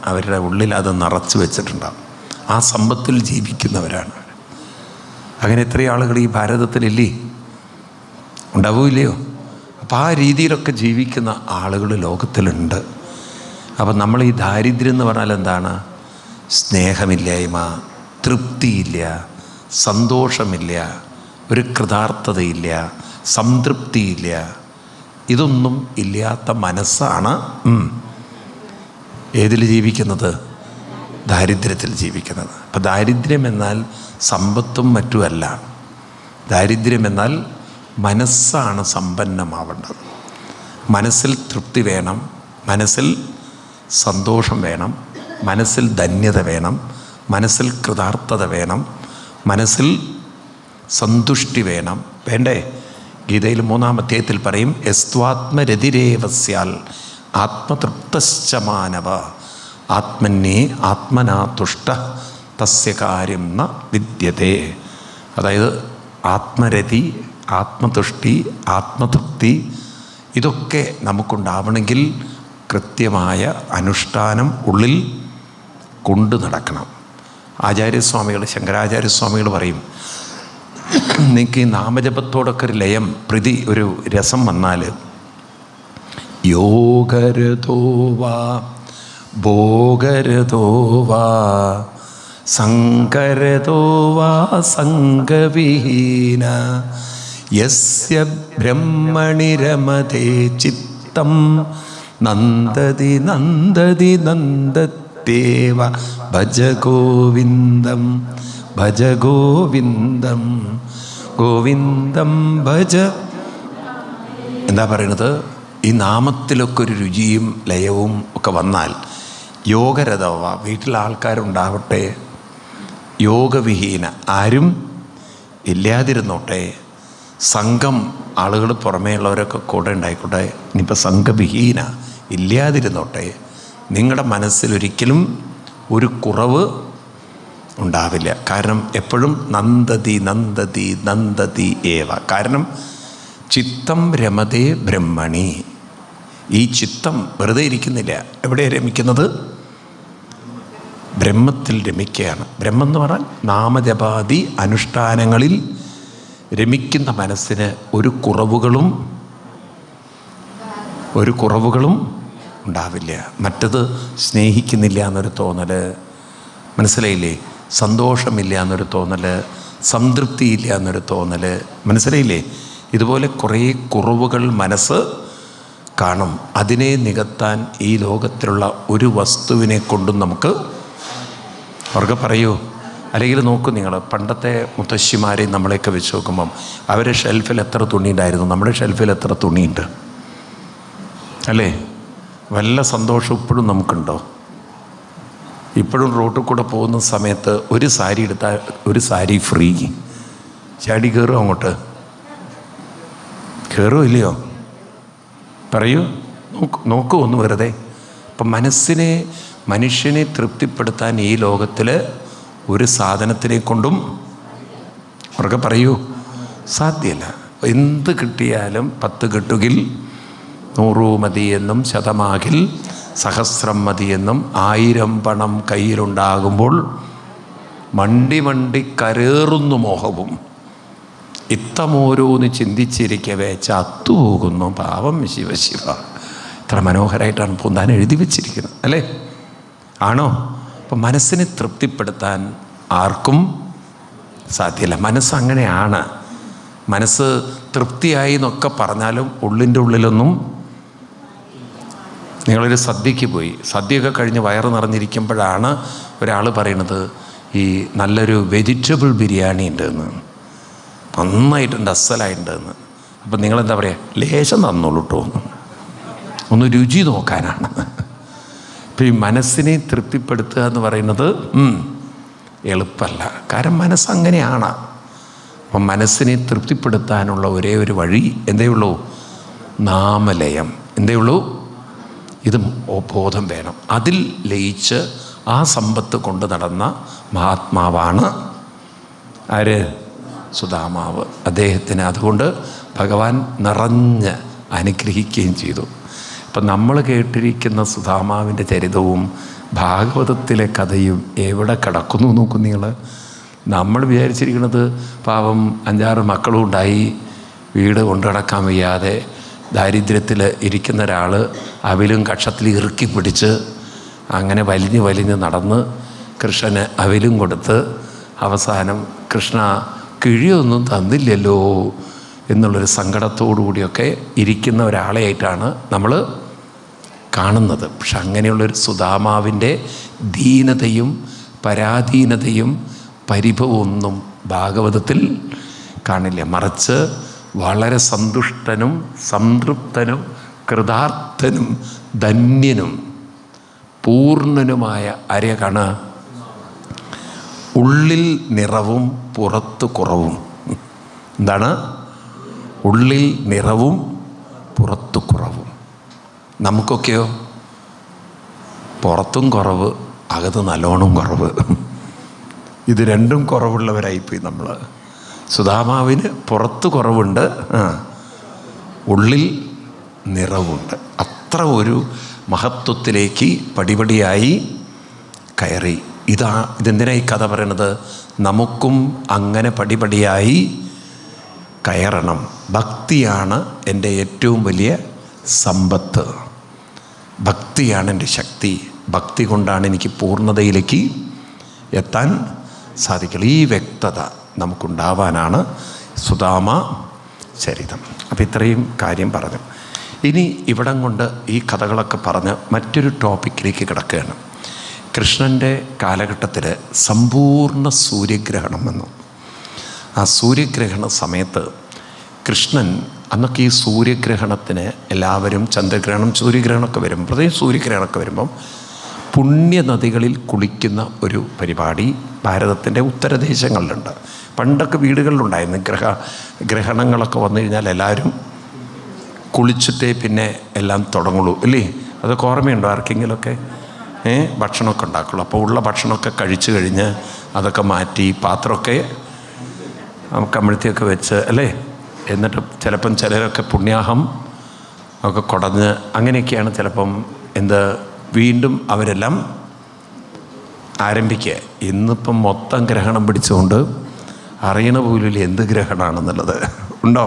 അവരുടെ ഉള്ളിൽ അത് നിറച്ച് വെച്ചിട്ടുണ്ടാകും. ആ സമ്പത്തിൽ ജീവിക്കുന്നവരാണ്. അങ്ങനെ എത്രയോ ആളുകൾ ഈ ഭാരതത്തിലില്ലേ? ഉണ്ടാവില്ലയോ? അപ്പം ആ രീതിയിലൊക്കെ ജീവിക്കുന്ന ആളുകൾ ലോകത്തിലുണ്ട്. അപ്പം നമ്മൾ ഈ ദാരിദ്ര്യം എന്ന് പറഞ്ഞാൽ എന്താണ്? സ്നേഹമില്ലായ്മ, തൃപ്തിയില്ല, സന്തോഷമില്ല, ഒരു കൃതാർത്ഥതയില്ല, സംതൃപ്തിയില്ല, ഇതൊന്നും ഇല്ലാത്ത മനസ്സാണ് ഏതിൽ ജീവിക്കുന്നത്? ദാരിദ്ര്യത്തിൽ ജീവിക്കുന്നത്. അപ്പം ദാരിദ്ര്യം എന്നാൽ സമ്പത്തും മറ്റുമല്ല. ദാരിദ്ര്യം എന്നാൽ മനസ്സാണ് സമ്പന്നമാവേണ്ടത്. മനസ്സിൽ തൃപ്തി വേണം, മനസ്സിൽ സന്തോഷം വേണം, മനസ്സിൽ ധന്യത വേണം, മനസ്സിൽ കൃതാർത്ഥത വേണം, മനസ്സിൽ സന്തുഷ്ടി വേണം. വേണ്ടേ? ഗീതയിൽ 3-ാം അധ്യായത്തിൽ പറയും, യസ്ത്വാത്മരതിരേവസ്യാൽ ആത്മതൃപ്തശ്ച മാനവ ആത്മന്യേ ആത്മനാ തുഷ്ട തസ്യ കാര്യം ന വിദ്യതേ. അതായത് ആത്മരതി, ആത്മതുഷ്ടി, ആത്മതൃപ്തി ഇതൊക്കെ നമുക്കുണ്ടാവണമെങ്കിൽ കൃത്യമായ അനുഷ്ഠാനം ഉള്ളിൽ കൊണ്ടു നടക്കണം. ആചാര്യസ്വാമികൾ, ശങ്കരാചാര്യസ്വാമികൾ പറയും, നിങ്ങൾക്ക് ഈ നാമജപത്തോടൊക്കെ ഒരു ലയം, പ്രീതി, ഒരു രസം വന്നാൽ യോഗരതോ വാ ഭോഗരതോ വാ സങ്കരതോ വാ സംഗവിഹീന യസ്യ ബ്രഹ്മണി രമതേ ചിത്തം നന്ദതി നന്ദതി നന്ദത്തേവ ഭജ ഗോവിന്ദം ഭജ ഗോവിന്ദം ഗോവിന്ദം ഭജ. എന്താ പറയണത്? ഈ നാമത്തിലൊക്കെ ഒരു രുചിയും ലയവും ഒക്കെ വന്നാൽ യോഗരഥവ, വീട്ടിൽ ആൾക്കാരുണ്ടാവട്ടെ, യോഗവിഹീന ആരും ഇല്ലാതിരുന്നോട്ടെ, സംഘം ആളുകൾ പുറമേയുള്ളവരൊക്കെ കൂടെ ഉണ്ടായിക്കോട്ടെ, ഇനിയിപ്പോൾ സംഘവിഹീന ഇല്ലാതിരുന്നോട്ടെ, നിങ്ങളുടെ മനസ്സിലൊരിക്കലും ഒരു കുറവ് ഉണ്ടാവില്ല. കാരണം എപ്പോഴും നന്ദതി നന്ദതി നന്ദതി ഏവ. കാരണം ചിത്തം രമതേ ബ്രഹ്മണി. ഈ ചിത്തം വെറുതെ ഇരിക്കുന്നില്ല. എവിടെ രമിക്കുന്നത്? ബ്രഹ്മത്തിൽ രമിക്കുകയാണ്. ബ്രഹ്മം എന്ന് പറഞ്ഞാൽ നാമജപാദി അനുഷ്ഠാനങ്ങളിൽ രമിക്കുന്ന മനസ്സിന് ഒരു കുറവുകളും ഉണ്ടാവില്ല. മറ്റത് സ്നേഹിക്കുന്നില്ല എന്നൊരു തോന്നൽ, മനസ്സിലായില്ലേ? സന്തോഷമില്ല എന്നൊരു തോന്നൽ, സംതൃപ്തിയില്ല എന്നൊരു തോന്നൽ, മനസ്സിലായില്ലേ? ഇതുപോലെ കുറേ കുറവുകൾ മനസ്സ് കാണും. അതിനെ നികത്താൻ ഈ ലോകത്തിലുള്ള ഒരു വസ്തുവിനെ കൊണ്ടും നമുക്ക് അവർക്ക് പറയൂ. അല്ലെങ്കിൽ നോക്കൂ, നിങ്ങൾ പണ്ടത്തെ മുത്തശ്ശിമാരെ നമ്മളെയൊക്കെ വെച്ച് നോക്കുമ്പം അവരുടെ ഷെൽഫിൽ എത്ര തുണി ഉണ്ടായിരുന്നു, നമ്മുടെ ഷെൽഫിൽ എത്ര തുണിയുണ്ട് അല്ലേ? വല്ല സന്തോഷം ഇപ്പോഴും നമുക്കുണ്ടോ? ഇപ്പോഴും റോട്ടിൽ കൂടെ പോകുന്ന സമയത്ത് ഒരു സാരി എടുത്താൽ ഒരു സാരി ഫ്രീ. ചാടി കയറും, അങ്ങോട്ട് കയറുമോ ഇല്ലയോ? പറയൂ, നോക്കൂ ഒന്ന് വെറുതെ. അപ്പം മനുഷ്യനെ തൃപ്തിപ്പെടുത്താൻ ഈ ലോകത്തിൽ ഒരു സാധനത്തിനെ കൊണ്ടും അവർക്ക് പറയൂ സാധ്യമല്ല. എന്ത് കിട്ടിയാലും 10 കിട്ടുകിൽ 100 മതിയെന്നും ശതമാകിൽ സഹസ്രം മതിയെന്നും 1000 പണം കയ്യിലുണ്ടാകുമ്പോൾ മണ്ടി കരേറുന്നു മോഹവും ഇത്തമോരോന്ന് ചിന്തിച്ചിരിക്കവേ ചത്തുപോകുന്നു പാവം ശിവശിവ. ഇത്ര മനോഹരമായിട്ടാണ് പൂന്താൻ എഴുതി വച്ചിരിക്കുന്നത് അല്ലേ? ആണോ? അപ്പം മനസ്സിനെ തൃപ്തിപ്പെടുത്താൻ ആർക്കും സാധ്യമല്ല. മനസ്സങ്ങനെയാണ്. മനസ്സ് തൃപ്തിയായി എന്നൊക്കെ പറഞ്ഞാലും ഉള്ളിൻ്റെ ഉള്ളിലൊന്നും. നിങ്ങളൊരു സദ്യക്ക് പോയി, സദ്യയൊക്കെ കഴിഞ്ഞ് വയറ് നിറഞ്ഞിരിക്കുമ്പോഴാണ് ഒരാൾ പറയണത് ഈ നല്ലൊരു വെജിറ്റബിൾ ബിരിയാണി ഉണ്ടെന്ന്, നന്നായിട്ടുണ്ട്, അസലായിട്ടുണ്ടെന്ന്. അപ്പം നിങ്ങളെന്താ പറയുക? ലേശം തന്നോളൂ കേട്ടോ, ഒന്ന് രുചി നോക്കാനാണ്. ഇപ്പം ഈ മനസ്സിനെ തൃപ്തിപ്പെടുത്തുക എന്ന് പറയുന്നത് എളുപ്പമല്ല. കാരണം മനസ്സങ്ങനെയാണ്. അപ്പം മനസ്സിനെ തൃപ്തിപ്പെടുത്താനുള്ള ഒരേ ഒരു വഴി എന്തേ ഉള്ളൂ? നാമലയം. എന്തേ ഉള്ളൂ? ഇത് ബോധം വേണം. അതിൽ ലയിച്ച് ആ സമ്പത്ത് കൊണ്ട് നടന്ന മഹാത്മാവാണ് ആര്? സുദാമാവ്. അദ്ദേഹത്തിന് അതുകൊണ്ട് ഭഗവാൻ നിറഞ്ഞ് അനുഗ്രഹിക്കുകയും ചെയ്തു. ഇപ്പം നമ്മൾ കേട്ടിരിക്കുന്ന സുദാമാവിൻ്റെ ചരിതവും ഭാഗവതത്തിലെ കഥയും എവിടെ കിടക്കുന്നു നോക്കും നിങ്ങൾ. നമ്മൾ വിചാരിച്ചിരിക്കുന്നത് പാവം 5-6 മക്കളും ഉണ്ടായി വീട് കൊണ്ടു നടക്കാൻ വയ്യാതെ ദാരിദ്ര്യത്തിൽ ഇരിക്കുന്ന ഒരാൾ അവിലും കക്ഷത്തിൽ ഇറുക്കി പിടിച്ച് അങ്ങനെ വലിഞ്ഞ് നടന്ന് കൃഷ്ണന് അവിലും കൊടുത്ത് അവസാനം കൃഷ്ണ കിഴിയൊന്നും തന്നില്ലല്ലോ എന്നുള്ളൊരു സങ്കടത്തോടു കൂടിയൊക്കെ ഇരിക്കുന്ന ഒരാളെയായിട്ടാണ് നമ്മൾ കാണുന്നത്. പക്ഷെ അങ്ങനെയുള്ളൊരു സുദാമാവിൻ്റെ ദീനതയും പരാധീനതയും പരിഭവമൊന്നും ഭാഗവതത്തിൽ കാണില്ല. മറിച്ച് വളരെ സന്തുഷ്ടനും സംതൃപ്തനും കൃതാർത്ഥനും ധന്യനും പൂർണ്ണനുമായ ആരെയാ കാണുക? ഉള്ളിൽ നിറവും പുറത്ത് കുറവും. എന്താണ്? ഉള്ളിൽ നിറവും പുറത്ത് കുറവും. നമുക്കൊക്കെയോ പുറത്തും കുറവ്, അകത്ത് നല്ലോണം കുറവ്. ഇത് രണ്ടും കുറവുള്ളവരായിപ്പോയി നമ്മൾ. സുദാമാവിന് പുറത്ത് കുറവുണ്ട്, ഉള്ളിൽ നിറവുണ്ട്. അത്ര ഒരു മഹത്വത്തിലേക്ക് പടിപടിയായി കയറി. ഇതെന്തിനായി കഥ പറയണത്? നമുക്കും അങ്ങനെ പടിപടിയായി കയറണം. ഭക്തിയാണ് എൻ്റെ ഏറ്റവും വലിയ സമ്പത്ത്. ഭക്തിയാണ് എൻ്റെ ശക്തി. ഭക്തി കൊണ്ടാണ് എനിക്ക് പൂർണ്ണതയിലേക്ക് എത്താൻ സാധിക്കുള്ളൂ. ഈ വ്യക്തത നമുക്കുണ്ടാവാനാണ് സുദാമ ചരിതം. അപ്പം ഇത്രയും കാര്യം പറഞ്ഞു. ഇനി ഇവിടം കൊണ്ട് ഈ കഥകളൊക്കെ പറഞ്ഞ് മറ്റൊരു ടോപ്പിക്കിലേക്ക് കിടക്കുകയാണ്. കൃഷ്ണൻ്റെ കാലഘട്ടത്തിൽ സമ്പൂർണ്ണ സൂര്യഗ്രഹണം വന്നു. ആ സൂര്യഗ്രഹണ സമയത്ത് കൃഷ്ണൻ, അന്നൊക്കെ ഈ സൂര്യഗ്രഹണത്തിന് എല്ലാവരും ചന്ദ്രഗ്രഹണം സൂര്യഗ്രഹണമൊക്കെ വരും, പ്രത്യേകം സൂര്യഗ്രഹണമൊക്കെ വരുമ്പം പുണ്യനദികളിൽ കുളിക്കുന്ന ഒരു പരിപാടി ഭാരതത്തിൻ്റെ ഉത്തരദേശങ്ങളിലുണ്ട്. പണ്ടൊക്കെ വീടുകളിലുണ്ടായിരുന്നു. ഗ്രഹണങ്ങളൊക്കെ വന്നു കഴിഞ്ഞാൽ എല്ലാവരും കുളിച്ചിട്ടേ പിന്നെ എല്ലാം തുടങ്ങുള്ളൂ, അല്ലേ? അതൊക്കെ ഓർമ്മയുണ്ടോ ആർക്കെങ്കിലുമൊക്കെ? ഭക്ഷണമൊക്കെ ഉണ്ടാക്കുള്ളൂ. അപ്പോൾ ഉള്ള ഭക്ഷണമൊക്കെ കഴിച്ചു കഴിഞ്ഞ് അതൊക്കെ മാറ്റി പാത്രമൊക്കെ കമിഴ്ത്തിയൊക്കെ വെച്ച്, അല്ലേ? എന്നിട്ട് ചിലപ്പം ചിലരൊക്കെ പുണ്യാഹം ഒക്കെ കുടഞ്ഞ് അങ്ങനെയൊക്കെയാണ് ചിലപ്പം വീണ്ടും അവരെല്ലാം ആരംഭിക്കുക. ഇന്നിപ്പം മൊത്തം ഗ്രഹണം പിടിച്ചുകൊണ്ട് അറിയണ പോലും എന്ത് ഗ്രഹണമാണെന്നുള്ളത്. ഉണ്ടോ?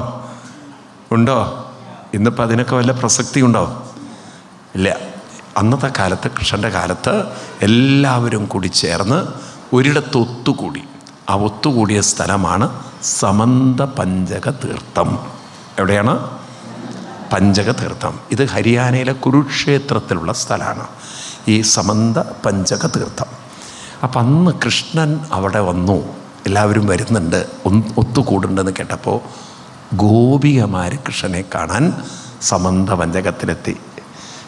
ഇന്നിപ്പോൾ അതിനൊക്കെ വല്ല പ്രസക്തി ഉണ്ടോ? ഇല്ല. അന്നത്തെ കാലത്ത്, കൃഷ്ണൻ്റെ കാലത്ത് എല്ലാവരും കൂടി ചേർന്ന് ഒരിടത്ത് ഒത്തുകൂടി. ആ ഒത്തുകൂടിയ സ്ഥലമാണ് സമന്ത പഞ്ചക തീർത്ഥം. എവിടെയാണ്? പഞ്ചക തീർത്ഥം. ഇത് ഹരിയാനയിലെ കുരുക്ഷേത്രത്തിലുള്ള സ്ഥലമാണ് ഈ സമന്ത പഞ്ചക തീർത്ഥം. അപ്പം അന്ന് കൃഷ്ണൻ അവിടെ വന്നു, എല്ലാവരും വരുന്നുണ്ട്, ഒത്തുകൂടുന്നുണ്ടെന്ന് കേട്ടപ്പോൾ ഗോപികമാർ കൃഷ്ണനെ കാണാൻ സമന്ത പഞ്ചകത്തിലെത്തി.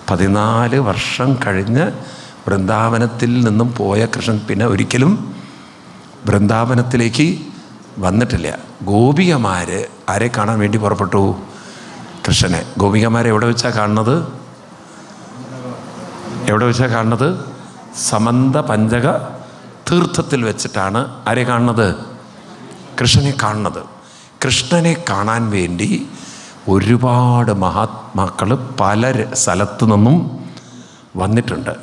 14 വർഷം കഴിഞ്ഞ് വൃന്ദാവനത്തിൽ നിന്നും പോയ കൃഷ്ണൻ പിന്നെ ഒരിക്കലും വൃന്ദാവനത്തിലേക്ക് വന്നിട്ടില്ല. ഗോപികമാർ ആരെ കാണാൻ വേണ്ടി പുറപ്പെട്ടു? കൃഷ്ണനെ. ഗോപികമാരെ എവിടെ വെച്ചാണ് കാണുന്നത്? സമന്ത പഞ്ചക തീർത്ഥത്തിൽ വെച്ചിട്ടാണ് ആരെ കാണുന്നത്? കൃഷ്ണനെ കാണുന്നത്. കൃഷ്ണനെ കാണാൻ വേണ്ടി ഒരുപാട് മഹാത്മാക്കൾ പല സ്ഥലത്തു നിന്നും വന്നിട്ടുണ്ട്.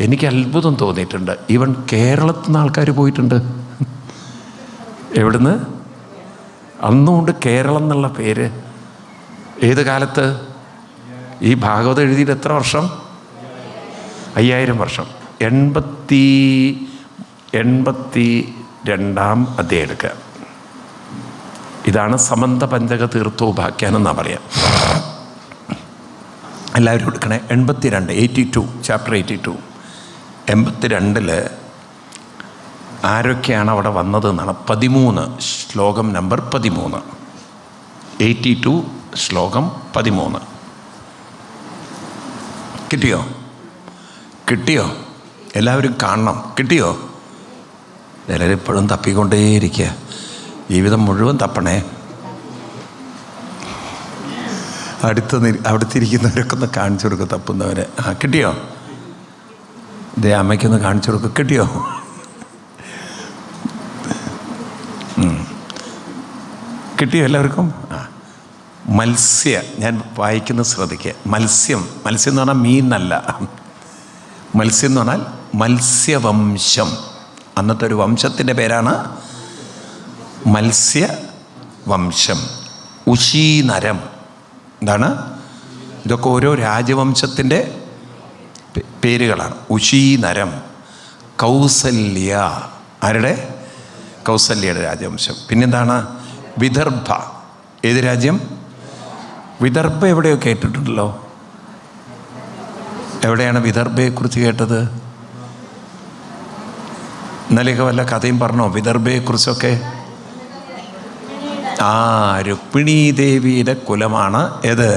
എനിക്ക് അത്ഭുതം തോന്നിയിട്ടുണ്ട്. ഈവൻ കേരളത്തിൽ നിന്ന് ആൾക്കാർ പോയിട്ടുണ്ട്. എവിടുന്ന്? അന്നുകൊണ്ട് കേരളം എന്നുള്ള പേര്. ഏത് കാലത്ത്? ഈ ഭാഗവതം എഴുതിയിട്ട് എത്ര വർഷം? 5000 വർഷം. 82-ാം അധ്യായം എടുക്കുക. ഇതാണ് സമന്ത പഞ്ചക തീർത്ഥോപാഖ്യാനം എന്നാണ് പറയാം. എല്ലാവരും എടുക്കണേ. 82 ചാപ്റ്റർ 82. 82 ആരൊക്കെയാണ് അവിടെ വന്നത് എന്നാണ്. 13 ശ്ലോകം നമ്പർ 13. 82 ശ്ലോകം 13. കിട്ടിയോ? എല്ലാവരും കാണണം. കിട്ടിയോ? ചിലരിപ്പോഴും തപ്പിക്കൊണ്ടേയിരിക്കുക. ജീവിതം മുഴുവൻ തപ്പണേ. അടുത്തിരിക്കുന്നവരൊക്കെ ഒന്ന് കാണിച്ചു കൊടുക്കുക, തപ്പുന്നവരെ. കിട്ടിയോ? ഇതേ അമ്മയ്ക്കൊന്ന് കാണിച്ചു കൊടുക്കുക. കിട്ടിയോ? കിട്ടിയോ എല്ലാവർക്കും? മത്സ്യ, ഞാൻ വായിക്കുന്നത് ശ്രദ്ധിക്കുക. മത്സ്യം എന്ന് പറഞ്ഞാൽ മീനല്ല. മത്സ്യം എന്ന് പറഞ്ഞാൽ മത്സ്യവംശം. അന്നത്തെ ഒരു വംശത്തിൻ്റെ പേരാണ് മത്സ്യവംശം. ഉശീനരം, എന്താണ്? ഇതൊക്കെ ഓരോ രാജവംശത്തിൻ്റെ പേരുകളാണ്. ഉശീനരം, കൗസല്യ, ആരുടെ? കൗസല്യയുടെ രാജവംശം. പിന്നെന്താണ്? വിദർഭ. ഏത് രാജ്യം? വിദർഭ എവിടെയോ കേട്ടിട്ടുണ്ടല്ലോ. എവിടെയാണ് വിദർഭയെക്കുറിച്ച് കേട്ടത്? ഇന്നലെയൊക്കെ വല്ല കഥയും പറഞ്ഞോ വിദർഭയെക്കുറിച്ചൊക്കെ? രുക്മിണീ ദേവിയുടെ കുലമാണ് ഏത്?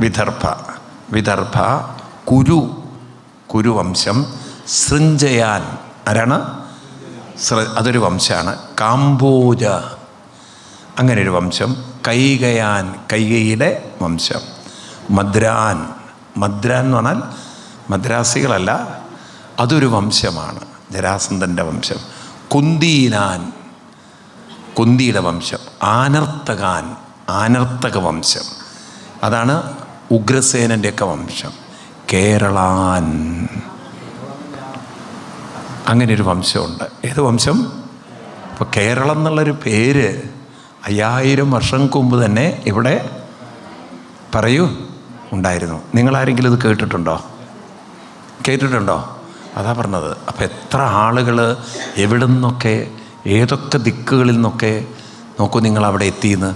വിദർഭ. വിദർഭ കുരുവംശം. സൃഞ്ജയാൻ ആരാണ്? അതൊരു വംശമാണ്. കാംബോജ, അങ്ങനൊരു വംശം. കൈകയുടെ വംശം. മദ്രാൻ എന്ന് പറഞ്ഞാൽ മദ്രാസികളല്ല, അതൊരു വംശമാണ്, ജരാസന്ധൻ്റെ വംശം. കുന്തിയുടെ വംശം. ആനർത്തക വംശം, അതാണ് ഉഗ്രസേനൻ്റെയൊക്കെ വംശം. കേരളാൻ, അങ്ങനെയൊരു വംശമുണ്ട്. ഏത് വംശം? ഇപ്പോൾ കേരളം എന്നുള്ളൊരു പേര് 5000 വർഷങ്ങൾക്ക് മുമ്പ് തന്നെ ഇവിടെ പറയൂ ഉണ്ടായിരുന്നു. നിങ്ങളാരെങ്കിലും ഇത് കേട്ടിട്ടുണ്ടോ? അതാ പറഞ്ഞത്. അപ്പോൾ എത്ര ആളുകൾ എവിടെ നിന്നൊക്കെ ഏതൊക്കെ ദിക്കുകളിൽ നിന്നൊക്കെ നോക്കൂ നിങ്ങൾ അവിടെ എത്തിയെന്ന്.